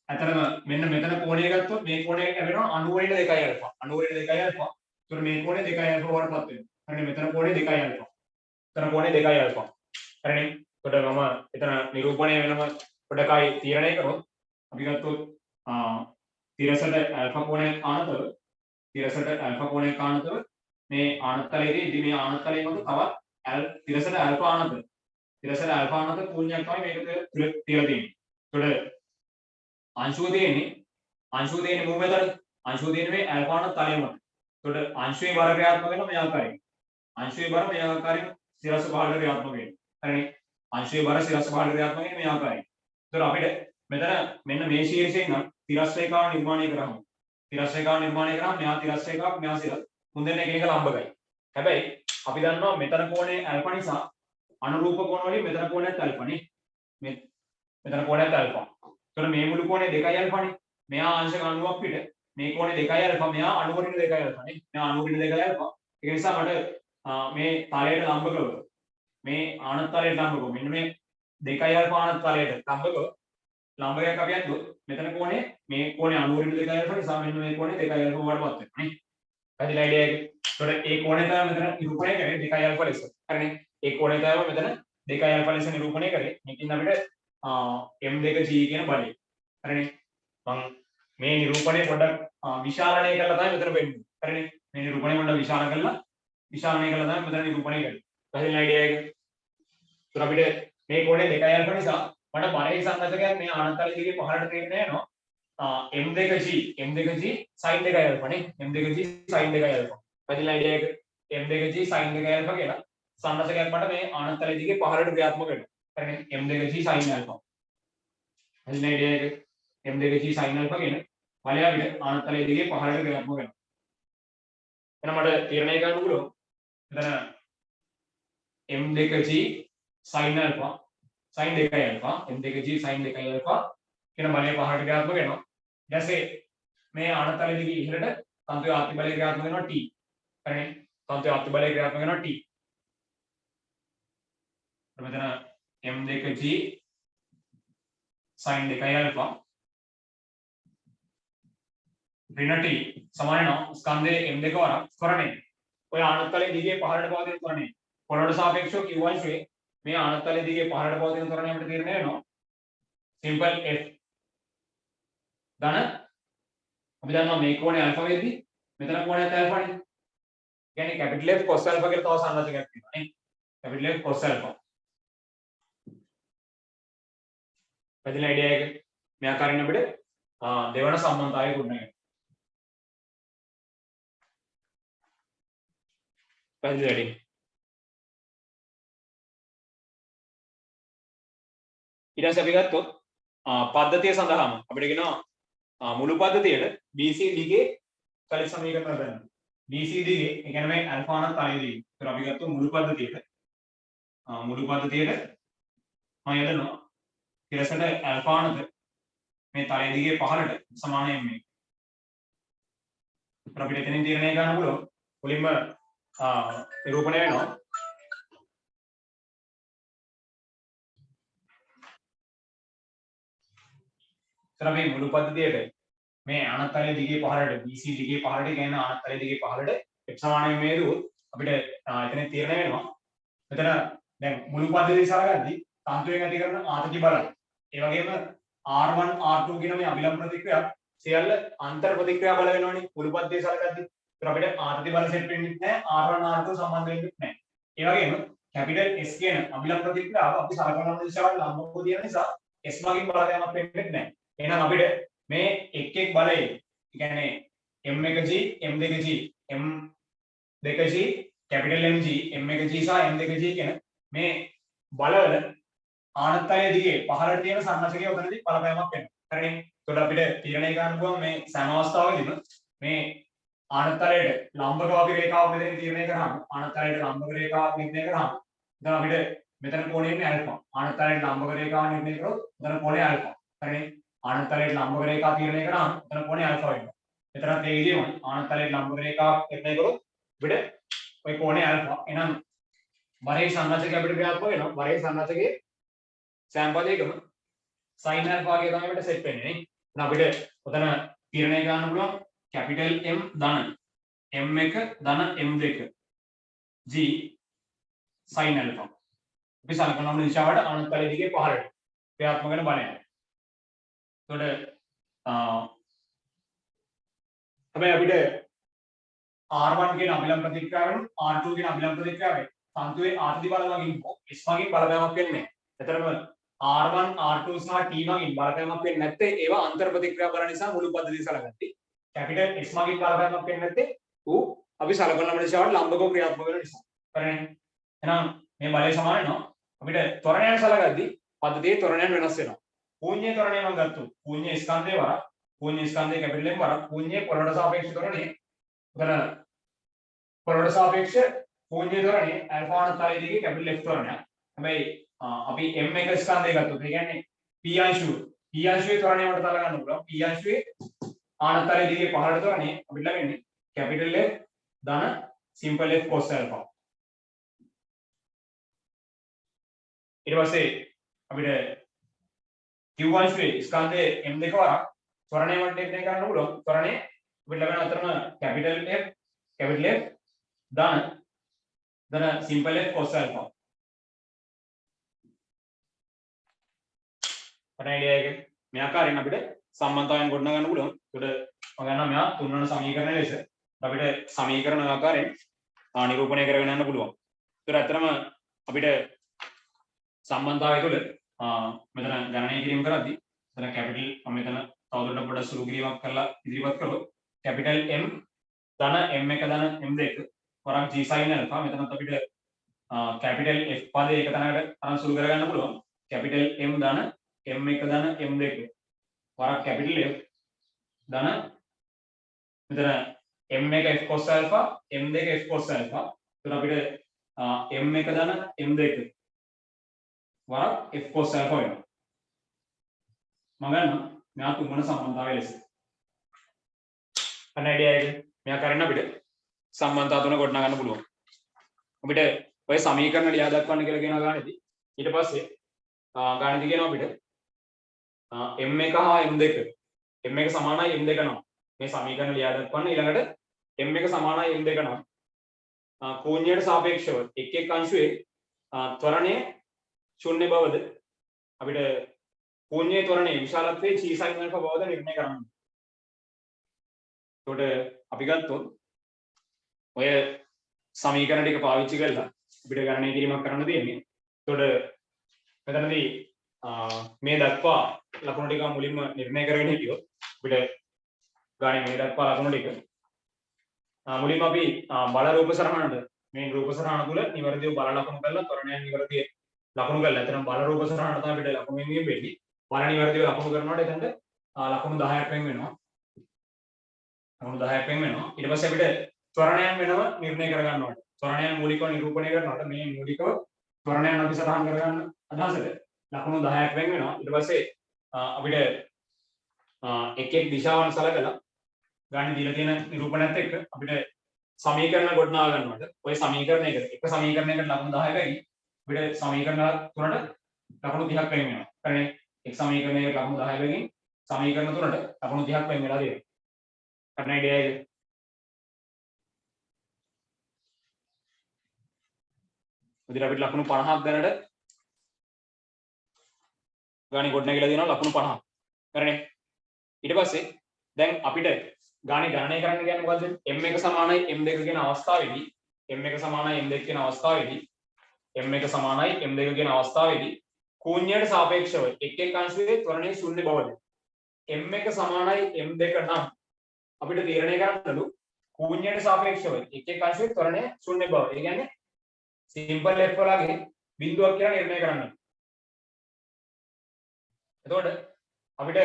අතරම මෙන්න මෙතන කෝණය ගත්තොත් මේ කෝණය ලැබෙනවා 90 2යි ඇල්ෆා 90 2යි ඇල්ෆා. එතකොට මේ කෝණය 2යි ඇල්ෆා වඩපත් වෙනවා. හරිනේ. මෙතන කෝණය 2යි ඇල්ෆා. මෙතන කෝණය 2යි ඇල්ෆා. හරිනේ. එතකොට මම එතන නිරූපණය වෙනම පොඩකයි තීරණය කරොත් අපි ගත්තොත් තිරසට ඇල්ෆා කෝණයක් ආනතව මේ ආනතලයේදී ඉතින් මේ ආනතලයේ මත තවත් තිරසට ඇල්ෆා ආනත ශූන්‍යයක් තමයි මේක තියලා තියෙන්නේ. එතකොට අංශුව තියෙන්නේ මූ මෙතන අංශුව තියෙන්නේ මේ ඇල්ෆා ආනතලය මත. එතකොට අංශුවේ බර ක්‍රියාත්මක වෙනවා මේ ආකාරයෙන්. අංශුවේ බර මේ ආකාරයෙන් සිරස් පහළට ක්‍රියාත්මක වෙනවා. හරිනේ. අංශයේ බර සිරස් පහළට ක්‍රියාත්මක වෙන්නේ මේ ආකාරයෙන්. ඒතර අපිට මෙතන මෙන්න මේ ශීර්ෂයෙන් නම් තිරස් රේඛාව නිර්මාණය කරාම මෙයා තිරස් රේඛාවක් මෙයා සිරස් මුන් දෙන්න එක එක ලම්බකයි. හැබැයි අපි දන්නවා මෙතන කෝණය ඇල්ෆා නිසා අනුරූප කෝණ වලින් මෙතන කෝණයත් ඇල්ෆානේ. මෙතන කෝණයත් ඇල්ෆා. ඒතර මේ මුළු කෝණය 2යි ඇල්ෆානේ. මෙයා අංශක 90ක් පිට මේ කෝණය 2යි ඇල්ෆා මෙයා 90 2යි ඇල්ෆානේ. මෙයා 90 2යි ඇල්ෆා. ඒක නිසා මට මේ තලයට ලම්බකව මේ ආනත් තලයට ලම්බකව මෙන්න මේ 2 අල්ෆා ආනත් තලයට ලම්බකව ලම්බකයක් අපි අද්දුවොත් මෙතන කෝණය මේ කෝණය 90 2 අල්ෆා නිසා මෙන්න මේ කෝණය 2 අල්ෆා වඩපත් වෙනවා නේ. පැහැදිලි අයිඩියා එක. ඒතකොට ඒ කෝණය තමයි මෙතන නිරූපණය කරේ 2 අල්ෆා ලෙස. හරිනේ. ඒ කෝණය තමයි මෙතන 2 අල්ෆා ලෙස නිරූපණය කරේ. මේකින් අපිට m2g කියන බලය. හරිනේ. මම මේ නිරූපණය පොඩ්ඩක් විශාලණය කරලා තමයි මෙතන වෙන්නේ. හරිනේ. මේ නිරූපණය පොඩ්ඩක් විශාලණය කරලා තමයි මෙතන නිරූපණය කරේ. පැහැදිලි අයිඩියා එක. ඒතර අපිට මේ කෝණය 2 අල්ෆා නිසා මට බරේ සංගතකයක් මේ ආනන්තල දිගේ පහළට තේරෙන්නේ යනවා. m2g sin 2 අල්ෆා නේ. m2g sin 2 alpha. පැහැදිලි අයිඩියා එක. m2g sin 2 අල්ෆා කියලා සංගතකයක් මට මේ ආනන්තල දිගේ පහළට ක්‍රියාත්මක වෙනවා. හරිනේ. m2g sin alpha. පැහැදිලි අයිඩියා එක. m2g sin අල්ෆා කියන බලය අපිට ආනන්තල දිගේ පහළට ක්‍රියාත්මක වෙනවා. එහෙනම් මට තීරණය කරන්න පුළුවන්. එතන m2g sin alpha sin 2 alpha m2g sin 2 alpha කියන බලය පහළට ක්‍රියාත්මක වෙනවා. ඊට පස්සේ මේ ආනතල දිගේ ඉහළට තන්තුවේ ආර්ථික බලය ක්‍රියාත්මක වෙනවා t. හරිනේ. තන්තුවේ ආර්ථික බලය ක්‍රියාත්මක වෙනවා t. මෙතන m2g sin 2 alpha ඍණ t සමාන වෙනවා ස්කන්ධයේ m2 වරක් ත්වරණය. ඔය ආනතලයේ දිගේ පහළට පවතින ත්වරණය. පොළොවට සාපේක්ෂව q අංශයේ මේ ආනතලයේ දිගේ පහළට පවතින ත්වරණය අපිට තීරණය වෙනවා. සිම්පල් f ධන අපි දන්නවා මේ කෝණය alpha වෙද්දි මෙතන කෝණයත් alpha නේ. කියන්නේ capital F cos alpha කියලා තව සංරචකයක් තියෙනවා නේ. capital F cos alpha. පැහැදිලි අයිඩියා එක. මේ ආකාරයෙන් අපිට දෙවන සම්බන්ධතාවය ගොඩනගන්න. පැහැදිලි වැඩි. ඊට පස්සේ අපි ගත්තොත් පද්ධතිය සඳහාම අපිට කියනවා මුළු පද්ධතියට BCD ගේ චලිත සමීකරණ හදන්න. BCD ගේ ඒ කියන්නේ මේ ඇල්ෆා අනත් තලයේදී. ඒතර අපි ගත්තොත් මුළු පද්ධතියට මම යදනවා ඊළඟට ඇල්ෆා අනත මේ තලයේ දිගේ පහළට සමාන m එක. ඒතර අපිට එතනින් තීරණය ගන්න පුළුවන්. මුලින්ම නිරූපණය වෙනවා तर මේ මුළු පද්ධතියට මේ ආනතලයේ දිගේ පහළට BC දිගේ පහළට කියන්නේ ආනතලයේ දිගේ පහළට x සමානයි මේ දුවොත් අපිට එතන තීරණය වෙනවා. මෙතන දැන් මුළු පද්ධතිය සලකද්දී තන්තුවෙන් ඇති කරන ආතති බලය. ඒ වගේම R1 R2 කියන මේ අභිලම්බ ප්‍රතික්‍රියා සියල්ල අන්තර් ප්‍රතික්‍රියා බල වෙනවනේ මුළු පද්ධතිය සලකද්දී. ඒතර අපිට ආතති බල සෙට් වෙන්නේ නැහැ R1 R2 සම්බන්ධ වෙන්නේ නැහැ. ඒ වගේම කැපිටල් S කියන අභිලම්බ ප්‍රතික්‍රියාව අපි සලකන දිශාවට ලම්බව තියෙන නිසා S මගින් බලපෑමක් වෙන්නේ නැහැ. එහෙනම් අපිට මේ එක් එක් බලයේ කියන්නේ m1g m2g m2g capital mg m1g සහ m2g කියන මේ බලවල ආනතලයේ දිගේ පහළට තියෙන සම්මතකයේ උතනදී බලපෑමක් වෙනවා. හරිනේ. ඒකට අපිට තීරණය ගන්න පුළුවන් මේ සෑම අවස්ථාවකදීම මේ ආනතලයට ලම්බක වගේ රේඛාවක් මෙතන තීරණය කරාම ආනතලයට ලම්බක රේඛාවක් නිර්ණය කරාම දැන් අපිට මෙතන කෝණය ඉන්නේ ඇල්ෆා. ආනතලයට ලම්බක රේඛාවක් නිර්ණය කරොත් මෙතන කෝණය ඇල්ෆා. හරිනේ. ආනතලයට ලම්බක රේඛා තීරණය කරාම එතන කෝණය ආල්ෆා වෙනවා. මෙතනත් ඒ විදිහම ආනතලයට ලම්බක රේඛා නිර්ණය කරොත් අපිට ওই කෝණය ආල්ෆා. එහෙනම් බරේ සංරචකය අපිට ක්‍රියාත්මක වෙනවා. බරේ සංරචකයේ සෑම පදයකම sin ආල්ෆා වගේ තමයි අපිට සෙට් වෙන්නේ නේ. එහෙනම් අපිට උතන තීරණය ගන්න පුළුවන් capital M ධන M1 ධන M2 G sin alpha. අපි සලකන දිශාවට ආනතලයේ දිගේ පහළට ක්‍රියාත්මක වෙන බලය. එතකොට හැබැයි අපිට R1 කියන අභිලම්බ ප්‍රතික්‍රියාවෙන් R2 කියන අභිලම්බ ප්‍රතික්‍රියාවෙන් තන්තුවේ ආර්ධි බල වලින් S වලින් බලපෑමක් වෙන්නේ නැහැ. එතරම් R1 R2 සහ T වලින් බලපෑමක් වෙන්නේ නැත්te ඒවා අන්තර් ප්‍රතික්‍රියා කරන නිසා මුළු පද්ධතිය සලකද්දී කැපිටල් S වලින් බලපෑමක් වෙන්නේ නැත්te ඌ අපි සලකන ලබන දිශාවට ලම්බකව ක්‍රියාත්මක වෙන නිසා. හරිනේ. එහෙනම් මේ බලය සමාන වෙනවා අපිට ත්වරණයන් සලකද්දී පද්ධතියේ ත්වරණයන් වෙනස් වෙනවා. ශූන්‍ය ත්වරණය මම ගත්තොත් ශූන්‍ය ස්කන්ධේ වරක් ශූන්‍ය ස්කන්ධේ කැපිටල් M වරක් ශූන්‍ය පොළොවට සාපේක්ෂ ත්වරණය උතන පොළොවට සාපේක්ෂ ශූන්‍ය ත්වරණය ඇල්ෆා අනතලයේ දිගේ කැපිටල් F ත්වරණයක්. හැබැයි අපි M1 ස්කන්ධය ගත්තොත් ඒ කියන්නේ P අංශුවේ ත්වරණය වලට තල ගන්න පුළුවන්. P අංශුවේ ආනතලයේ දිගේ පහළට ත්වරණය අපිට ලැබෙන්නේ කැපිටල් F ධන simple f cos alpha. ඊට පස්සේ අපිට q අංශයේ ස්කන්ධයේ m දෙක වරක් ත්වරණය වටේ කරන්න පුළුවන්. ත්වරණය අපිට ලැබෙන අතරම capital F ධන simple f cos alpha. අපේ අයිඩියා එක මේ ආකාරයෙන් අපිට සම්බන්ධතාවයන් ගොඩනගා ගන්න පුළුවන්. ඒකට මම ගන්නවා මෙයා තුන්වන සමීකරණය ලෙස අපිට සමීකරණ ආකාරයෙන් නිරූපණය කරගෙන යන්න පුළුවන්. ඒකට ඇත්තටම අපිට සම්බන්ධතාවය තුළ මෙතන ගණනය කිරීම කරද්දී මෙතන කැපිටල් මම මෙතන තවදුරටත් පොඩ්ඩක් සුළු කිරීමක් කරලා ඉදිරිපත් කළොත් කැපිටල් M ධන M1 ධන M2 වරක් G sin alpha මෙතනත් අපිට කැපිටල් F පදේ එක තැනකට අරන් සුළු කරගන්න පුළුවන්. කැපිටල් M ධන M1 ධන M2 වරක් කැපිටල් F ධන මෙතන M1 F cos alpha M2 F cos alpha එතන අපිට M1 ධන M2 වරක් F cos alpha වෙනවා. මම ගන්න මෙයා තුන්වන සම්බන්ධතාවය ලෙස. අන්න අයිඩියා එක මෙයා කරන්න අපිට සම්බන්ධතා තුන ගොඩනගා ගන්න පුළුවන්. අපිට ඔය සමීකරණ ලියා දක්වන්න කියලා කියනවා ගානේදී. ඊට පස්සේ ගානේදී කියනවා අපිට M1 හා M2 M1 සමානයි M2 නම් මේ සමීකරණ ලියා දක්වන්න ඊළඟට M1 සමානයි M2 නම් කෝණයට සාපේක්ෂව එක් එක් අංශුවේ ත්වරණය ශූන්‍ය බවද අපිට කෝණයේ ත්වරණයේ විශාලත්වයේ c sin alpha බවද නිර්ණය කරන්න. ඒකට අපි ගත්තොත් ඔය සමීකරණ ටික පාවිච්චි කරලා අපිට ගණනය කිරීමක් කරන්න තියෙන්නේ. ඒකට මෙතනදී මේ දක්වා ලකුණු ටික මුලින්ම නිර්ණය කරගෙන හිටියොත් අපිට ගානේ මේ දක්වා ලකුණු ටික මුලින්ම අපි බල රූප සරහනට මේ රූප සරහන තුල නිවැරදිව බල ලකුණු කරලා ත්වරණයන් නිවැරදිව ලකුණු කරලා එතන බල රූප සරහනට තමයි අපිට ලකුණු වෙන්නේ වෙන්නේ. බල නිවැරදිව ලකුණු කරනකොට එතනට ලකුණු 10ක් වෙන් වෙනවා. ලකුණු 10ක් වෙන් වෙනවා. ඊට පස්සේ අපිට ත්වරණයන් වෙනව නිර්ණය කර ගන්න ඕනේ. ත්වරණයන් මූලිකව නිරූපණය කරනකොට මේ මූලිකව ත්වරණයන් අපි සටහන් කර ගන්න අදහසට ලකුණු 10ක් වෙන් වෙනවා. ඊට පස්සේ අපිට එක් එක් දිශාවන් සලකලා ගන්න දීලා තියෙන නිරූපණයත් එක්ක අපිට සමීකරණ ගොඩනගා ගන්නකොට ওই සමීකරණයකට එක සමීකරණයකට ලකුණු 10කයි අපිට සමීකරණ තුනට ලකුණු 30ක් වෙන් වෙනවා. يعني එක් සමීකරණයකට ලකුණු 10 වෙකින් සමීකරණ තුනට ලකුණු 30ක් වෙන් වෙලා තියෙනවා. කරන අයිඩියා එක උදිර අපිට ලකුණු 50ක් දැනට ගානේ ගොඩනැගිලා තියෙනවා ලකුණු 50ක්. හරිනේ. ඊට පස්සේ දැන් අපිට ගානේ ගණනය කරන්න කියන්නේ මොකද්ද? m1 සමානයි m2 කියන අවස්ථාවේදී m1 සමානයි m2 කියන අවස්ථාවේදී m1 සමානයි m2 කියන අවස්ථාවේදී කෝණයට සාපේක්ෂව එක් එක් අංශයේ ත්වරණයේ ශූන්‍ය බවද m1 සමානයි m2 නම් අපිට තීරණය කරන්නලු කෝණයට සාපේක්ෂව එක් එක් අංශයේ ත්වරණයේ ශූන්‍ය බව. ඒ කියන්නේ සිම්පල් f වලගේ බිඳුවක් කියලා නිර්ණය කරන්න. එතකොට අපිට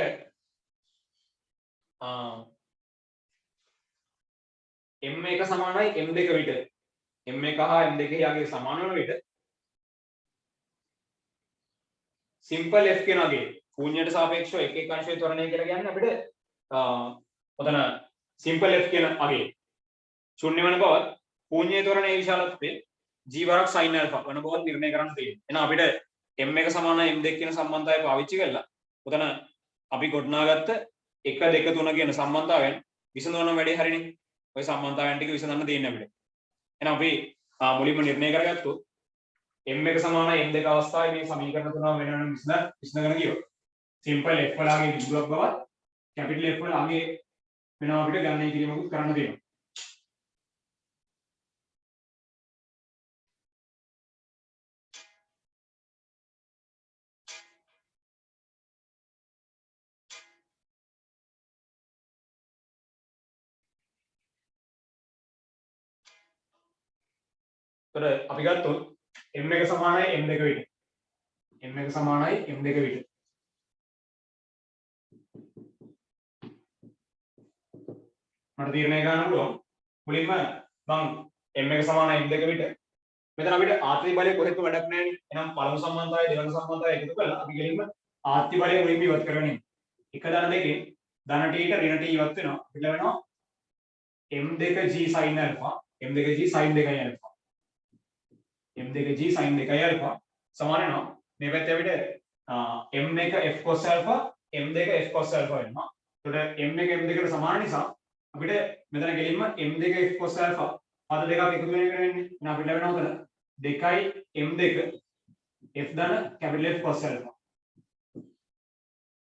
m1 සමානයි m2 විට m1 හා m2 යාගේ සමාන වන විට සිම්පල් f කියනවාගේ ශූන්‍යයට සාපේක්ෂව එක් එක් අංශයේ ත්වරණය කියලා කියන්නේ අපිට ඔතන සිම්පල් f කියන අගේ ශූන්‍ය වෙන බව ශූන්‍ය ත්වරණයේ විශාලත්වයේ g වරක් sin alpha වෙන බව නිර්ණය කරන්න තියෙනවා. එහෙනම් අපිට m1 සමානයි m2 කියන සම්බන්ධතාවය පාවිච්චි කරලා ඔතන අපි ගොඩනගාගත්ත 1 2 3 කියන සම්බන්ධතාවයන් විසඳවන වැඩේ හරිනේ. ඔය සම්බන්ධතාවයන් ටික විසඳන්න තියෙන්නේ අපිට. එහෙනම් අපි මුලින්ම නිර්ණය කරගත්තොත් m1 සමානයි m2 අවස්ථාවේ මේ සමීකරණ තුනම වෙන වෙනම විසඳගෙන ගියොත් සිම්පල් f වලගේ බිඳුවක් බවත් කැපිටල් f වලගේ වෙනවා අපිට ගණනය කිරීමකුත් කරන්න තියෙනවා. तर අපි ගත්තොත් m1 සමානයි m2 විට m1 සමානයි m2 විට මට තීරණය ගන්න පුළුවන් මුලින්ම මම m1 සමානයි m2 විට මෙතන අපිට ආත්‍රි බලය කොහෙත්ම වැඩක් නැහැ නේ. එහෙනම් පළමු සම්බන්ධතාවය දෙවන සම්බන්ධතාවය එකතු කරලා අපි ගෙලින්ම ආත්‍රි බලය මුලින්ම ඉවත් කරගන්න. එක ධන දෙකෙන් ධන t ට ඍණ t ඉවත් වෙනවා. අපිට ලැබෙනවා m2 g sin alpha m2g sin 2යි alpha m2g sin 2යි alpha සමාන වෙනවා මේ පැත්තේ අපිට m1 f cos alpha m2 f cos alpha වෙනවා. එතකොට m1 m2කට සමාන නිසා අපිට මෙතන ගෙලින්ම m2 f cos alpha පද දෙකක් එකතු වෙන එක වෙන්නේ. එහෙනම් අපිට ලැබෙනවා උතන 2යි m2 f ධන capital F cos alpha.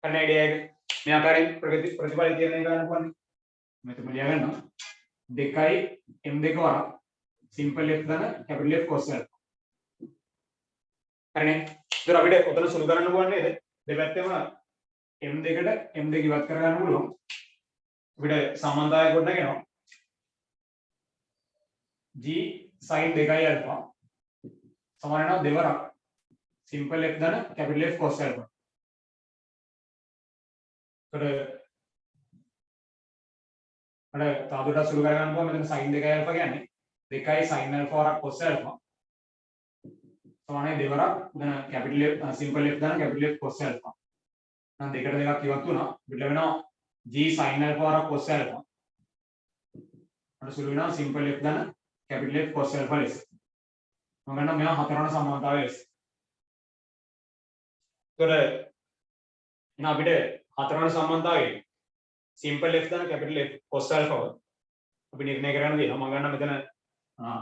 කරන අයිඩියා එක මේ ආකාරයෙන් ප්‍රතිඵල තීරණය කරන්න පුළුවන්. මෙතන ලියා ගන්නවා 2යි m2 වරක් simple f ධන capital F cos alpha. හරිනේ. ඒතර අපිට උතන සුළු කරන්න පුළුවන් නේද? දෙපැත්තෙම m2කට m2 ඉවත් කර ගන්න පුළුවන්. අපිට සමානතාවය ගොඩනගෙනවා g sin 2යි alpha සමාන වෙනවා දෙවරක් simple f ධන capital F cos alpha. ඒතර අර තාදුරට සුළු කර ගන්න පුළුවන් මෙතන sin 2යි alpha කියන්නේ 2යි sin alpha වරක් cos alpha සමානයි දෙවරක් දැන් capital F simple f ධන capital F cos alpha. නම් දෙකට දෙකක් ඉවත් වුණා. අපිට ලැබෙනවා g sin alpha වරක් cos alpha. අර සුළු වෙනවා simple f ධන capital F cos alpha ලෙස. මම ගන්නවා මෙයා හතරවන සමානතාවය ලෙස. ඒතර එහෙනම් අපිට හතරවන සමානතාවයේ simple f ධන capital F cos alpha අපි නිර්ණය කරන්න දෙනවා. මම ගන්නවා මෙතන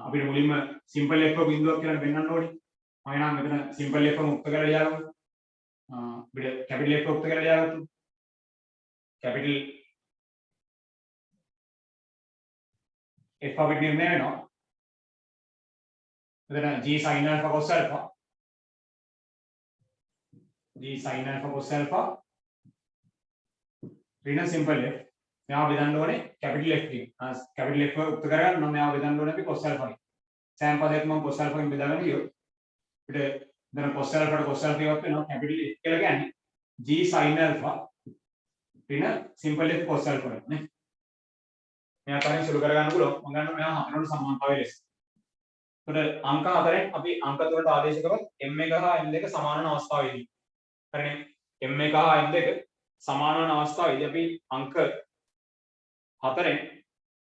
අපිට මුලින්ම simple f බිඳුවක් කියලා පෙන්වන්න ඕනේ. මම නම් මෙතන simple f මුක්ත කරලා ලියාගමු. අපිට capital F මුක්ත කරලා ලියාගත්තු. capital f අපිට නිර්ණය වෙනවා. මෙතන g sin alpha cos alpha g sin alpha cos alpha ඍණ simple f මෙයා බෙදන්න ඕනේ capital F එකෙන්. capital F උක්ත කරගන්න නම් මෙයා බෙදන්න ඕනේ අපි cos alpha එකෙන්. සෑම පදයක් මම cos alpha එකෙන් බෙදාගෙන ගියොත් අපිට දැන් cos alpha ට cos alpha එකක් වෙනවා capital F කියලා කියන්නේ g sin alpha ඍණ simple F cos alpha එක නේ. මෙයා තරම් සුළු කරගන්න පුළුවන්. මම ගන්නවා මෙයා හතරවන සමානතාවය ලෙස. එතකොට අංක 4ෙන් අපි අංක 3ට ආදේශ කරොත් m1 හා m2 සමාන වන අවස්ථාවේදී. හරිනේ. m1 හා m2 සමාන වන අවස්ථාවේදී අපි අංක 4ෙන්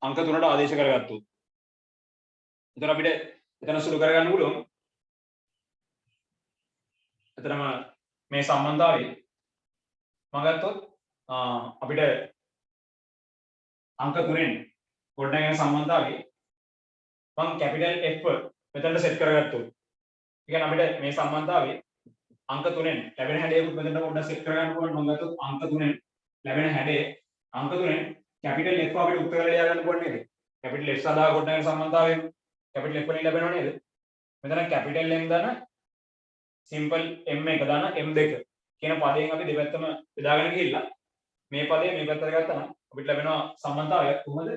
අංක 3ට ආදේශ කරගත්තොත්. එතන අපිට එතන සුළු කරගන්න පුළුවන්. එතරම් මේ සම්බන්ධතාවයේ මම ගත්තොත් අපිට අංක 3ෙන් ගොඩනගෙන සම්බන්ධතාවයේ මම capital F මෙතනට සෙට් කරගත්තොත්. ඒ කියන්නේ අපිට මේ සම්බන්ධතාවයේ අංක 3ෙන් ලැබෙන හැඩයකුත් මෙතනට පොඩ්ඩක් සෙට් කරගන්න පුළුවන්. මම ගත්තොත් අංක 3ෙන් ලැබෙන හැඩය අංක 3ෙන් capital F අපිට උත්තර කරලා ලියා ගන්න පුළුවන් නේද? capital F සඳහා ගොඩනගෙන සම්බන්ධතාවයෙන් capital F වලින් ලැබෙනව නේද? මෙතන capital M ධන simple M1 ධන M2 කියන පදයෙන් අපි දෙපැත්තම බෙදාගෙන ගිහිල්ලා මේ පදය මේ පැත්තට ගත්තා නම් අපිට ලැබෙනවා සම්බන්ධතාවය කොහොමද?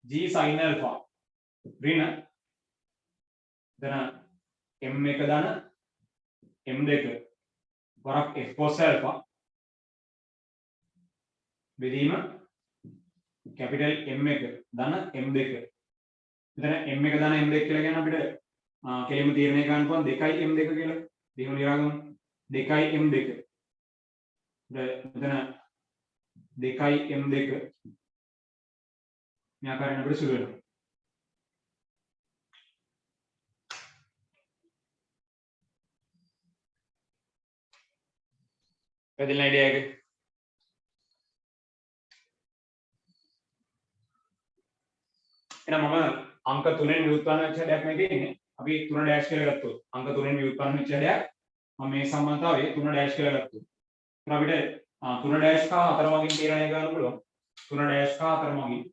g sin alpha ඍණ ධන m1 ධන m2 වරක් f cos alpha බෙදීම capital M1 ධන m2. මෙතන m1 ධන m2 කියලා කියන අපිට කෙලින්ම තීරණය කරන්න පුළුවන් 2යි m2 කියලා. දෙහිම ලියාගමු 2යි m2. මෙතන 2යි m2 මේ ආකාරයෙන් අපිට සුළු වෙනවා. පැහැදිලි නේද ඒක? එහෙනම් මම අංක 3ෙන් ව්‍යුත්පන්න වෙච්ච හැඩයක් මේ තියෙන්නේ. අපි 3 ඩෑෂ් කියලා ගත්තොත් අංක 3ෙන් ව්‍යුත්පන්න වෙච්ච හැඩයක් මම මේ සම්බන්ධතාවයේ 3 ඩෑෂ් කියලා ගත්තොත්. එහෙනම් අපිට 3 ඩෑෂ් හා 4 මගින් තීරණය කරන්න පුළුවන්. 3 ඩෑෂ් හා 4 මගින්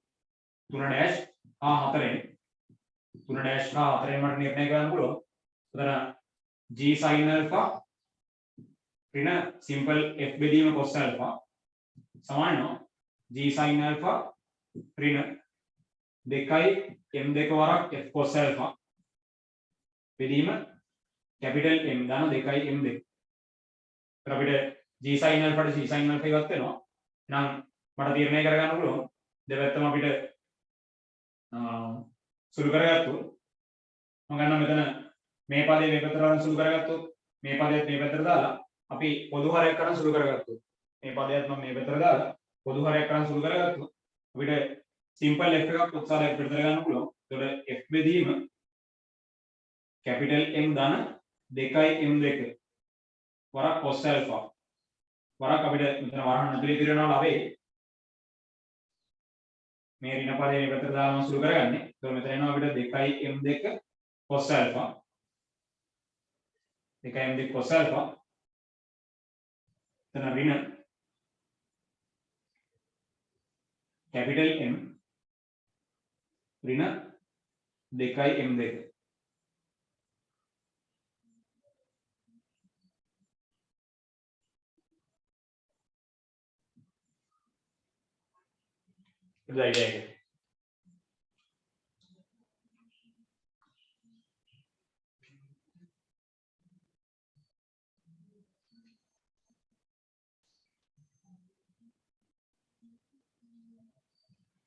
3 ඩෑෂ් හා 4ෙන් 3 ඩෑෂ් හා 4ෙන් මට නිර්ණය කරන්න පුළුවන්. එතන g sin alpha ඍණ simple f බෙදීම cos alpha සමාන වෙනවා g sin alpha ඍණ 2යි m2 වරක් f cos alpha බෙදීම capital M දාන 2යි m2. ඒතර අපිට g sin alpha ට g sin alpha ඉවත් වෙනවා. එහෙනම් මට තීරණය කරගන්න පුළුවන් දෙපැත්තම අපිට සුළු කරගත්තොත් මම ගන්නවා මෙතන මේ පදේ මේ පැත්තට වරන් සුළු කරගත්තොත් මේ පදේත් මේ පැත්තට දාලා අපි පොදු හරයක් කරන් සුළු කරගත්තොත් මේ පදයට මම මේ පැත්තට දාලා පොදු හරයක් කරන් සුළු කරගත්තොත් අපිට simple f එකක් උත්සාහයක් පිටතර ගන්න පුළුවන්. එතකොට f බෙදීම capital M ධන 2 m2 වරක් cos alpha වරක් අපිට මෙතන වරහන් ඇතුලේ පිරෙනවා ලවේ මේ ඍණ පදේ මේ පැත්තට දාලා සුළු කරගන්නේ. එතකොට මෙතන එනවා අපිට 2 m2 cos alpha 2 m2 cos alpha එතන ඍණ capital M ඍණ 2 m2 itu idea එක.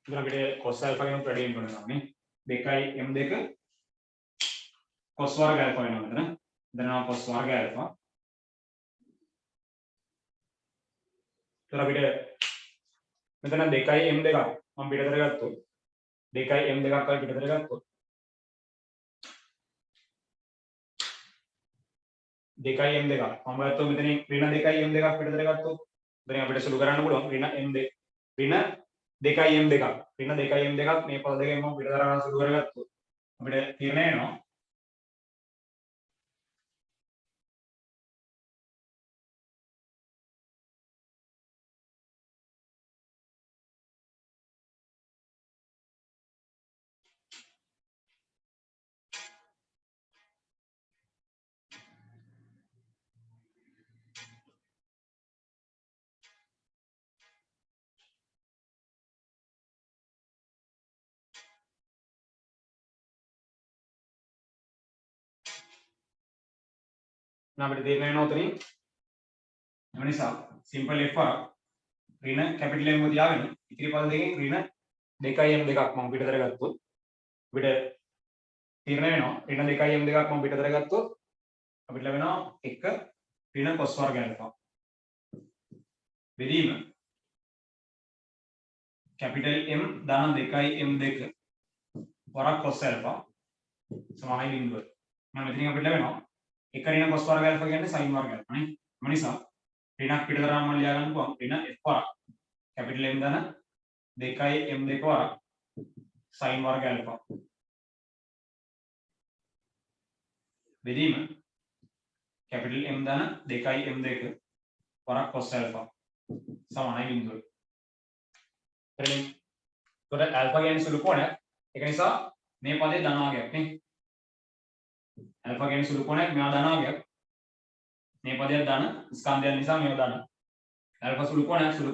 ඉතින් අපිට cos alpha ගැන ප්‍රඩියම් කරනවා නේ. 2 m2 cos වර්ග alpha වෙනවා මෙතන. දැන් cos වර්ග alpha. ඉතින් අපිට මෙතන 2 m2 මම පිටතට ගත්තොත් 2 m2 අපි පිටතට ගත්තොත් 2 m2 මම ගත්තොත් මෙතනින් ඍණ 2 m2 පිටතට ගත්තොත් දැන් අපිට සුළු කරන්න පුළුවන් ඍණ m2 ඍණ 2 m2 ඍණ 2 m2 මේ පද දෙකෙන් මම පිටතට ගන්න සුළු කරගත්තොත් අපිට තීරණය එනවා අපිට තීරණය වෙනවා උතනින් එම නිසා සිම්පල් f ඍණ කැපිටල් M තියාගෙන ඉතිරි පද දෙකෙන් ඍණ 2 m2 මම පිටතට ගත්තොත් අපිට තීරණය වෙනවා ඍණ 2 m2 මම පිටතට ගත්තොත් අපිට ලැබෙනවා 1 ඍණ cos වර්ග alpha බෙදීම කැපිටල් M ධන 2 m2 වරක් cos alpha සමානයි බිඳුව. මම මෙතනින් අපිට ලැබෙනවා 1 ඍණ cos වර්ග alpha කියන්නේ sin වර්ග alpha නේ. ඒ නිසා ඍණක් පිටතට මම ලියා ගන්න පුළුවන් ඍණ f වරක් කැපිටල් M ධන 2 m2 වරක් sin වර්ග alpha බෙදීම capital M ධන 2 m2 වරක් cos alpha සමානයි බිඳුව. එතනින් උඩ alpha කියන්නේ සුළු කෝණයක්. ඒක නිසා මේ පදේ ධනාගයක් නේ. alpha කියන්නේ සුළු කෝණයක් මෙයා ධනාගයක්. මේ පදේ ධන ස්කන්ධයන් නිසා මේව ධන. alpha සුළු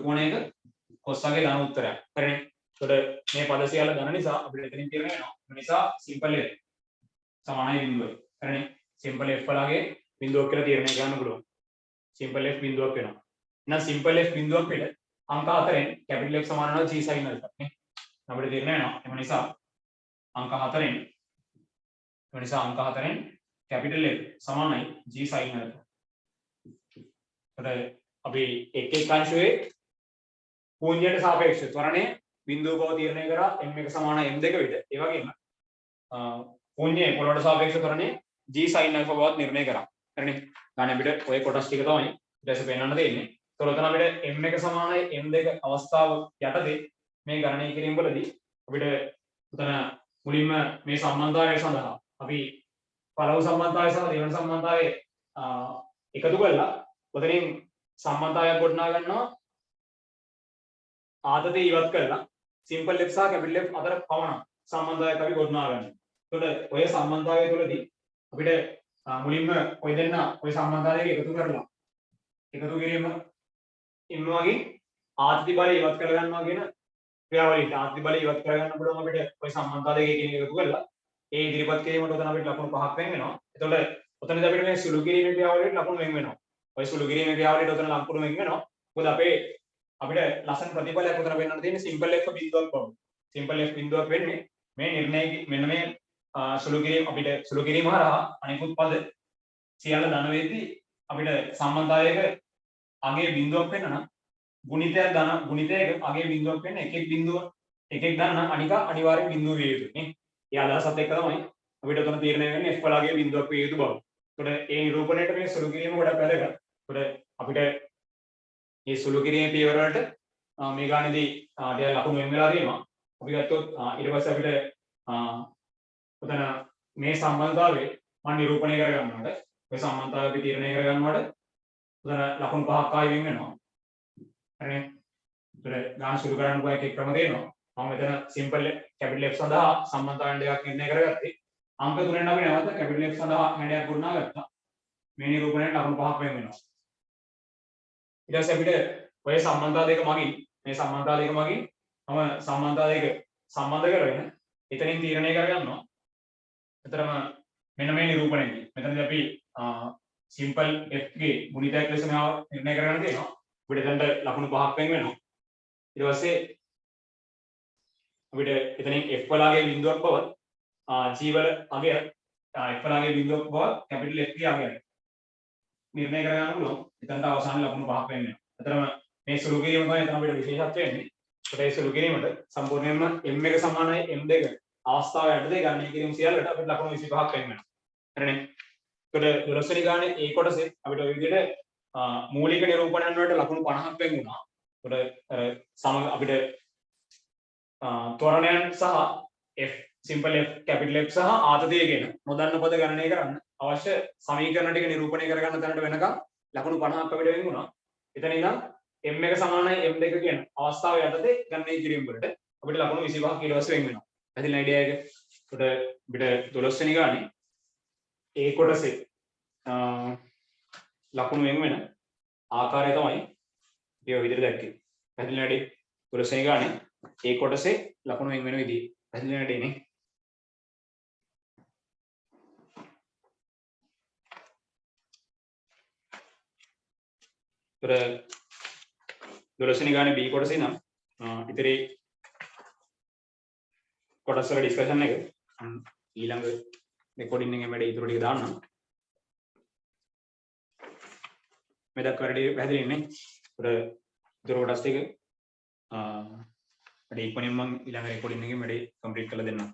කෝණයක cos වගේ ධන උත්තරයක්. හරිනේ. උඩ මේ පද සියල්ල ධන නිසා අපිට එතනින් තීරණය වෙනවා. ඒ නිසා simple f සමානයි බිඳුව. හරිනේ. simple f වලගේ බිඳුවක් කියලා තීරණය කරන්න පුළුවන්. simple f බිඳුවක් වෙනවා. එහෙනම් simple f බිඳුවක් පිළ අංක 4ෙන් capital F සමාන වෙනවා g sin alpha නේ. අපිට තීරණය වෙනවා. එම නිසා අංක 4ෙන් capital F සමානයි g sin alpha. එතකොට අපි එක් එක් අංශයේ ශූන්‍යයට සාපේක්ෂව ත්වරණය බිඳුව බව තීරණය කරා m1 සමාන m2 විට. ඒ වගේම ශූන්‍යයේ පොළොවට සාපේක්ෂව ත්වරණය g sin alpha බවත් නිර්ණය කරා. හරිනේ. ගන්න අපිට ඔය කොටස් ටික තමයි ඊට පස්සේ පෙන්වන්න දෙන්නේ. ඒතකොට උතන අපිට m1 සමානයි m2 අවස්ථාව යටතේ මේ ගණනය කිරීම වලදී අපිට උතන මුලින්ම මේ සම්බන්ධතාවය සඳහා අපි පළමු සම්බන්ධතාවය සහ දෙවන සම්බන්ධතාවය එකතු කරලා උතනින් සම්බන්ධතාවයක් ගොඩනගා ගන්නවා ආතතිය ඉවත් කරලා simple f සහ capital F අතර පවණක් සම්බන්ධතාවයක් අපි ගොඩනගා ගන්නවා. එතකොට ඔය සම්බන්ධතාවය තුළදී අපිට මුලින්ම ඔය දෙන්න ඔය සම්බන්ධතාවය එකතු කරලා එකතු කිරීම ඉන්නවාගේ ආත්‍ති බලය ඉවත් කර ගන්නවා කියන ක්‍රියාවලියට ආත්‍ති බලය ඉවත් කර ගන්න පුළුවන් අපිට ඔය සම්බන්ධතාවය දෙකකින් එකතු කරලා ඒ ඉදිරිපත් කිරීමට උතන අපිට ලකුණු 5ක් වෙන් වෙනවා. එතකොට උතනදී අපිට මේ සුළු කිරීමේ ක්‍රියාවලියට ලකුණු වෙන් වෙනවා. ඔය සුළු කිරීමේ ක්‍රියාවලියට උතන ලකුණු වෙන් වෙනවා. මොකද අපිට ලසන් ප්‍රතිඵලයක් උතන වෙන්නන්න තියෙන්නේ simple f බිඳුවක් බව. simple f බිඳුවක් වෙන්නේ මේ නිර්ණය මෙන්න මේ සුළු කිරීම අපිට සුළු කිරීම හරහා අනිකුත් පද සියල්ල ධන වෙද්දී අපිට සම්බන්ධතාවයක අගේ බිඳුවක් වෙන්න නම් ගුණිතයක් අගේ බිඳුවක් වෙන්න එකෙක් ධන නම් අනික අනිවාර්යෙන් බිඳුව විය යුතුයි නේ. ඒ අදහසත් එක්ක තමයි අපිට උතන තීරණය වෙන්නේ f වලගේ බිඳුවක් විය යුතු බව. ඒකට ඒ නිරූපණයට මේ සුළු කිරීම ගොඩක් වැදගත්. ඒකට අපිට මේ සුළු කිරීමේ පියවර වලට මේ ගානේදී ටිකක් ලකුණු වෙන වෙලා තියෙනවා. අපි ගත්තොත් ඊට පස්සේ අපිට උතන මේ සම්බන්ධතාවය මම නිරූපණය කර ගන්නකොට මේ සම්බන්ධතාවය අපි තීරණය කර ගන්නකොට උතන ලකුණු පහක් ආයෙ වෙන වෙනවා. හරිනේ. ඒතර ගාන සුළු කරන්න පුළුවන් එක ක්‍රම තියෙනවා. මම මෙතන සිම්පල් කැපිටල් F සඳහා සම්බන්ධතාවයන් දෙකක් නිර්ණය කරගත්තේ. අංක 3ෙන් අපි නැවත කැපිටල් F සඳහා හැඩයක් ගොඩනගා ගත්තා. මේ නිරූපණයට ලකුණු පහක් වෙන වෙනවා. ඊට පස්සේ අපිට ඔය සම්බන්ධතාව දෙක මගින් මේ සම්බන්ධතාව දෙක මගින් මම සම්බන්ධතාව දෙක සම්බන්ධ කරගෙන එතනින් තීරණය කරගන්නවා. එතරම් මෙන්න මේ නිරූපණයදී මෙතනදී අපි සිම්පල් f ගේ ගුණිතයක් ලෙස මේව නිර්ණය කරගන්න තියෙනවා. අපිට එතනට ලකුණු පහක් වෙන වෙනවා. ඊට පස්සේ අපිට එතනින් f වලගේ බිඳුවක් බව g වල අගය f වලගේ බිඳුවක් බව කැපිටල් f ගේ අගය නිර්ණය කරගන්න පුළුවන්. එතනට අවසාන ලකුණු පහක් වෙන්නේ. එතරම් මේ සුළු කිරීම තමයි එතන අපිට විශේෂත්වය වෙන්නේ. ඒකට ඒ සුළු කිරීමට සම්පූර්ණයෙන්ම m එක සමානයි m2 අවස්ථාව යටතේ ගණනය කිරීම සියල්ලට අපිට ලකුණු 25ක් වෙනවා. හරිනේ. ඒකට 12 වෙනි ගානේ ඒ කොටසේ අපිට ඔය විදිහට මූලික නිරූපණයන් වලට ලකුණු 50ක් වෙන් වුණා. ඒකට සමග අපිට ත්වරණයන් සහ f simple f capital F සහ ආතතිය කියන නොදන්න පද ගණනය කරන්න අවශ්‍ය සමීකරණ ටික නිරූපණය කරගන්න තැනට වෙනකම් ලකුණු 50ක් අපිට වෙන් වුණා. එතන ඉඳන් m එක සමානයි m2 කියන අවස්ථාව යටතේ ගණනය කිරීම වලට අපිට ලකුණු 25ක් ඊට පස්සේ වෙන් වෙනවා. පැහැදිලි අයිඩියා එක. ඒකට අපිට 12 වෙනි ගානේ ඒ කොටසේ ලකුණු වෙන් වෙන ආකාරය තමයි මේ විදිහට දැක්කේ. පැහැදිලි නේද? 12 වෙනි ගානේ ඒ කොටසේ ලකුණු වෙන් වෙන විදිහ. පැහැදිලි නේද නේ? ඒතර 12 වෙනි ගානේ B කොටසේ නම් ඉතිරි කොටස් වල ඩිස්කෂන් එක ඊළඟ රෙකෝඩින් එකේ වැඩ ඉතුරු ටික දාන්නම්. මේ දක්වාට පැහැදිලි නේ? ඒතර ඉතුරු කොටස් ටික වැඩ ඉක්මනින් මම ඊළඟ රෙකෝඩින් එකේ වැඩ කම්ප්ලීට් කරලා දෙන්නම්.